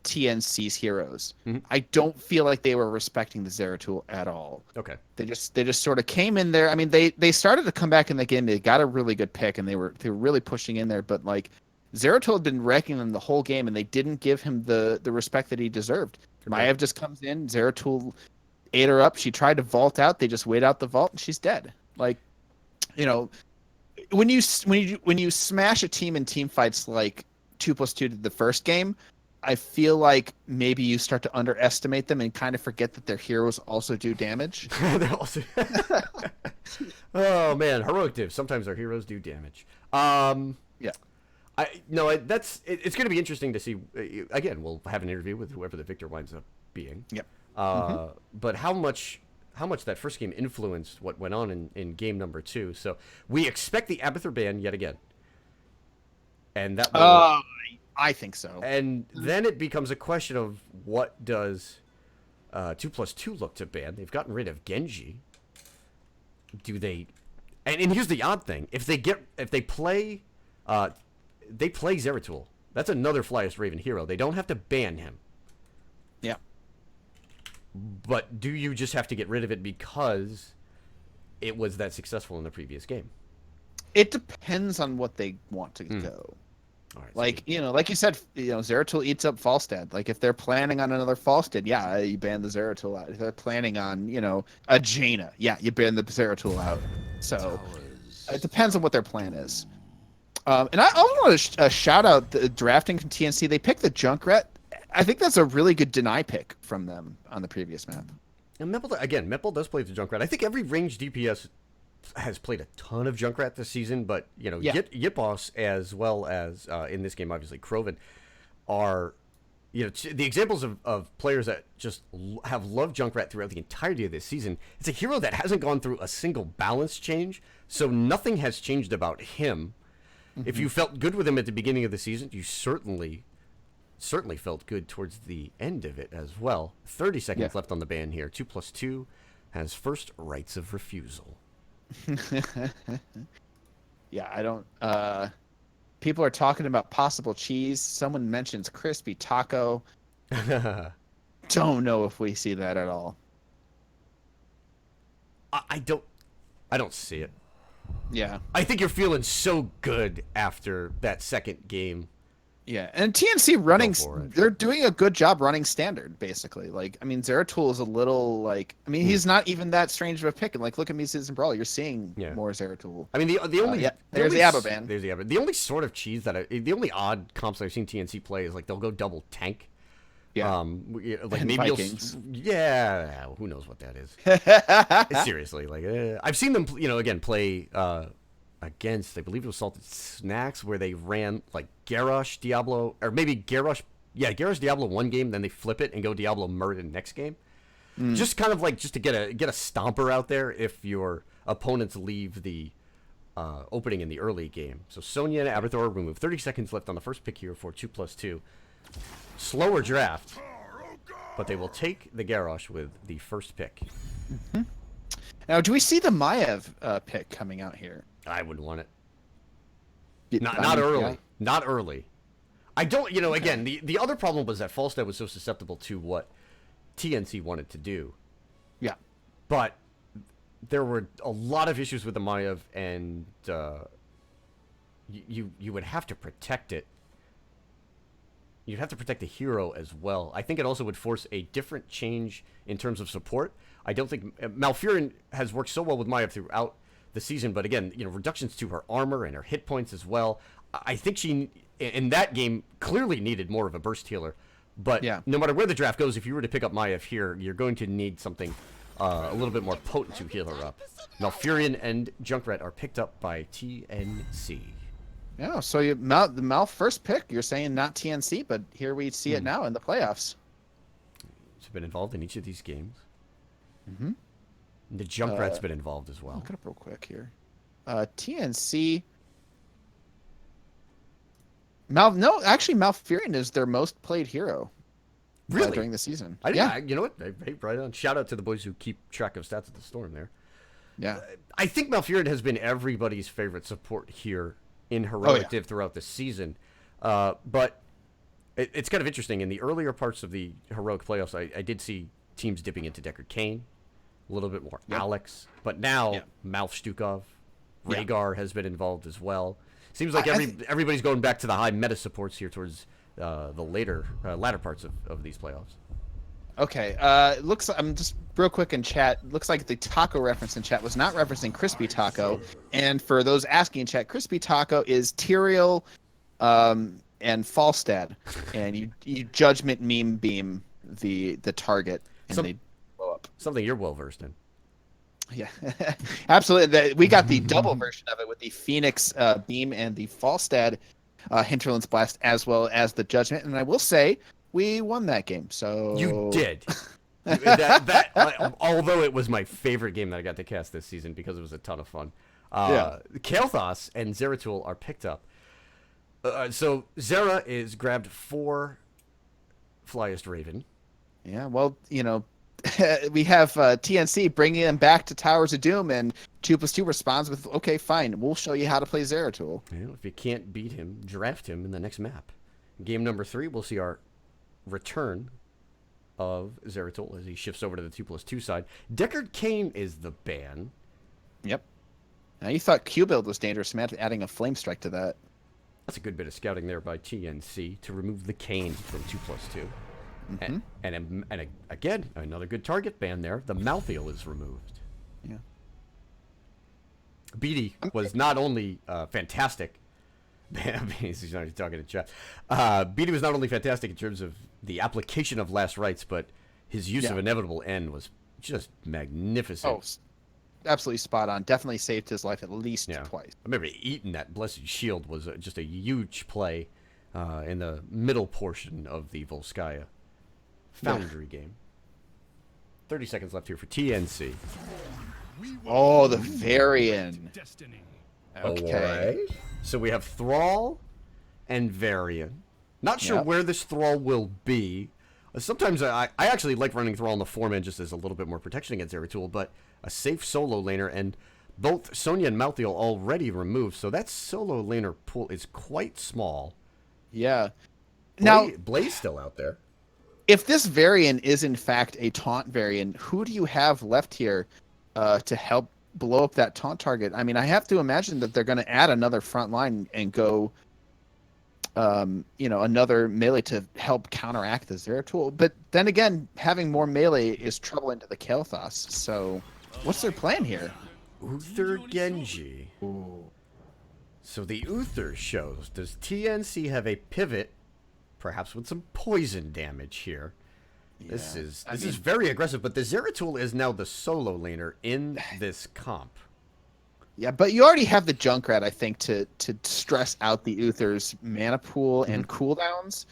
TNC's heroes. Mm-hmm. I don't feel like they were respecting the Zeratul at all. Okay. They just sort of came in there. They started to come back in the game. They got a really good pick, and they were really pushing in there. But like, Zeratul had been wrecking them the whole game, and they didn't give him the respect that he deserved. Okay. Maiev just comes in. Zeratul ate her up. She tried to vault out. They just wait out the vault, and she's dead. Like, when you smash a team in team fights like 2+2 did the first game, I feel like maybe you start to underestimate them and kind of forget that their heroes also do damage. Oh man, heroic div. Sometimes our heroes do damage. Yeah. It's going to be interesting to see. Again, we'll have an interview with whoever the victor winds up being. Yep. But how much that first game influenced what went on in game number 2. So we expect the Abathur ban yet again. And that will, I think so. and then it becomes a question of what does 2+2 look to ban? They've gotten rid of Genji. Do they? And here's the odd thing: if they play Zeratul. That's another Flyest Raven hero. They don't have to ban him. Yeah. But do you just have to get rid of it because it was that successful in the previous game? It depends on what they want to go. All right, Like, like you said, Zeratul eats up Falstad. Like, if they're planning on another Falstad, yeah, you ban the Zeratul out. If they're planning on, a Jaina, yeah, you ban the Zeratul out. So it depends on what their plan is. And I also want to shout out the drafting from TNC. They picked the Junkrat. I think that's a really good deny pick from them on the previous map. And Meppel does play the Junkrat. I think every ranged DPS has played a ton of Junkrat this season, but Yipos as well as in this game, obviously Krovan, are the examples of players that just have loved Junkrat throughout the entirety of this season. It's a hero that hasn't gone through a single balance change, so nothing has changed about him. Mm-hmm. If you felt good with him at the beginning of the season, you certainly felt good towards the end of it as well. 30 seconds left on the ban here. 2+2 has first rights of refusal. Yeah, I don't. People are talking about possible cheese. Someone mentions crispy taco. Don't know if we see that at all. I don't see it. Yeah. I think you're feeling so good after that second game. Yeah, and TNC running, they're doing a good job running standard, basically. Like, Zeratul is a little, he's not even that strange of a pick. And, look at me, Citizen Brawl. You're seeing more Zeratul. The only... there's the Abba ban. There's the Abba. The only sort of cheese the only odd comps I've seen TNC play is, they'll go double tank. Yeah. Maybe Vikings. Who knows what that is. Seriously, I've seen them, again, play against, I believe it was Salted Snacks, where they ran like Garrosh, Diablo, or maybe Garrosh. Yeah, Garrosh, Diablo one game, then they flip it and go Diablo Murder next game. Just kind of like just to get a stomper out there if your opponents leave the opening in the early game. So Sonya and Abathor remove 30 seconds left on the first pick here for 2+2. Slower draft, but they will take the Garrosh with the first pick. Now, do we see the Maiev pick coming out here? I wouldn't want it. I Not mean, early. yeah. Not early. I don't, again, the other problem was that Falstad was so susceptible to what TNC wanted to do. Yeah. But there were a lot of issues with the Maiev, and you would have to protect it. You'd have to protect the hero as well. I think it also would force a different change in terms of support. I don't think Malfurion has worked so well with Maiev throughout the season, but again, reductions to her armor and her hit points as well. I think she, in that game, clearly needed more of a burst healer. But no matter where the draft goes, if you were to pick up Maiev here, you're going to need something a little bit more potent to heal her up. Malfurion and Junkrat are picked up by TNC. Yeah, so the Mal first pick, you're saying not TNC, but here we see it now in the playoffs. It's been involved in each of these games. Mm-hmm. The Junkrat's been involved as well. Look it up real quick here. TNC. Actually, Malfurion is their most played hero. Really? During the season. You know what? Hey, right on. Shout out to the boys who keep track of stats at the Storm there. Yeah. I think Malfurion has been everybody's favorite support here in Heroic Div throughout the season. But it's kind of interesting. In the earlier parts of the Heroic playoffs, I did see teams dipping into Deckard Cain, a little bit more Alex. But now, Malf Stukov, Rhaegar has been involved as well. Seems like everybody's going back to the high meta supports here towards the latter parts of these playoffs. Okay. Looks. I'm just real quick in chat. Looks like the taco reference in chat was not referencing Crispy Taco. And for those asking in chat, Crispy Taco is Tyrael, and Falstad, and you judgment meme beam the target, and they blow up. Something you're well versed in. Yeah, absolutely. We got the double version of it with the Phoenix beam and the Falstad Hinterlands Blast, as well as the Judgment. And I will say, we won that game. So you did. Although it was my favorite game that I got to cast this season because it was a ton of fun. Kael'thas and Zeratul are picked up. So Zera is grabbed for Flyest Raven. Yeah, well, we have TNC bringing them back to Towers of Doom, and 2+2 responds with, okay, fine, we'll show you how to play Zeratul. If you can't beat him, draft him in the next map. Game number 3, we'll see our return of Zeratul as he shifts over to the 2+2 side. Deckard Cain is the ban. Yep. Now, you thought Q-Build was dangerous. Imagine adding a Flame Strike to that. That's a good bit of scouting there by TNC to remove the Cain from 2+2. Mm-hmm. And again, another good target ban there. The Malthael is removed. Yeah. Beatty was not only fantastic. He's not talking to chat. Beatty was not only fantastic in terms of the application of last rites, but his use of Inevitable End was just magnificent. Oh, absolutely spot on. Definitely saved his life at least twice. I remember eating that Blessed Shield was just a huge play in the middle portion of the Volskaya Foundry game. 30 seconds left here for TNC. Oh, the Varian. Okay. Right. So we have Thrall and Varian. Not sure where this Thrall will be. Sometimes I actually like running Thrall in the 4-man just as a little bit more protection against Zeratul, but a safe solo laner, and both Sonya and Malthael already removed, so that solo laner pool is quite small. Yeah. Blaze still out there. If this Varian is in fact a taunt Varian, who do you have left here to help blow up that taunt target? I mean, I have to imagine that they're going to add another front line and go, another melee to help counteract the Zeratul. But then again, having more melee is trouble into the Kael'thas. So what's their plan here? Uther Genji. Ooh. So the Uther shows. Does TNC have a pivot, perhaps with some poison damage here? Yeah. This is very aggressive, but the Zeratul is now the solo laner in this comp. Yeah, but you already have the Junkrat, I think, to stress out the Uther's mana pool and cooldowns.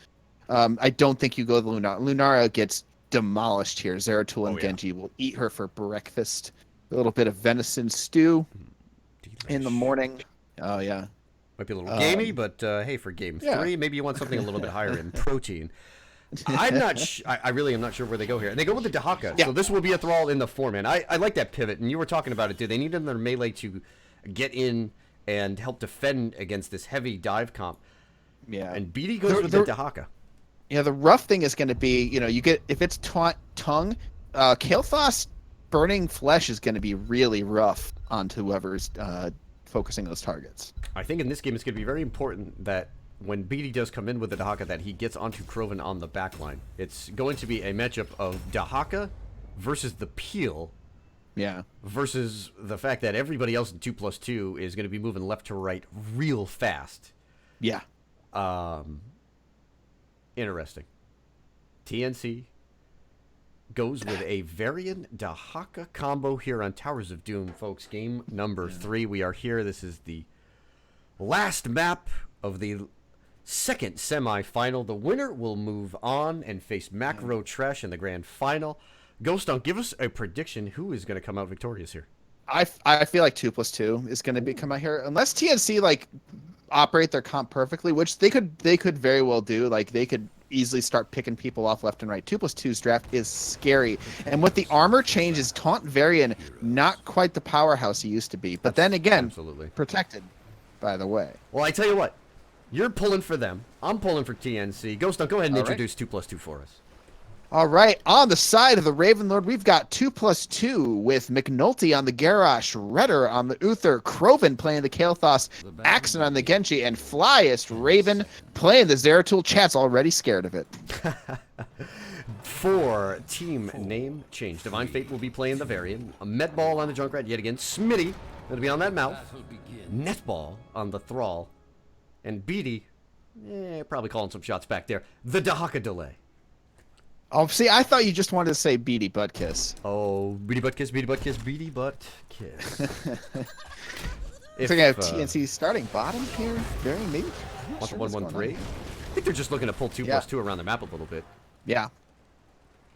I don't think you go the Lunara. Lunara gets demolished here. Zeratul and Genji will eat her for breakfast. A little bit of venison stew in the morning. Oh, yeah. Might be a little gamey, but hey, for game 3, maybe you want something a little bit higher in protein. I'm not. I really am not sure where they go here. And they go with the Dahaka, so this will be a Thrall in the 4-man. I like that pivot, and you were talking about it. Do they need another melee to get in and help defend against this heavy dive comp? Yeah. And BD goes with the Dahaka. Yeah, the rough thing is going to be, you get if it's tongue, Kael'thas burning flesh is going to be really rough onto whoever's focusing those targets. I think in this game it's going to be very important that when BD does come in with the Dahaka that he gets onto Krovan on the back line. It's going to be a matchup of Dahaka versus the Peel. Yeah. Versus the fact that everybody else in 2+2 is going to be moving left to right real fast. Yeah. Interesting. TNC goes with a Varian Dahaka combo here on Towers of Doom, folks. Game number 3. We are here. This is the last map of the second semifinal. The winner will move on and face Macro Trash in the grand final. Ghost Dunk, give us a prediction. Who is going to come out victorious here? I feel like 2+2 is going to come out here unless TNC operate their comp perfectly, which they could very well do. They could easily start picking people off left and right. 2+2's draft is scary, and with the armor changes, Taunt Varian not quite the powerhouse he used to be, but then again, absolutely protected. By the way, well, I tell you what, you're pulling for them. I'm pulling for TNC. Ghost Dunk, go ahead and introduce 2+2 for us. All right, on the side of the Raven Lord, we've got 2+2 with McNulty on the Garrosh, Redder on the Uther, Krovan playing the Kael'thas, Axon on the Genji, and Flyest Raven playing the Zeratul. Chat's already scared of it. For team name change, Divine Fate will be playing the Varian, a Medball on the Junkrat yet again, Smitty going to be on that mouth, Netball on the Thrall, and Beatty, probably calling some shots back there, the Dahaka delay. Oh, see, I thought you just wanted to say Beady Butt Kiss. Oh, Beady Butt Kiss, Beady Butt Kiss, Beady Butt Kiss. If I have TNC starting bottom here, very maybe. 1-1-1-3. I think they're just looking to pull 2+2 around the map a little bit. Yeah.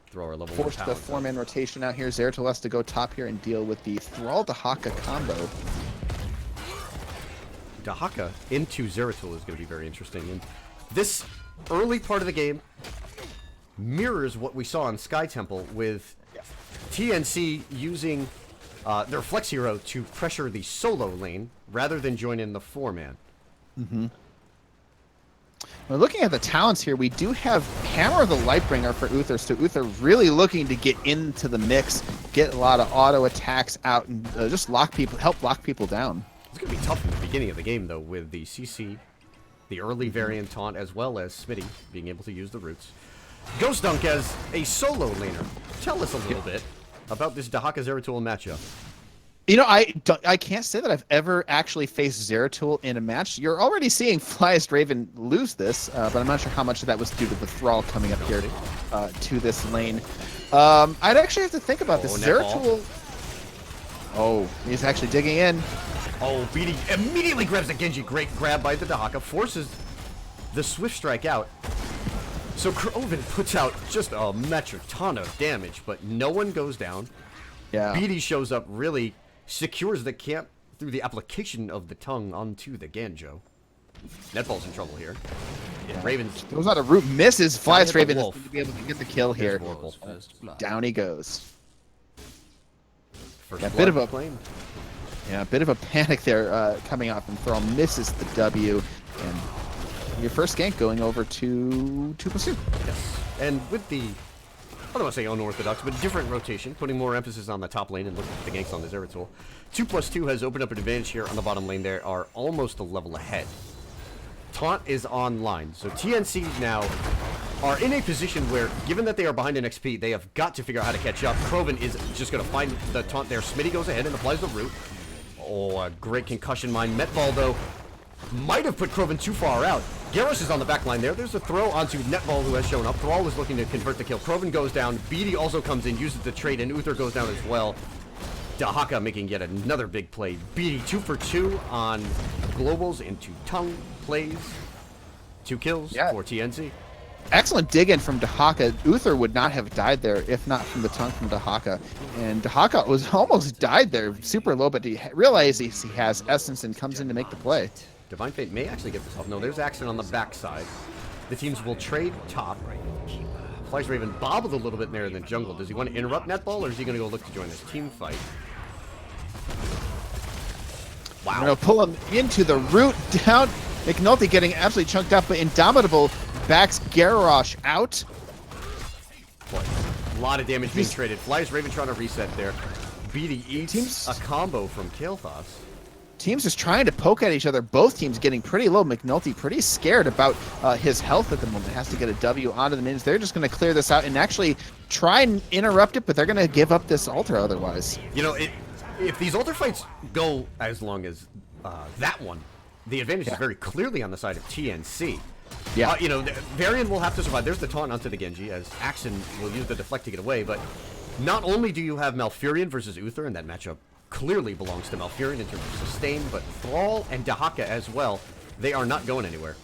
Throw our level Force the 4-man rotation out here. Zeratul has to go top here and deal with the Thrall Dahaka combo. Dahaka into Zeratul is going to be very interesting. And this early part of the game mirrors what we saw in Sky Temple with TNC using their Flex Hero to pressure the solo lane rather than join in the 4-man. We're looking at the talents here. We do have Hammer of the Lightbringer for Uther, so Uther really looking to get into the mix, get a lot of auto attacks out, and just help lock people down. It's going to be tough in the beginning of the game, though, with the CC, the early variant taunt, as well as Smitty being able to use the roots. Ghost Dunk as a solo laner. Tell us a little bit about this Dahaka Zeratul matchup. I can't say that I've ever actually faced Zeratul in a match. You're already seeing Flyest Raven lose this, but I'm not sure how much of that was due to the Thrall coming up here to this lane. I'd actually have to think about this. Zeratul. Oh, he's actually digging in. Oh, BD immediately grabs the Genji. Great grab by the Dahaka. Forces the Swift Strike out. So Krovan puts out just a metric ton of damage, but no one goes down. Yeah. BD shows up, really secures the camp through the application of the tongue onto the Ganjo. Netball's in trouble here. Yeah. Ravens goes out a root, misses. Flyest Raven is wolf. going to be able to get the kill here. Down he goes. First a bit of a claim. Yeah, a bit of a panic there coming out from Thrall. Misses the W, and your first gank going over to 2+2. Yes, and with the, I don't want to say unorthodox, but different rotation, putting more emphasis on the top lane and looking at the ganks on the Zeratul. 2+2 has opened up an advantage here on the bottom lane. They are almost a level ahead. Taunt is online, so TNC now are in a position where, given that they are behind in XP, they have got to figure out how to catch up. Krovan is just going to find the taunt there. Smitty goes ahead and applies the root. Oh, a great concussion mine. Metball, though, might have put Krovan too far out. Garrosh is on the back line there. There's a throw onto Netball, who has shown up. Thrall is looking to convert the kill. Krovan goes down. Beatty also comes in, uses the trade, and Uther goes down as well. Dahaka making yet another big play. BD 2 for 2 on globals into tongue plays. 2 kills for TNC. Excellent dig in from Dahaka. Uther would not have died there if not from the tongue from Dahaka. And Dahaka was almost died there, super low, but he realizes he has essence and comes in to make the play. Divine Fate may actually get this off. No, there's action on the backside. The teams will trade top. Fly's Raven bobbled a little bit there in the jungle. Does he want to interrupt Netball, or is he going to go look to join this team fight? Wow. We're going to pull him into the root down. McNulty getting absolutely chunked up, but Indomitable backs Garrosh out. Boy, a lot of damage being traded. Fly's Raven trying to reset there. BD eats a combo from Kael'thas. Teams just trying to poke at each other. Both teams getting pretty low. McNulty pretty scared about his health at the moment. Has to get a W onto the minions. They're just going to clear this out and actually try and interrupt it, but they're going to give up this altar otherwise. You know, if these altar fights go as long as that one, the advantage is very clearly on the side of TNC. Yeah. You know, Varian will have to survive. There's the taunt onto the Genji, as Action will use the deflect to get away, but not only do you have Malfurion versus Uther, and that matchup clearly belongs to Malfurion in terms of sustain, but Thrall and Dahaka as well, they are not going anywhere.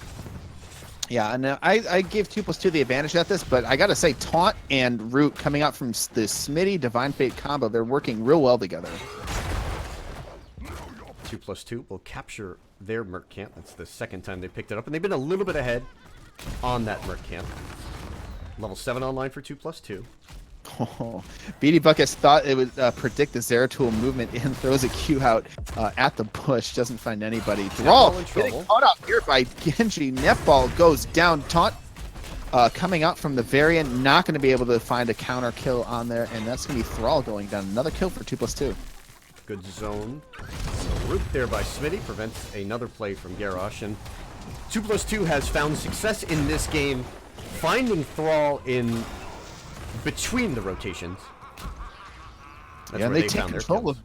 Yeah, and I give 2+2 the advantage at this, but I gotta say, Taunt and Root coming out from the Smitty Divine Fate combo, they're working real well together. 2+2 will capture their Merc camp. That's the second time they picked it up, and they've been a little bit ahead on that Merc camp. Level 7 online for 2+2. Oh, BD Buckets thought it would predict the Zeratul movement and throws a Q out at the bush. Doesn't find anybody. Thrall getting caught out here by Genji. Netball goes down. Taunt coming out from the Variant. Not going to be able to find a counter kill on there, and that's going to be Thrall going down. Another kill for 2+2. Good zone. Root there by Smitty prevents another play from Garrosh, and 2+2 has found success in this game, finding Thrall in between the rotations. That's and where they take found control of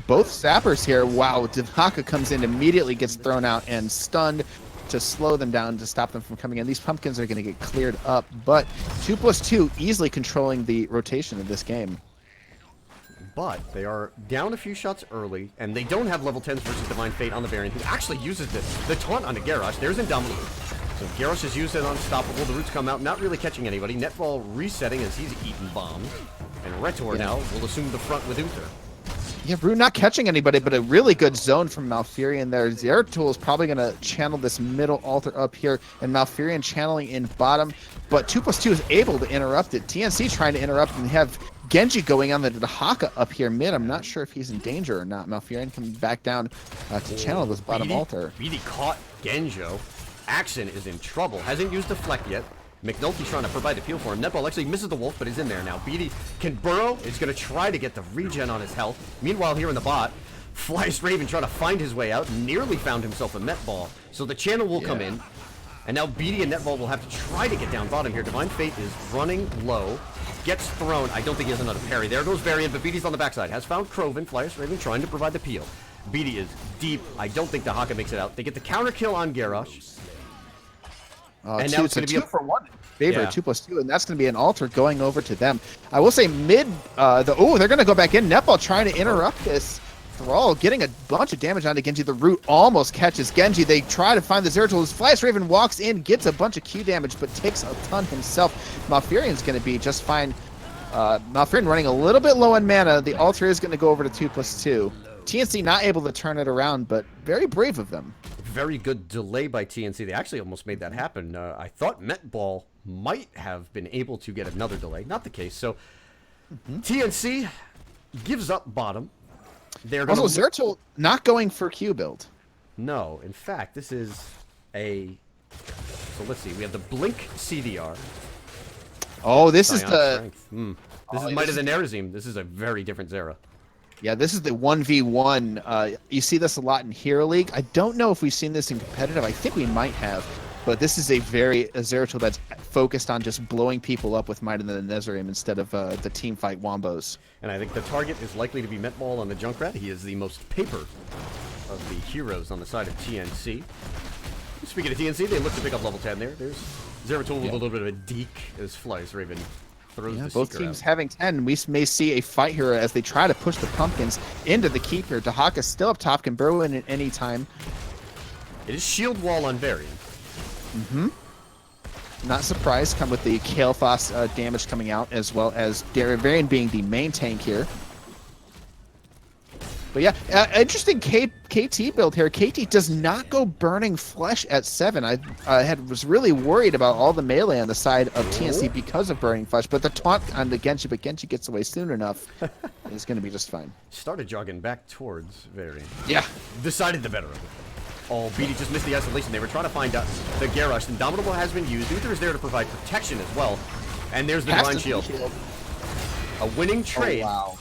both sappers here. Wow, Dahaka comes in, immediately gets thrown out and stunned to slow them down, to stop them from coming in. These pumpkins are going to get cleared up, but 2+2 easily controlling the rotation of this game. But they are down a few shots early, and they don't have level 10s versus Divine Fate on the Variant, who actually uses the taunt onto Garrosh. There's Indomitable. So Garrosh has used it Unstoppable. The Roots come out, not really catching anybody. Netball resetting as he's eating bombs. And Retor now will assume the front with Uther. Yeah, Root not catching anybody, but a really good zone from Malfurion there. Zeratul is probably going to channel this middle altar up here, and Malfurion channeling in bottom. But 2+2 is able to interrupt it. TNC trying to interrupt, and have Genji going on the Dahaka up here mid. I'm not sure if he's in danger or not. Malfurion coming back down to channel this bottom altar. BD caught Genjo. Action is in trouble. Hasn't used Deflect yet. McNulty trying to provide a peel for him. Netball actually misses the wolf, but he's in there now. BD can burrow. Is going to try to get the regen on his health. Meanwhile, here in the bot, Fly's Raven trying to find his way out. Nearly found himself a Netball. So the channel will come in. And now BD and Netball will have to try to get down bottom here. Divine Fate is running low. Gets thrown. I don't think he has another parry. There goes Variant, but BD's on the backside. Has found Krovan. Fly's Raven trying to provide the peel. BD is deep. I don't think Dahaka makes it out. They get the counter kill on Garrosh. And now it's going to be 2-for-1 favor, 2+2, and that's going to be an altar going over to them. I will say mid, they're going to go back in. Netball trying to interrupt this. Thrall getting a bunch of damage onto Genji. The Root almost catches Genji. They try to find the Zeratul. Flash Raven walks in, gets a bunch of Q damage, but takes a ton himself. Malfurion's going to be just fine. Malfurion running a little bit low on mana. The altar is going to go over to 2+2. TNC not able to turn it around, but very brave of them. Very good delay by TNC. They actually almost made that happen. I thought Metball might have been able to get another delay. Not the case. So TNC gives up bottom. They're also, Zeratul not going for Q build. No. In fact, this is a... So let's see. We have the Blink CDR. Oh, this is the... This is Might of the Nerazim. This is a very different Zera. Yeah, this is the 1v1. You see this a lot in Hero League. I don't know if we've seen this in competitive. I think we might have. But this is a Zeratul that's focused on just blowing people up with Might of the Nezarim instead of the team fight Wombos. And I think the target is likely to be Metball on the Junkrat. He is the most paper of the heroes on the side of TNC. Speaking of TNC, they look to pick up level 10 there. There's Zeratul with a little bit of a deke as Fly's Raven throws the both Seeker teams out. having 10. We may see a fight here as they try to push the pumpkins into the keep here. Dahaka still up top, can burrow in at any time. It is shield wall on Varian. Not surprised, come with the Kael'thas damage coming out, as well as Varian being the main tank here. But yeah, interesting KT build here. KT does not go burning flesh at 7. I was really worried about all the melee on the side of TNC because of burning flesh, but the taunt on the Genji, but Genji gets away soon enough, is going to be just fine. Started jogging back towards Varian. Yeah. Decided the better of it. Oh, BD just missed the isolation. They were trying to find the Garrosh. Indomitable has been used. Uther is there to provide protection as well. And there's the Divine Shield. A winning trade. Oh, wow.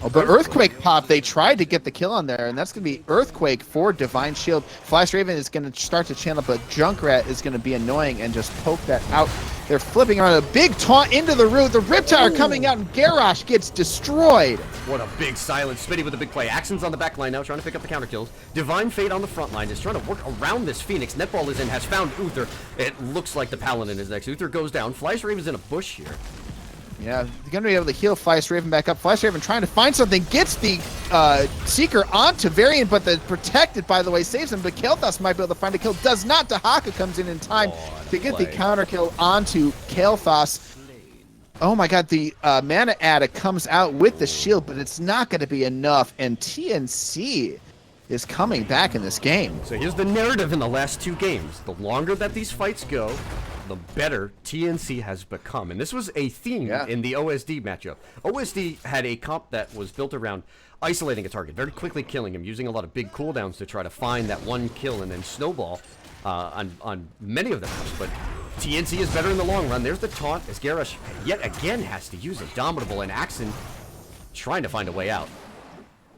Oh, but Earthquake pop, they tried to get the kill on there, and that's going to be Earthquake for Divine Shield. Flash Raven is going to start to channel, but Junkrat is going to be annoying and just poke that out. They're flipping around a big taunt into the root. The Riptide coming out, and Garrosh gets destroyed. What a big silence. Smitty with a big play. Axon's on the back line now, trying to pick up the counter kills. Divine Fate on the front line is trying to work around this Phoenix. Netball is in, has found Uther. It looks like the Paladin is next. Uther goes down. Flash Raven's in a bush here. Yeah, they're going to be able to heal Flash Raven back up. Flash Raven trying to find something, gets the Seeker onto Varian, but the protected, by the way, saves him. But Kael'thas might be able to find a kill. Does not. Dahaka comes in time to get the counter kill onto Kael'thas. Oh my god, the Mana Addict comes out with the shield, but it's not going to be enough. And TNC is coming back in this game. So here's the narrative in the last 2 games. The longer that these fights go, the better TNC has become. And this was a theme in the OSD matchup. OSD had a comp that was built around isolating a target, very quickly killing him, using a lot of big cooldowns to try to find that one kill and then snowball on many of the maps. But TNC is better in the long run. There's the taunt as Garrosh yet again has to use Indomitable, and Axon trying to find a way out.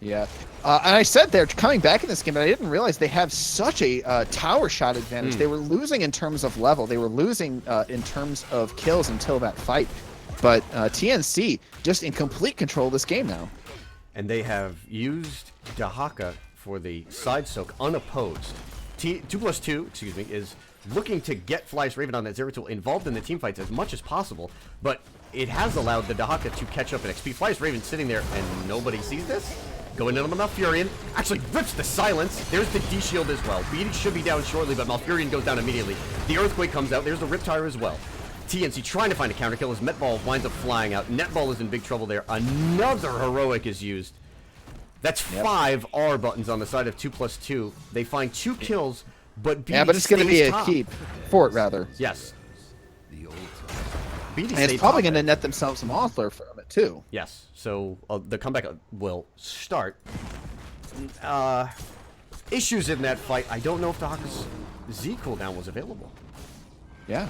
Yeah, and I said they're coming back in this game, but I didn't realize they have such a tower shot advantage. They were losing in terms of level. They were losing in terms of kills until that fight. But TNC just in complete control of this game now. And they have used Dahaka for the side soak unopposed. 2+2, excuse me, is looking to get Flash Raven on that Zeratul involved in the team fights as much as possible, but it has allowed the Dahaka to catch up in XP. Flash Raven sitting there and nobody sees this. Going in on the Malfurion, actually rips the silence. There's the D-Shield as well. BD should be down shortly, but Malfurion goes down immediately. The Earthquake comes out. There's the Riptire as well. TNC trying to find a counter kill as Metball winds up flying out. Netball is in big trouble there. Another heroic is used. That's 5 R buttons on the side of 2+2. They find 2 kills, but BD but it's going to be a top. keep. Fort, rather. Yes. BD And it's probably going to net themselves some Othler from it, too. Yes. So the comeback will start. Issues in that fight. I don't know if Dahaka's Z cooldown was available. Yeah.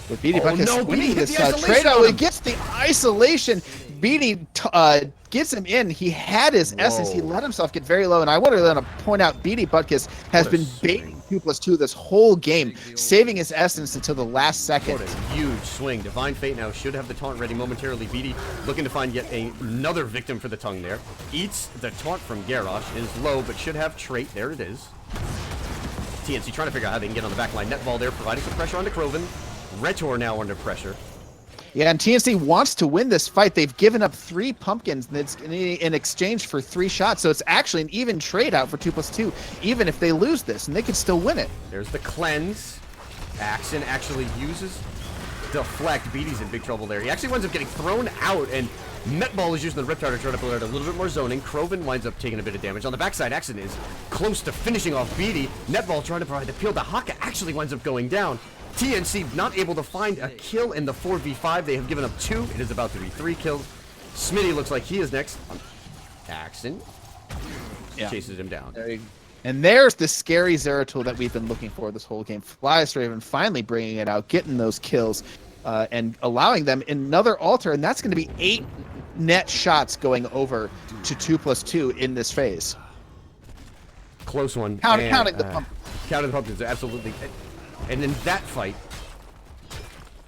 But BD Buck is winning BD this hit the trade isolation out. on He him. gets the isolation. BD gets him in. He had his essence. He let himself get very low. And I want to point out BD Butkus has been baiting 2+2 this whole game, saving his essence until the last second. What a huge swing. Divine Fate now should have the taunt ready momentarily. BD looking to find yet another victim for the tongue there. Eats the taunt from Garrosh. Is low, but should have trait. There it is. TNC trying to figure out how they can get on the back line. Netball there, providing some pressure onto Kroven. Retor now under pressure. Yeah, and TNC wants to win this fight. They've given up 3 pumpkins in exchange for 3 shots, so it's actually an even trade out for 2+2, even if they lose this, and they could still win it. There's the cleanse. Axon actually uses deflect. BD's in big trouble there. He actually winds up getting thrown out, and Metball is using the Riptide to try to pull out a little bit more zoning. Kroven winds up taking a bit of damage. On the backside, Axon is close to finishing off BD. Netball trying to provide the peel. Dahaka actually winds up going down. TNC not able to find a kill in the 4v5. They have given up 2. It is about to be 3 kills. Smitty looks like he is next. Axon chases him down. And there's the scary Zeratul that we've been looking for this whole game. Flyest Raven finally bringing it out, getting those kills, and allowing them another altar. And that's going to be 8 net shots going over to 2+2 in this phase. Close one. Counting the pump. Counting the pumpkins, absolutely. And in that fight,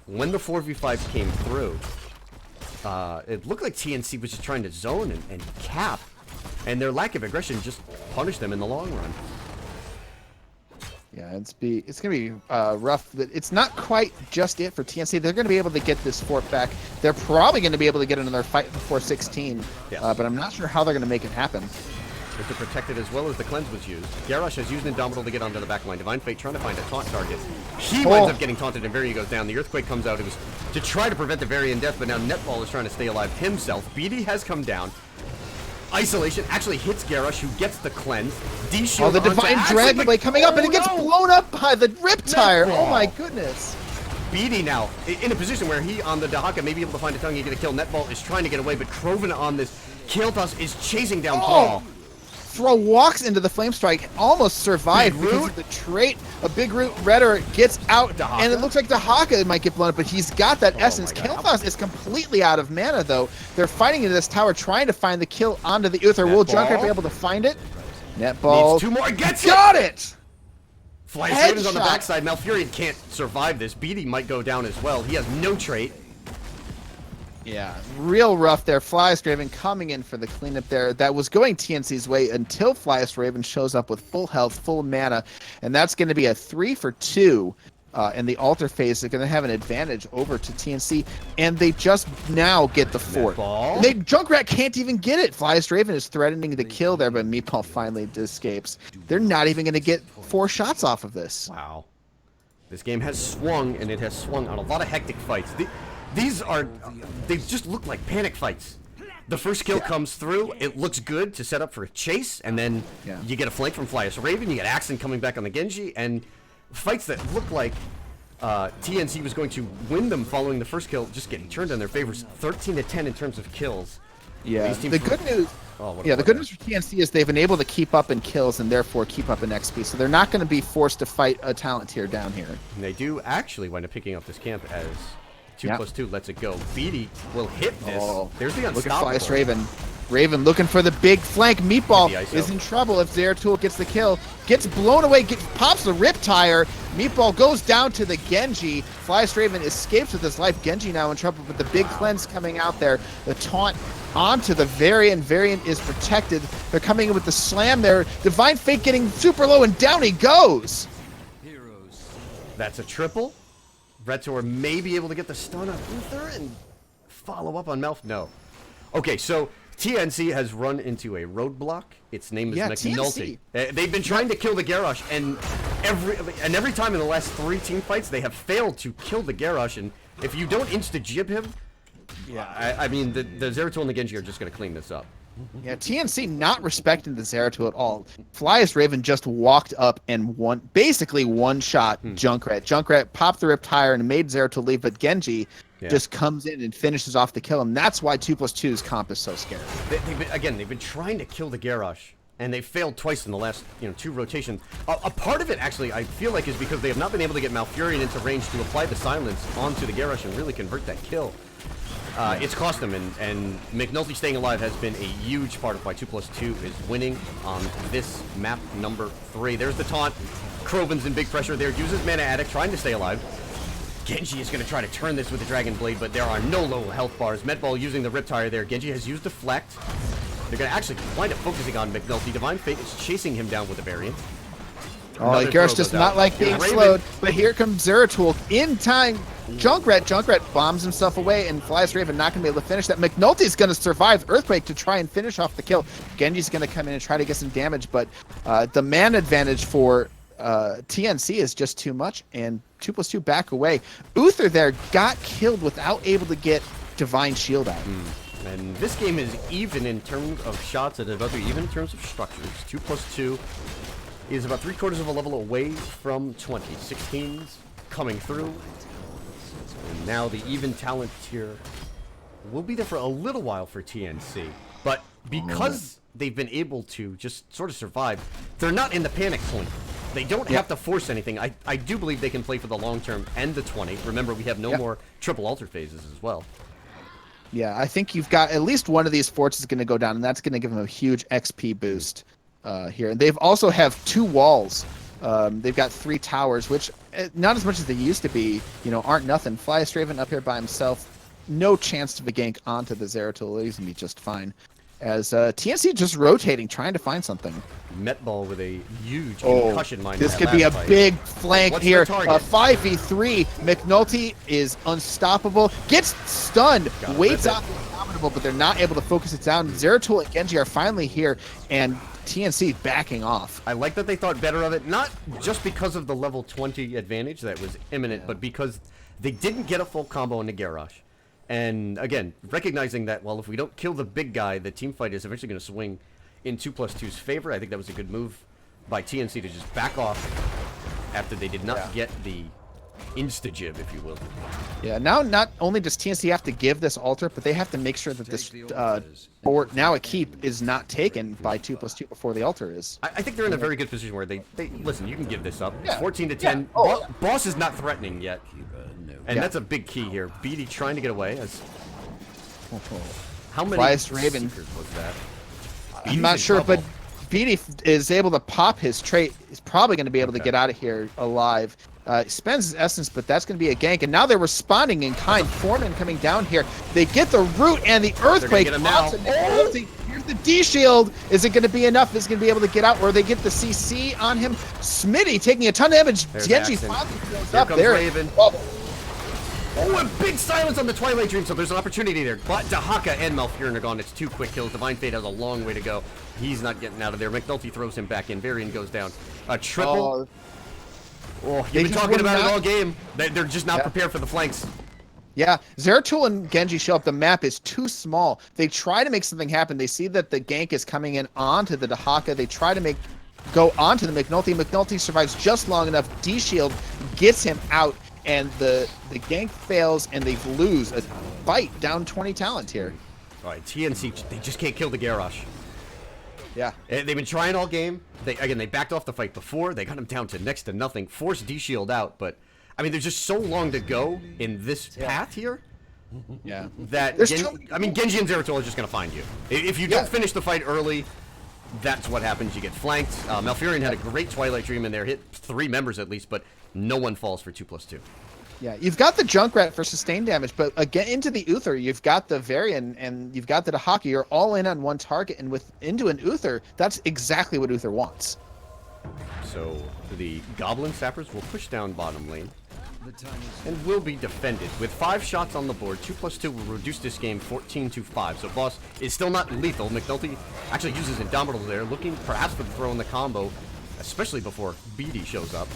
when the 4v5 came through, it looked like TNC was just trying to zone and cap, and their lack of aggression just punished them in the long run. Yeah, it's gonna be rough. It's not quite just it for TNC. They're gonna be able to get this fort back. They're probably gonna be able to get another fight before 16. Yes. But I'm not sure how they're gonna make it happen. But to protect it as well as the cleanse was used. Garrosh has used Indomitable to get onto the back line. Divine Fate trying to find a taunt target. He winds up getting taunted and Varian goes down. The Earthquake comes out. It was to try to prevent the Varian death, but now Netball is trying to stay alive himself. BD has come down. Isolation actually hits Garrosh, who gets the cleanse. The Divine Dragon Blade coming up, and it gets blown up by the Riptire. Oh my goodness. BD now in a position where he on the Dahaka may be able to find a tongue. He's going to kill. Netball is trying to get away, but Krovan on this Kael'thas is chasing down Paul. Throw walks into the Flame Strike, almost survived because of the trait. A Big Root Redder gets out, and it looks like Dahaka might get blown up, but he's got that essence. Kael'thas is completely out of mana, though. They're fighting in this tower, trying to find the kill onto the Uther. Will Junkrat be able to find it? Netball. Needs 2 more. Got it! Flying Raven's on the backside. Malfurion can't survive this. BD might go down as well. He has no trait. Yeah, real rough there. Flyest Raven coming in for the cleanup there. That was going TNC's way until Flyest Raven shows up with full health, full mana, and that's going to be a 3 for 2 in the altar phase. They're going to have an advantage over to TNC, and they just now get the fort. Junkrat can't even get it. Flyest Raven is threatening the kill there, but Meatball finally escapes. They're not even going to get 4 shots off of this. Wow. This game has swung, and it has swung on a lot of hectic fights. They just look like panic fights. The first kill comes through, it looks good to set up for a chase, and then you get a flank from Flyest Raven, you get Axon coming back on the Genji, and fights that look like TNC was going to win them following the first kill, just getting turned on their favors. 13-10 in terms of kills. Yeah, the good news... the good news for TNC is they've been able to keep up in kills and therefore keep up in XP, so they're not going to be forced to fight a talent tier down here. And they do actually wind up picking up this camp as 2+2 lets it go. BD will hit this. There's the unstoppable. Look at Flyest Raven. Raven looking for the big flank. Meatball is in trouble if Zeratul gets the kill. Gets blown away, pops the Riptire. Meatball goes down to the Genji. Flyest Raven escapes with his life. Genji now in trouble, but the big cleanse coming out there. The taunt onto the Varian. Varian is protected. They're coming in with the slam there. Divine Fate getting super low, and down he goes. That's a triple. Retor may be able to get the stun on Uther and follow up on Melf. No. Okay, so TNC has run into a roadblock. Its name is McNulty. They've been trying to kill the Garrosh, and every time in the last 3 team fights, they have failed to kill the Garrosh. And if you don't insta-jib him, I mean, the Zeratul and the Genji are just going to clean this up. Yeah, TNC not respecting the Zeratul at all. Flyest Raven just walked up and basically one-shot Junkrat. Junkrat popped the Riptire and made Zeratul leave, but Genji just comes in and finishes off the kill, and that's why 2+2's comp is so scary. They've been trying to kill the Garrosh, and they failed twice in the last 2 rotations. A part of it, actually, I feel like, is because they have not been able to get Malfurion into range to apply the silence onto the Garrosh and really convert that kill. It's cost them, and McNulty staying alive has been a huge part of why 2+2 is winning on this map number 3. There's the taunt. Krovan's in big pressure there. Uses Mana Addict, trying to stay alive. Genji is going to try to turn this with the Dragon Blade, but there are no low health bars. Metball using the Riptire there. Genji has used Deflect. They're going to actually wind up focusing on McNulty. Divine Fate is chasing him down with a Variant. Garrosh does not like being slowed, but here comes Zeratul in time. Junkrat bombs himself away, and Flyest Raven not going to be able to finish that. McNulty's going to survive Earthquake to try and finish off the kill. Genji's going to come in and try to get some damage, but the man advantage for TNC is just too much, and 2+2 back away. Uther there got killed without able to get Divine Shield out. And this game is even in terms of shots, and about to be even in terms of structures. 2+2 is about 3/4 of a level away from 20. 16's coming through. And now the even talent tier will be there for a little while for TNC. But because they've been able to just sort of survive, they're not in the panic point. They don't have to force anything. I do believe they can play for the long term and the 20. Remember, we have no more triple altar phases as well. Yeah, I think you've got at least one of these forts is going to go down, and that's going to give them a huge XP boost here. And they've also have 2 walls. They've got 3 towers, which not as much as they used to be, aren't nothing. Flyest Raven up here by himself. No chance to gank onto the Zeratul. He's going to be just fine. as TNC just rotating, trying to find something. Metball with a huge concussion mine. This could be a fight. big flank What's here. the target? 5v3. McNulty is unstoppable. Gets stunned. Waits out the Abominable, but they're not able to focus it down. Zeratul and Genji are finally here, and TNC backing off. I like that they thought better of it, not just because of the level 20 advantage that was imminent, but because they didn't get a full combo in the garage. And again, recognizing that, well, if we don't kill the big guy, the team fight is eventually going to swing in 2+2's favor. I think that was a good move by TNC to just back off after they did not get the insta-jib, if you will. Yeah, now not only does TNC have to give this altar, but they have to make sure that this board, now a keep, is not taken by 2+2 before the altar is. I think they're in a very good position where they listen, you can give this up. Yeah. 14 to 10. Yeah. Oh, Boss is not threatening yet. And that's a big key here. BD trying to get away. How many Biased Raven Seekers was that? I'm not sure, but BD is able to pop his trait. He's probably going to be able to get out of here alive. Spends his essence, but that's going to be a gank. And now they're responding in kind. Foreman coming down here. They get the root and the earthquake. Get him now. Here's the D shield. Is it going to be enough? Is it going to be able to get out? Or they get the CC on him? Smitty taking a ton of damage. Genji finally goes up there. Raven. Oh, a big silence on the Twilight Dream, so there's an opportunity there. But Dahaka and Malfurion are gone. It's 2 quick kills. Divine Fate has a long way to go. He's not getting out of there. McNulty throws him back in. Varian goes down. A triple. Oh, you've been talking about it all game. They're just not prepared for the flanks. Yeah, Zeratul and Genji show up. The map is too small. They try to make something happen. They see that the gank is coming in onto the Dahaka. They try to go onto the McNulty. McNulty survives just long enough. D-Shield gets him out. And the gank fails, and they lose a fight down 20 talent here. All right, TNC, they just can't kill the Garrosh. Yeah. They've been trying all game. They backed off the fight before. They got him down to next to nothing. Forced D-Shield out, but, I mean, there's just so long to go in this path here. Yeah. That, Genji and Zeratul are just going to find you. If you don't finish the fight early, that's what happens. You get flanked. Malfurion had a great Twilight Dream in there. Hit 3 members at least, but no one falls for 2+2. Yeah, you've got the Junkrat for sustained damage, but again, into the Uther, you've got the Varian, and you've got the Dahaki. You're all in on one target, and into an Uther, that's exactly what Uther wants. So the Goblin Sappers will push down bottom lane and will be defended. With 5 shots on the board, 2+2 will reduce this game 14-5. So Boss is still not lethal. McNulty actually uses Indomitable there, looking perhaps for the throw in the combo, especially before BD shows up.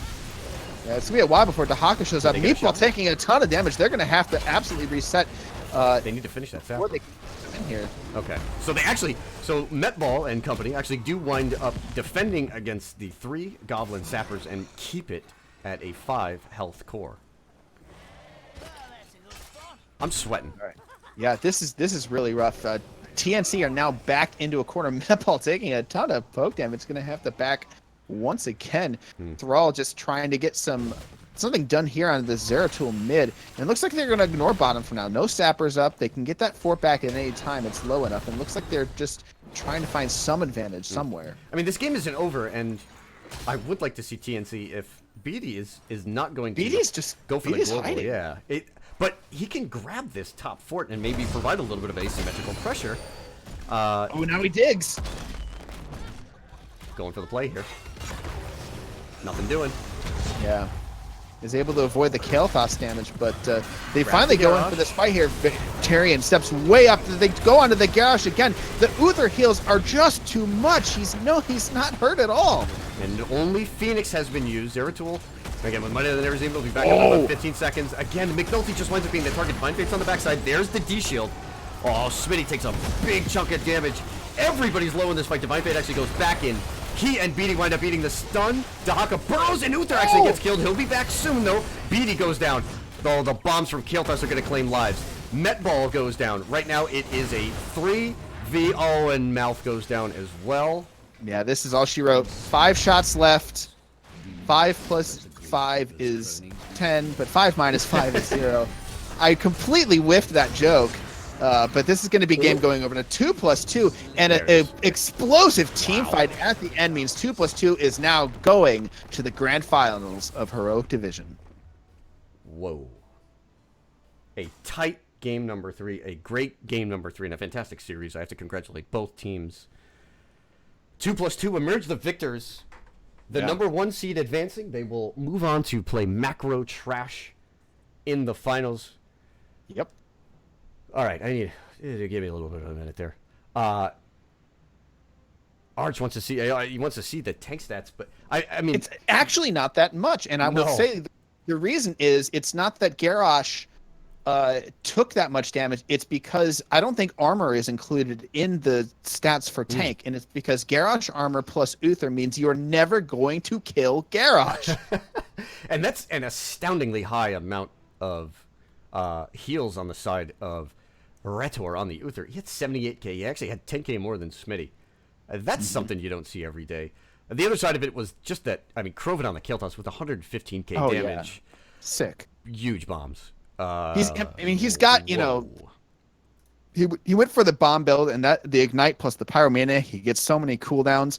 Yeah, it's going to be a while before Dahaka shows up. Meatball taking a ton of damage. They're going to have to absolutely reset. They need to finish that before they come in here. Okay. So Metball and company actually do wind up defending against the 3 Goblin Sappers and keep it at a 5 health core. I'm sweating. All right. Yeah, this is really rough. TNC are now back into a corner. Metball taking a ton of poke damage. It's going to have to back once again. Thrall just trying to get something done here on the Zeratul mid. And it looks like they're going to ignore bottom for now. No sappers up. They can get that fort back at any time. It's low enough. And it looks like they're just trying to find some advantage somewhere. I mean, this game isn't over, and I would like to see TNC if BD is not going to go for the global. Hiding. Yeah. But he can grab this top fort and maybe provide a little bit of asymmetrical pressure. Oh, now he digs. Going for the play here. Nothing doing. Yeah. Is able to avoid the Kael'thas damage, but they finally go in for this fight here. Tyrion steps way up. They go onto the Garrosh again. The Uther heals are just too much. He's not hurt at all. And only Phoenix has been used. Zeratul, again, with Mighty Never Zero, will be back up in about 15 seconds. Again, McNulty just winds up being the target. Divine Fate's on the backside. There's the D-Shield. Oh, Smitty takes a big chunk of damage. Everybody's low in this fight. Divine Fate actually goes back in. He and BD wind up eating the stun. Dahaka burrows, and Uther actually gets killed. He'll be back soon, though. BD goes down. Oh, the bombs from Kael'thas are going to claim lives. Metball goes down. Right now, it is a 3v. Oh, and Mouth goes down as well. Yeah, this is all she wrote. 5 shots left. 5 plus 5 is 10, but 5 minus 5 is 0. I completely whiffed that joke. But this is going to be game going over to 2+2, and an explosive team fight at the end means 2+2 is now going to the grand finals of Heroic Division. Whoa. A tight game number 3, a great game number 3, and a fantastic series. I have to congratulate both teams. 2+2 emerge the victors. The number 1 seed advancing. They will move on to play Macro Trash in the finals. Yep. All right, I need to give me a little bit of a minute there. Arch wants to see the tank stats, but I mean it's actually not that much. And I will say the reason is it's not that Garrosh took that much damage. It's because I don't think armor is included in the stats for tank, and it's because Garrosh armor plus Uther means you're never going to kill Garrosh. And that's an astoundingly high amount of heals on the side of Retor on the Uther. He had 78k. He actually had 10k more than Smitty. That's something you don't see every day. The other side of it was just that, I mean, Krovan on the kill toss with 115k damage. Yeah. Sick. Huge bombs. He's got, you know, he went for the bomb build and that the ignite plus the pyromania. He gets so many cooldowns,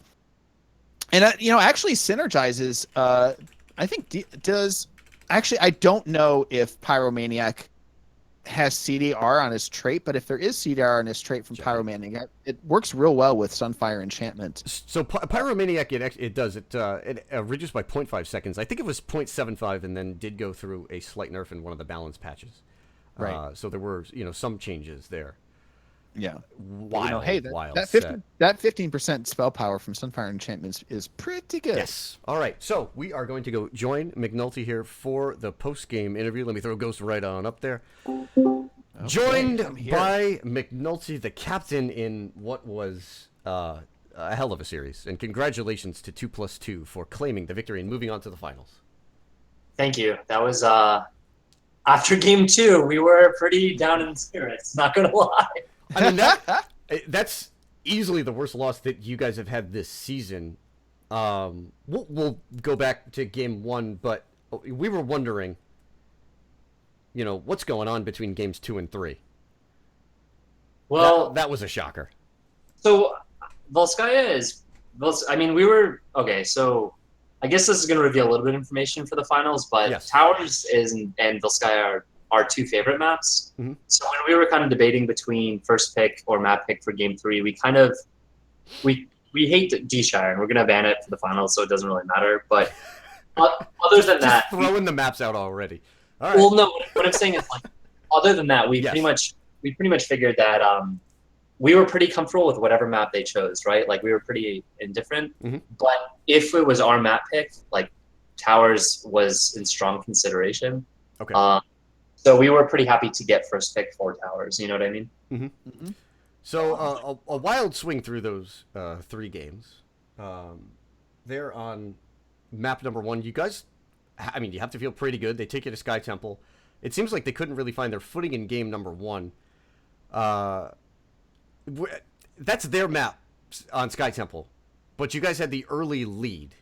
and actually synergizes. I think does actually. I don't know if Pyromaniac has CDR on his trait, but if there is CDR on his trait from Pyromaniac, it works real well with Sunfire Enchantment. So Pyromaniac, it does. It reduced by 0.5 seconds. I think it was 0.75 and then did go through a slight nerf in one of the balance patches. Right. So there were, some changes there. Yeah. Wild, that 15% spell power from Sunfire Enchantments is pretty good. Yes. All right. So we are going to go join McNulty here for the post-game interview. Let me throw Ghost right on up there. Okay, joined by McNulty, the captain in what was a hell of a series. And congratulations to 2+2 for claiming the victory and moving on to the finals. Thank you. That was after game 2, we were pretty down in spirits, not going to lie. I mean, that's easily the worst loss that you guys have had this season. We'll go back to game 1, but we were wondering, what's going on between games 2 and 3. Well, that was a shocker. So Volskaya is, we were okay. So I guess this is going to reveal a little bit of information for the finals, but yes. Towers and Volskaya are our 2 favorite maps. Mm-hmm. So when we were kind of debating between first pick or map pick for game 3, we hate D-Shire, and we're going to ban it for the finals, so it doesn't really matter. But other than that, throwing the maps out already. All right. Well, no. What I'm saying is, other than that, we pretty much figured that we were pretty comfortable with whatever map they chose, right? Like we were pretty indifferent. Mm-hmm. But if it was our map pick, Towers was in strong consideration. Okay. So we were pretty happy to get first pick for Towers. You know what I mean? Mm-hmm. Mm-hmm. So a wild swing through those 3 games. They're on map number 1. You guys, you have to feel pretty good. They take you to Sky Temple. It seems like they couldn't really find their footing in game number 1. That's their map on Sky Temple, but you guys had the early lead.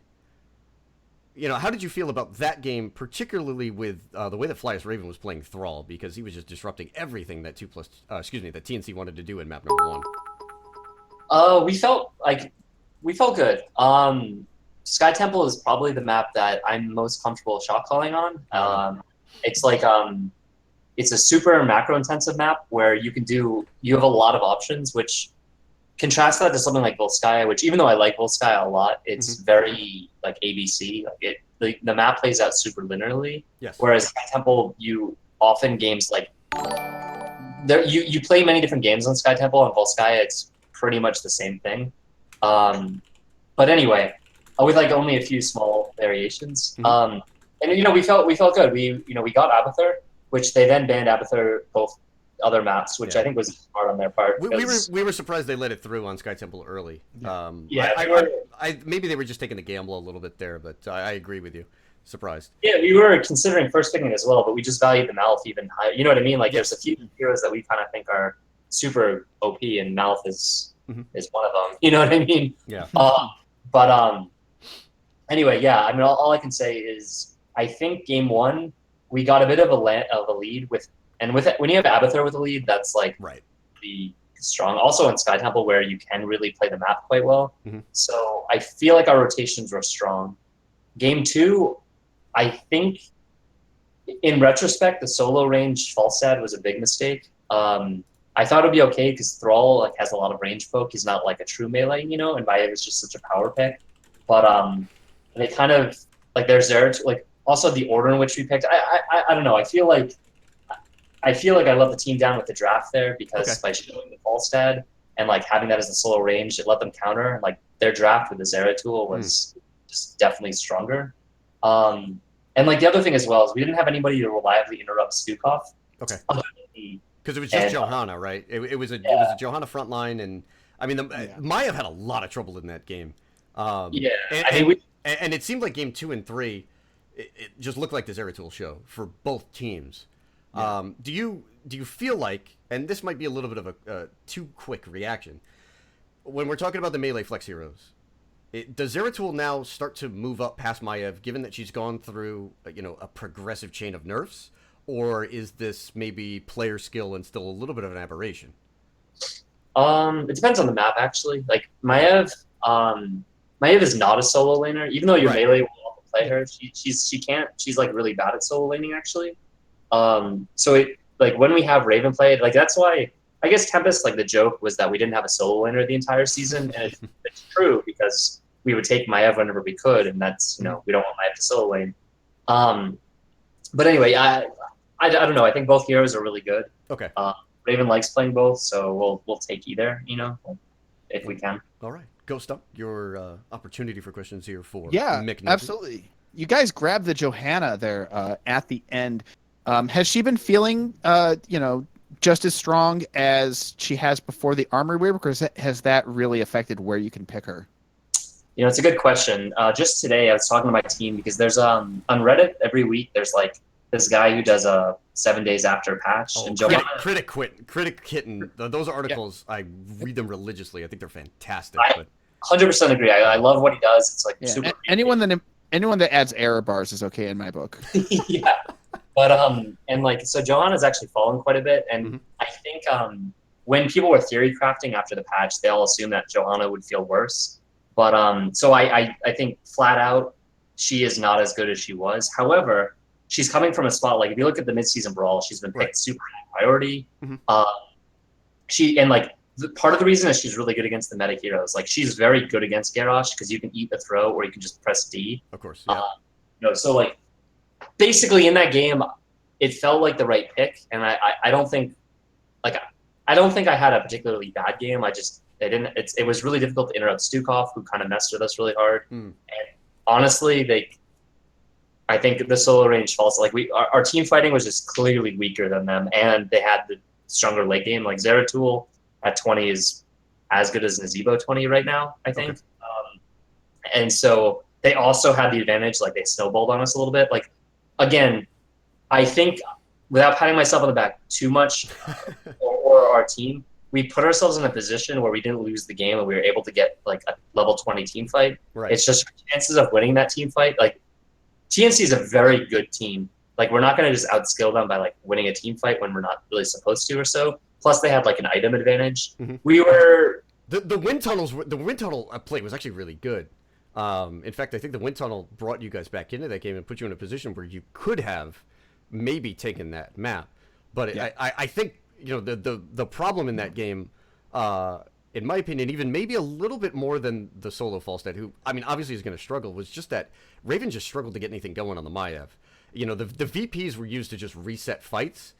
How did you feel about that game, particularly with the way that Flyest Raven was playing Thrall, because he was just disrupting everything that that TNC wanted to do in map number 1? We felt good. Sky Temple is probably the map that I'm most comfortable shot calling on. It's it's a super macro intensive map where you have a lot of options, which contrast that to something like Volskaya, which even though I like Volskaya a lot, it's very ABC. The map plays out super linearly. Yes. Whereas Sky Temple, you often games you play many different games on Sky Temple, and Volskaya it's pretty much the same thing. But anyway, with only a few small variations. Mm-hmm. And we felt good. We got Abathur, which they then banned Abathur both other maps, which I think was smart on their part. We were surprised they let it through on Sky Temple early. Maybe they were just taking the gamble a little bit there, but I agree with you. Surprised. Yeah, we were considering first picking as well, but we just valued the Malth even higher. You know what I mean? There's a few heroes that we kind of think are super OP, and Malth is one of them. You know what I mean? Yeah. Anyway, yeah. All I can say is I think game 1 we got a bit of a lead when you have Abathur with a lead, that's pretty strong. Also in Sky Temple, where you can really play the map quite well. Mm-hmm. So I feel like our rotations were strong. Game 2, I think, in retrospect, the solo range Falstad was a big mistake. I thought it'd be okay because Thrall like has a lot of range poke. He's not like a true melee, and Maiev is just such a power pick. But they kind of like there's there like also the order in which we picked. I don't know. I feel like I let the team down with the draft there because Okay. by showing the Falstad and like having that as a solo range, it let them counter. Like their draft with the Zeratul was just definitely stronger. And like the other thing as well is we didn't have anybody to reliably interrupt Stukov. Okay. Other than me. Because it was just And Johanna, right? It was a Johanna front line, and I mean, Maiev had a lot of trouble in that game. yeah, And, I think we. and it seemed like game 2 and 3, it just looked like the Zeratul show for both teams. Yeah. Do you feel like, and this might be a little bit of a too quick reaction, when we're talking about the melee flex heroes, does Zeratul now start to move up past Maiev, given that she's gone through a progressive chain of nerfs, or is this maybe player skill and still a little bit of an aberration? It depends on the map actually. Like Maiev is not a solo laner, even though your Right. melee will often play her. She's like really bad at solo laning actually. So it like when we have Raven play, like that's why I guess Tempest like the joke was that we didn't have a solo laner the entire season, and it's true because we would take Maiev whenever we could, and that's we don't want Maiev to solo lane. Um, but anyway, I don't know. I think both heroes are really good. Okay. Raven likes playing both, so we'll take either, if we can. All right. Ghost up your opportunity for questions here for Yeah, Mick Nicky. absolutely. You guys grabbed the Johanna there at the end. Has she been feeling, just as strong as she has before the armor rework, or has that really affected where you can pick her? It's a good question. Just today, I was talking to my team because there's on Reddit every week. There's like this guy who does a 7 days after patch, Oh, and Johanna. Critic Kitten. Those articles, I read them religiously. I think they're fantastic. I 100% agree. I love what he does. It's like super. Anyone that adds error bars is okay in my book. Yeah, but and like so Johanna's actually fallen quite a bit, and Mhm. I think when people were theory crafting after the patch, they all assumed that Johanna would feel worse. But so I think flat out she is not as good as she was. However, she's coming from a spot like if you look at the midseason brawl, she's been picked Right. super high priority. Mhm. Part of the reason is she's really good against the meta heroes. Like she's very good against Garrosh because you can eat the throw or you can just press D. Of course. Yeah. So like basically in that game, it felt like the right pick, and I don't think I had a particularly bad game. It was really difficult to interrupt Stukov, who kind of messed with us really hard. Mm. And honestly, I think the solo range falls like our team fighting was just clearly weaker than them, and they had the stronger late game. Like Zeratul at 20 is as good as Nazebo 20 right now, I think. Okay. And so they also had the advantage, like they snowballed on us a little bit. Like again, I think without patting myself on the back too much, or our team, we put ourselves in a position where we didn't lose the game and we were able to get like a level 20 team fight. Right. It's just chances of winning that team fight. Like TNC is a very good team. Like we're not going to just outskill them by like winning a team fight when we're not really supposed to or so. Plus they had like an item advantage. Mhm. We were The wind tunnel play was actually really good. In fact, I think the wind tunnel brought you guys back into that game and put you in a position where you could have maybe taken that map. But Yeah. I think the problem in that game, in my opinion, even maybe a little bit more than the solo Falstad, who I mean obviously is going to struggle, was just that Raven just struggled to get anything going on the Maiev. The VPs were used to just reset fights.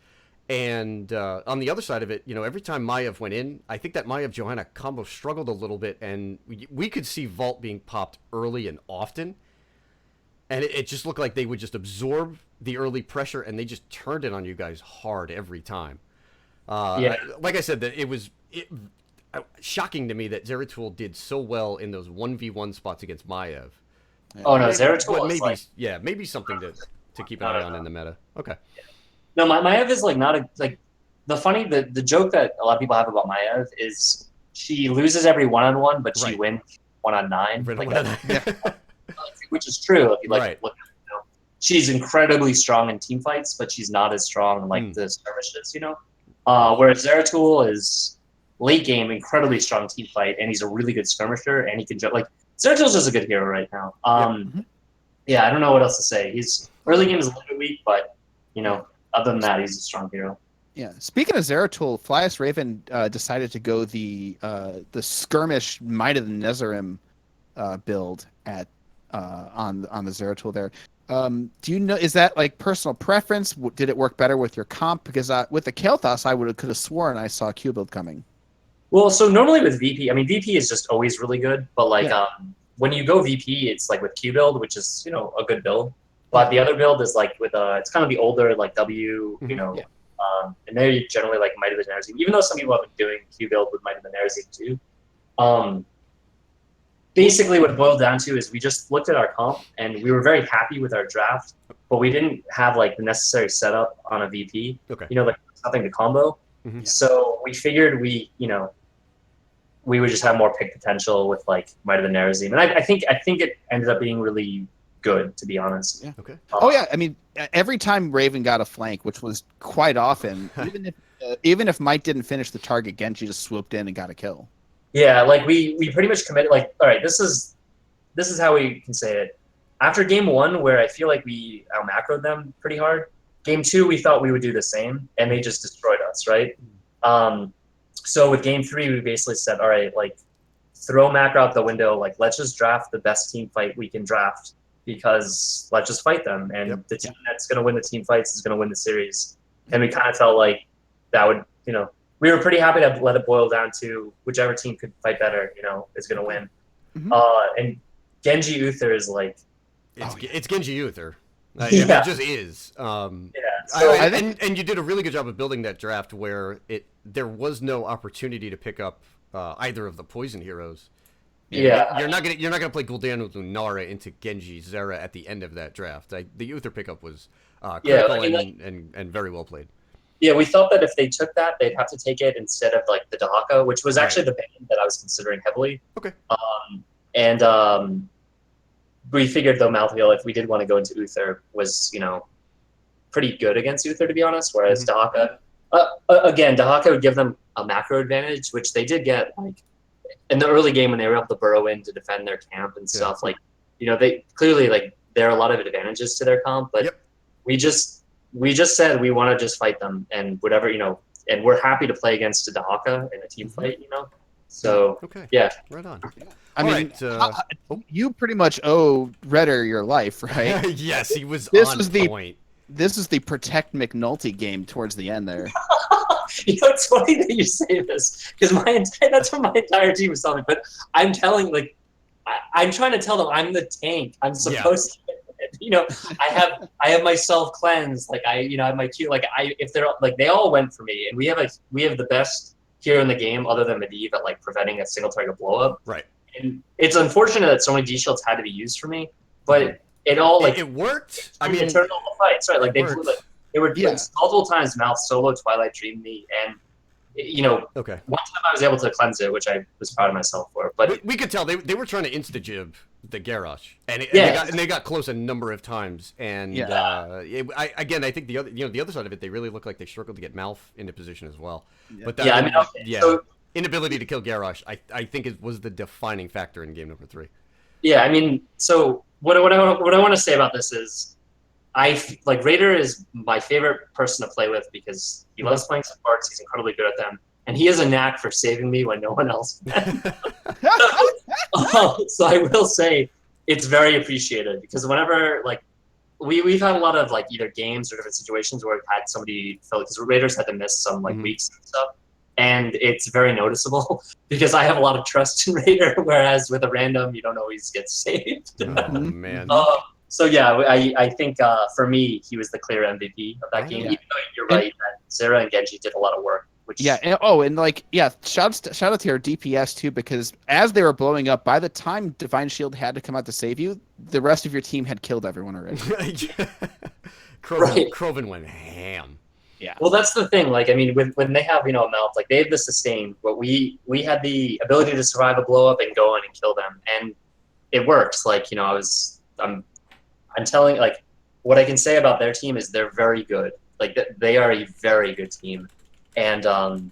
And on the other side of it, every time Maiev went in, I think that Maiev Johanna combo struggled a little bit, and we could see Vault being popped early and often, and it just looked like they would just absorb the early pressure, and they just turned it on you guys hard every time. Yeah. Like I said, that it was shocking to me that Zeratul did so well in those 1v1 spots against Maiev. Oh no, Zeratul is maybe like maybe something to keep an eye on in the meta. Okay. no. Maiev is like not a like the joke that a lot of people have about Maiev is she loses every 1-on-1, but she Right. wins 1-on-9. Right, Like, which is true if you like Right. look at she's incredibly strong in team fights, but she's not as strong in like the skirmishes, whereas Zeratul is late game incredibly strong team fight, and he's a really good skirmisher, and he can like Zeratul's just a good hero right now. Yeah, I don't know what else to say. He's early game is a little bit weak, but other than that, he's a strong hero. Yeah. Speaking of Zeratul, Flyas Raven decided to go the skirmish Might of the Nezarim build at on the Zeratul there. Do you know, is that like personal preference? Did it work better with your comp? Because with the Kael'thas, I could have sworn I saw Q build coming. Well, so normally with VP, I mean VP is just always really good, but like Yeah. when you go VP, it's like with Q build, which is a good build. But the other build is like with it's kind of the older like W, Yeah. And they're generally like Might of the Nerazim, even though some people have been doing Q build with Might of the Nerazim too. Basically what it boiled down to is we just looked at our comp and we were very happy with our draft, but we didn't have like the necessary setup on a VP. Okay. Like something to combo. Mm-hmm. So we figured we would just have more pick potential with like Might of the Nerazim. And I think it ended up being really good, to be honest. Yeah. Okay. Oh yeah, I mean every time Raven got a flank, which was quite often, even if Mike didn't finish the target, Genji just swooped in and got a kill. Yeah, like we pretty much committed. Like, all right, this is how we can say it. After game 1, where I feel like we out macroed them pretty hard. Game 2, we thought we would do the same, and they just destroyed us, right? So with game 3, we basically said, all right, like throw macro out the window. Like let's just draft the best team fight we can draft, because let's just fight them, and the team that's going to win the team fights is going to win the series. And we kind of felt like that would, we were pretty happy to let it boil down to whichever team could fight better, is going to win. And Genji Uther is like, it's Genji Uther. Yeah. It just is. So I think, and you did a really good job of building that draft where there was no opportunity to pick up either of the poison heroes. Yeah. You're not gonna play Gul'dan with Lunara into Genji Zera at the end of that draft. The Uther pickup was critical and very well played. Yeah, we thought that if they took that, they'd have to take it instead of like the Dahaka, which was actually the ban that I was considering heavily. Okay. And we figured though Malthael, if we did want to go into Uther, was pretty good against Uther, to be honest. Whereas Dahaka, again, Dahaka would give them a macro advantage, which they did get like in the early game when they were able to burrow in to defend their camp and stuff. Like they clearly like there are a lot of advantages to their comp, but we just said we want to just fight them and whatever, and we're happy to play against a Dahaka in a team fight, So yeah, right on. I mean, you pretty much owe Redder your life, right? Yes, he was on point. This is the protect McNulty game towards the end there. It's funny that you say this because that's what my entire team was telling me. But I'm telling, like, I'm trying to tell them I'm the tank. I'm supposed to. I have myself cleansed. Like I have my Q. Like if they're like they all went for me, and we have the best hero in the game other than Medivh at like preventing a single target blow up. Right. And it's unfortunate that so many D shields had to be used for me, but it all like it worked. I mean, eternal fights, right? Like they were like, multiple times Mouth solo Twilight Dream me, and one time I was able to cleanse it, which I was proud of myself for. But we could tell they were trying to insta jib the Garrosh, and they got close a number of times. And I think the other side of it, they really look like they struggled to get Malf into position as well. But so inability to kill Garrosh, I think it was the defining factor in game number 3. Yeah, I mean, so what I want to say about this is, Raider is my favorite person to play with because he loves playing supports. He's incredibly good at them, and he has a knack for saving me when no one else can. So I will say it's very appreciated because whenever we've had a lot of either games or different situations where we've had somebody fill because Raiders had to miss some weeks and stuff. And it's very noticeable because I have a lot of trust in Raider, whereas with a random, you don't always get saved. Oh, man. So yeah, I think for me, he was the clear MVP of that game. Even though you're right that Zera and Genji did a lot of work. Shout out to your DPS too, because as they were blowing up, by the time Divine Shield had to come out to save you, the rest of your team had killed everyone already. Krovan went ham. Yeah. Well, that's the thing. Like, I mean, when they have, a mouth, like they have the sustain, but we had the ability to survive a blow up and go in and kill them, and it works. Like, I'm telling, like, what I can say about their team is they're very good. Like, they are a very good team, and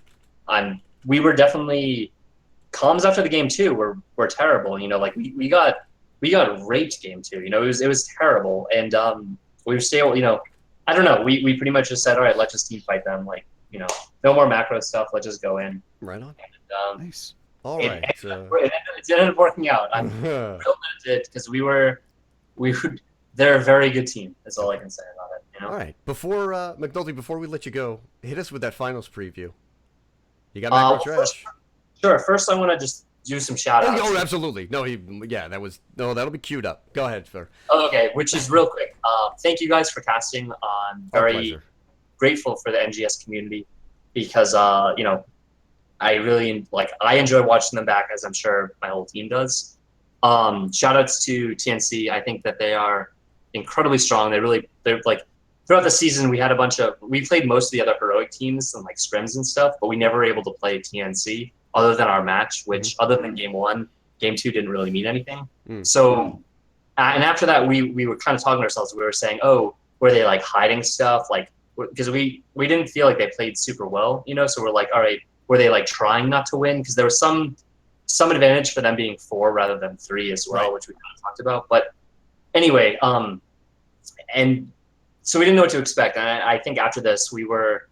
we were definitely comms after the game too. Were terrible. Like we got raped game 2. It was terrible, and we were still, I don't know. We pretty much just said, all right, let's just team fight them. Like no more macro stuff. Let's just go in. Right on. And, Nice. All it, right. it ended up working out. I'm thrilled that it did because they're a very good team. That's all I can say about it. All right. Before McNulty, before we let you go, hit us with that finals preview. You got macro trash. Sure. First, I want to just do some shout outs. Oh, absolutely. No, that'll be queued up. Go ahead, sir. Oh, okay, which is real quick. Thank you guys for casting. I'm very grateful for the NGS community because I really I enjoy watching them back, as I'm sure my whole team does. Shout outs to TNC. I think that they are incredibly strong. They're like throughout the season we played most of the other heroic teams and like scrims and stuff, but we never were able to play TNC other than our match, which other than game 1, game 2 didn't really mean anything. So and after that we were kind of talking to ourselves. We were saying, oh, were they like hiding stuff? Like, because we didn't feel like they played super well, so we're like, all right, were they like trying not to win? Because there was some advantage for them being 4 rather than 3 as well, which we kind of talked about. But anyway, and so we didn't know what to expect. And I think after this, we were,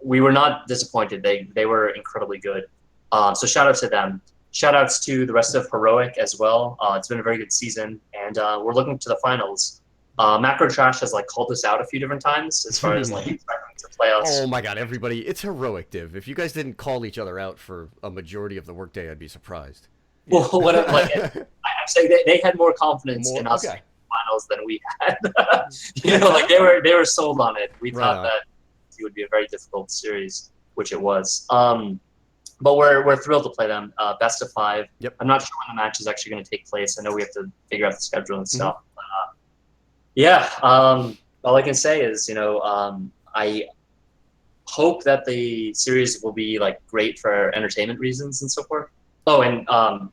we were not disappointed. They were incredibly good. So shout out to them. Shout outs to the rest of Heroic as well. It's been a very good season, and we're looking to the finals. Macro Trash has called us out a few different times as far as expecting to playoffs. Oh my God, everybody! It's Heroic Div. If you guys didn't call each other out for a majority of the workday, I'd be surprised. Well, I'm saying they had more confidence in us in the finals than we had. They were sold on it. We thought that it would be a very difficult series, which it was. But we're thrilled to play them. Best of 5. Yep. I'm not sure when the match is actually going to take place. I know we have to figure out the schedule and stuff. But, all I can say is, I hope that the series will be great for entertainment reasons and so forth. Oh, and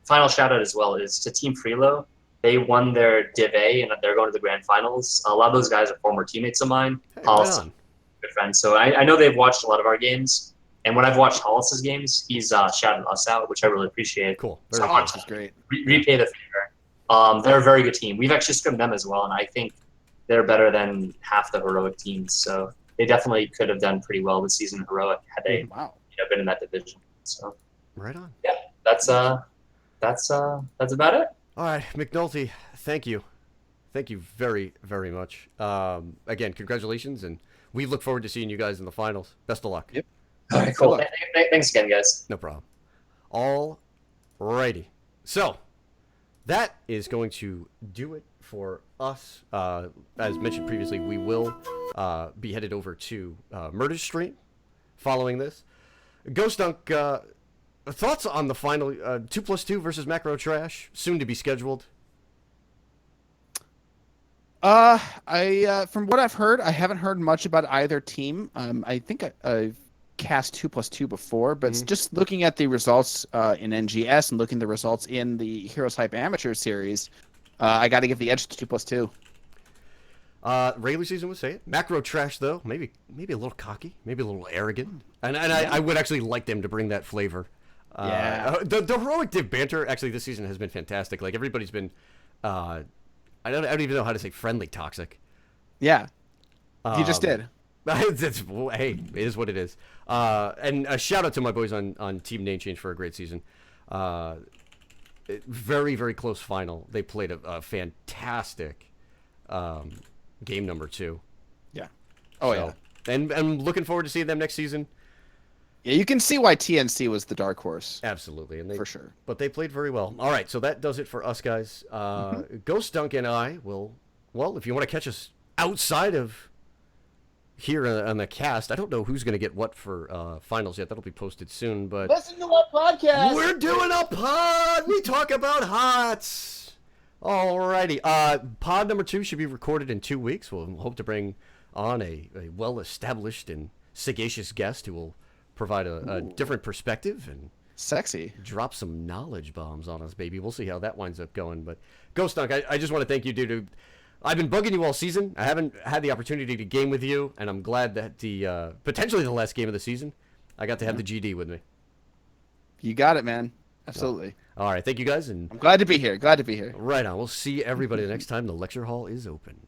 final shout out as well is to Team Freelo. They won their Div A and they're going to the grand finals. A lot of those guys are former teammates of mine. Hey, good friends. So I know they've watched a lot of our games. And when I've watched Hollis's games, he's shouted us out, which I really appreciate. Cool. So Hollis is great. Repay the favor. They're a very good team. We've actually scrimmed them as well, and I think they're better than half the heroic teams. So they definitely could have done pretty well this season in heroic had they been in that division. So right on. Yeah, that's about it. All right, McNulty, thank you very, very much. Again, congratulations, and we look forward to seeing you guys in the finals. Best of luck. Yep. All right, cool. Thanks again, guys. No problem. All righty. So that is going to do it for us. As mentioned previously, we will be headed over to Murder's stream following this. Ghost Dunk, thoughts on the final 2+2 versus Macro Trash, soon to be scheduled? From what I've heard, I haven't heard much about either team. I think I've cast 2+2 before, but just looking at the results in NGS and looking at the results in the Heroes Hype Amateur Series, I got to give the edge to 2+2. Regular season would say it. Macro Trash, though, maybe a little cocky, maybe a little arrogant, and I would actually like them to bring that flavor. The heroic div banter actually this season has been fantastic. Everybody's been, I don't even know how to say friendly toxic. Yeah, you just did. Hey, it is what it is. And a shout out to my boys on Team Name Change for a great season. Very, very close final. They played a fantastic game number 2. Yeah. Oh, yeah. And I'm looking forward to seeing them next season. Yeah, you can see why TNC was the dark horse. Absolutely. And for sure. But they played very well. All right, so that does it for us, guys. Ghost Dunk and I will, if you want to catch us outside of here on the cast, I don't know who's going to get what for finals yet. That'll be posted soon, but listen to our podcast. We're doing a pod. We talk about HOTS. Alrighty. Pod number 2 should be recorded in 2 weeks. We'll hope to bring on a well-established and sagacious guest who will provide a different perspective and sexy drop some knowledge bombs on us, baby. We'll see how that winds up going. But Ghost Dunk, I just want to thank you, dude. I've been bugging you all season. I haven't had the opportunity to game with you, and I'm glad that the potentially the last game of the season, I got to have the GD with me. You got it, man. Absolutely. All right, thank you guys, and I'm glad to be here. Glad to be here. Right on. We'll see everybody the next time the lecture hall is open.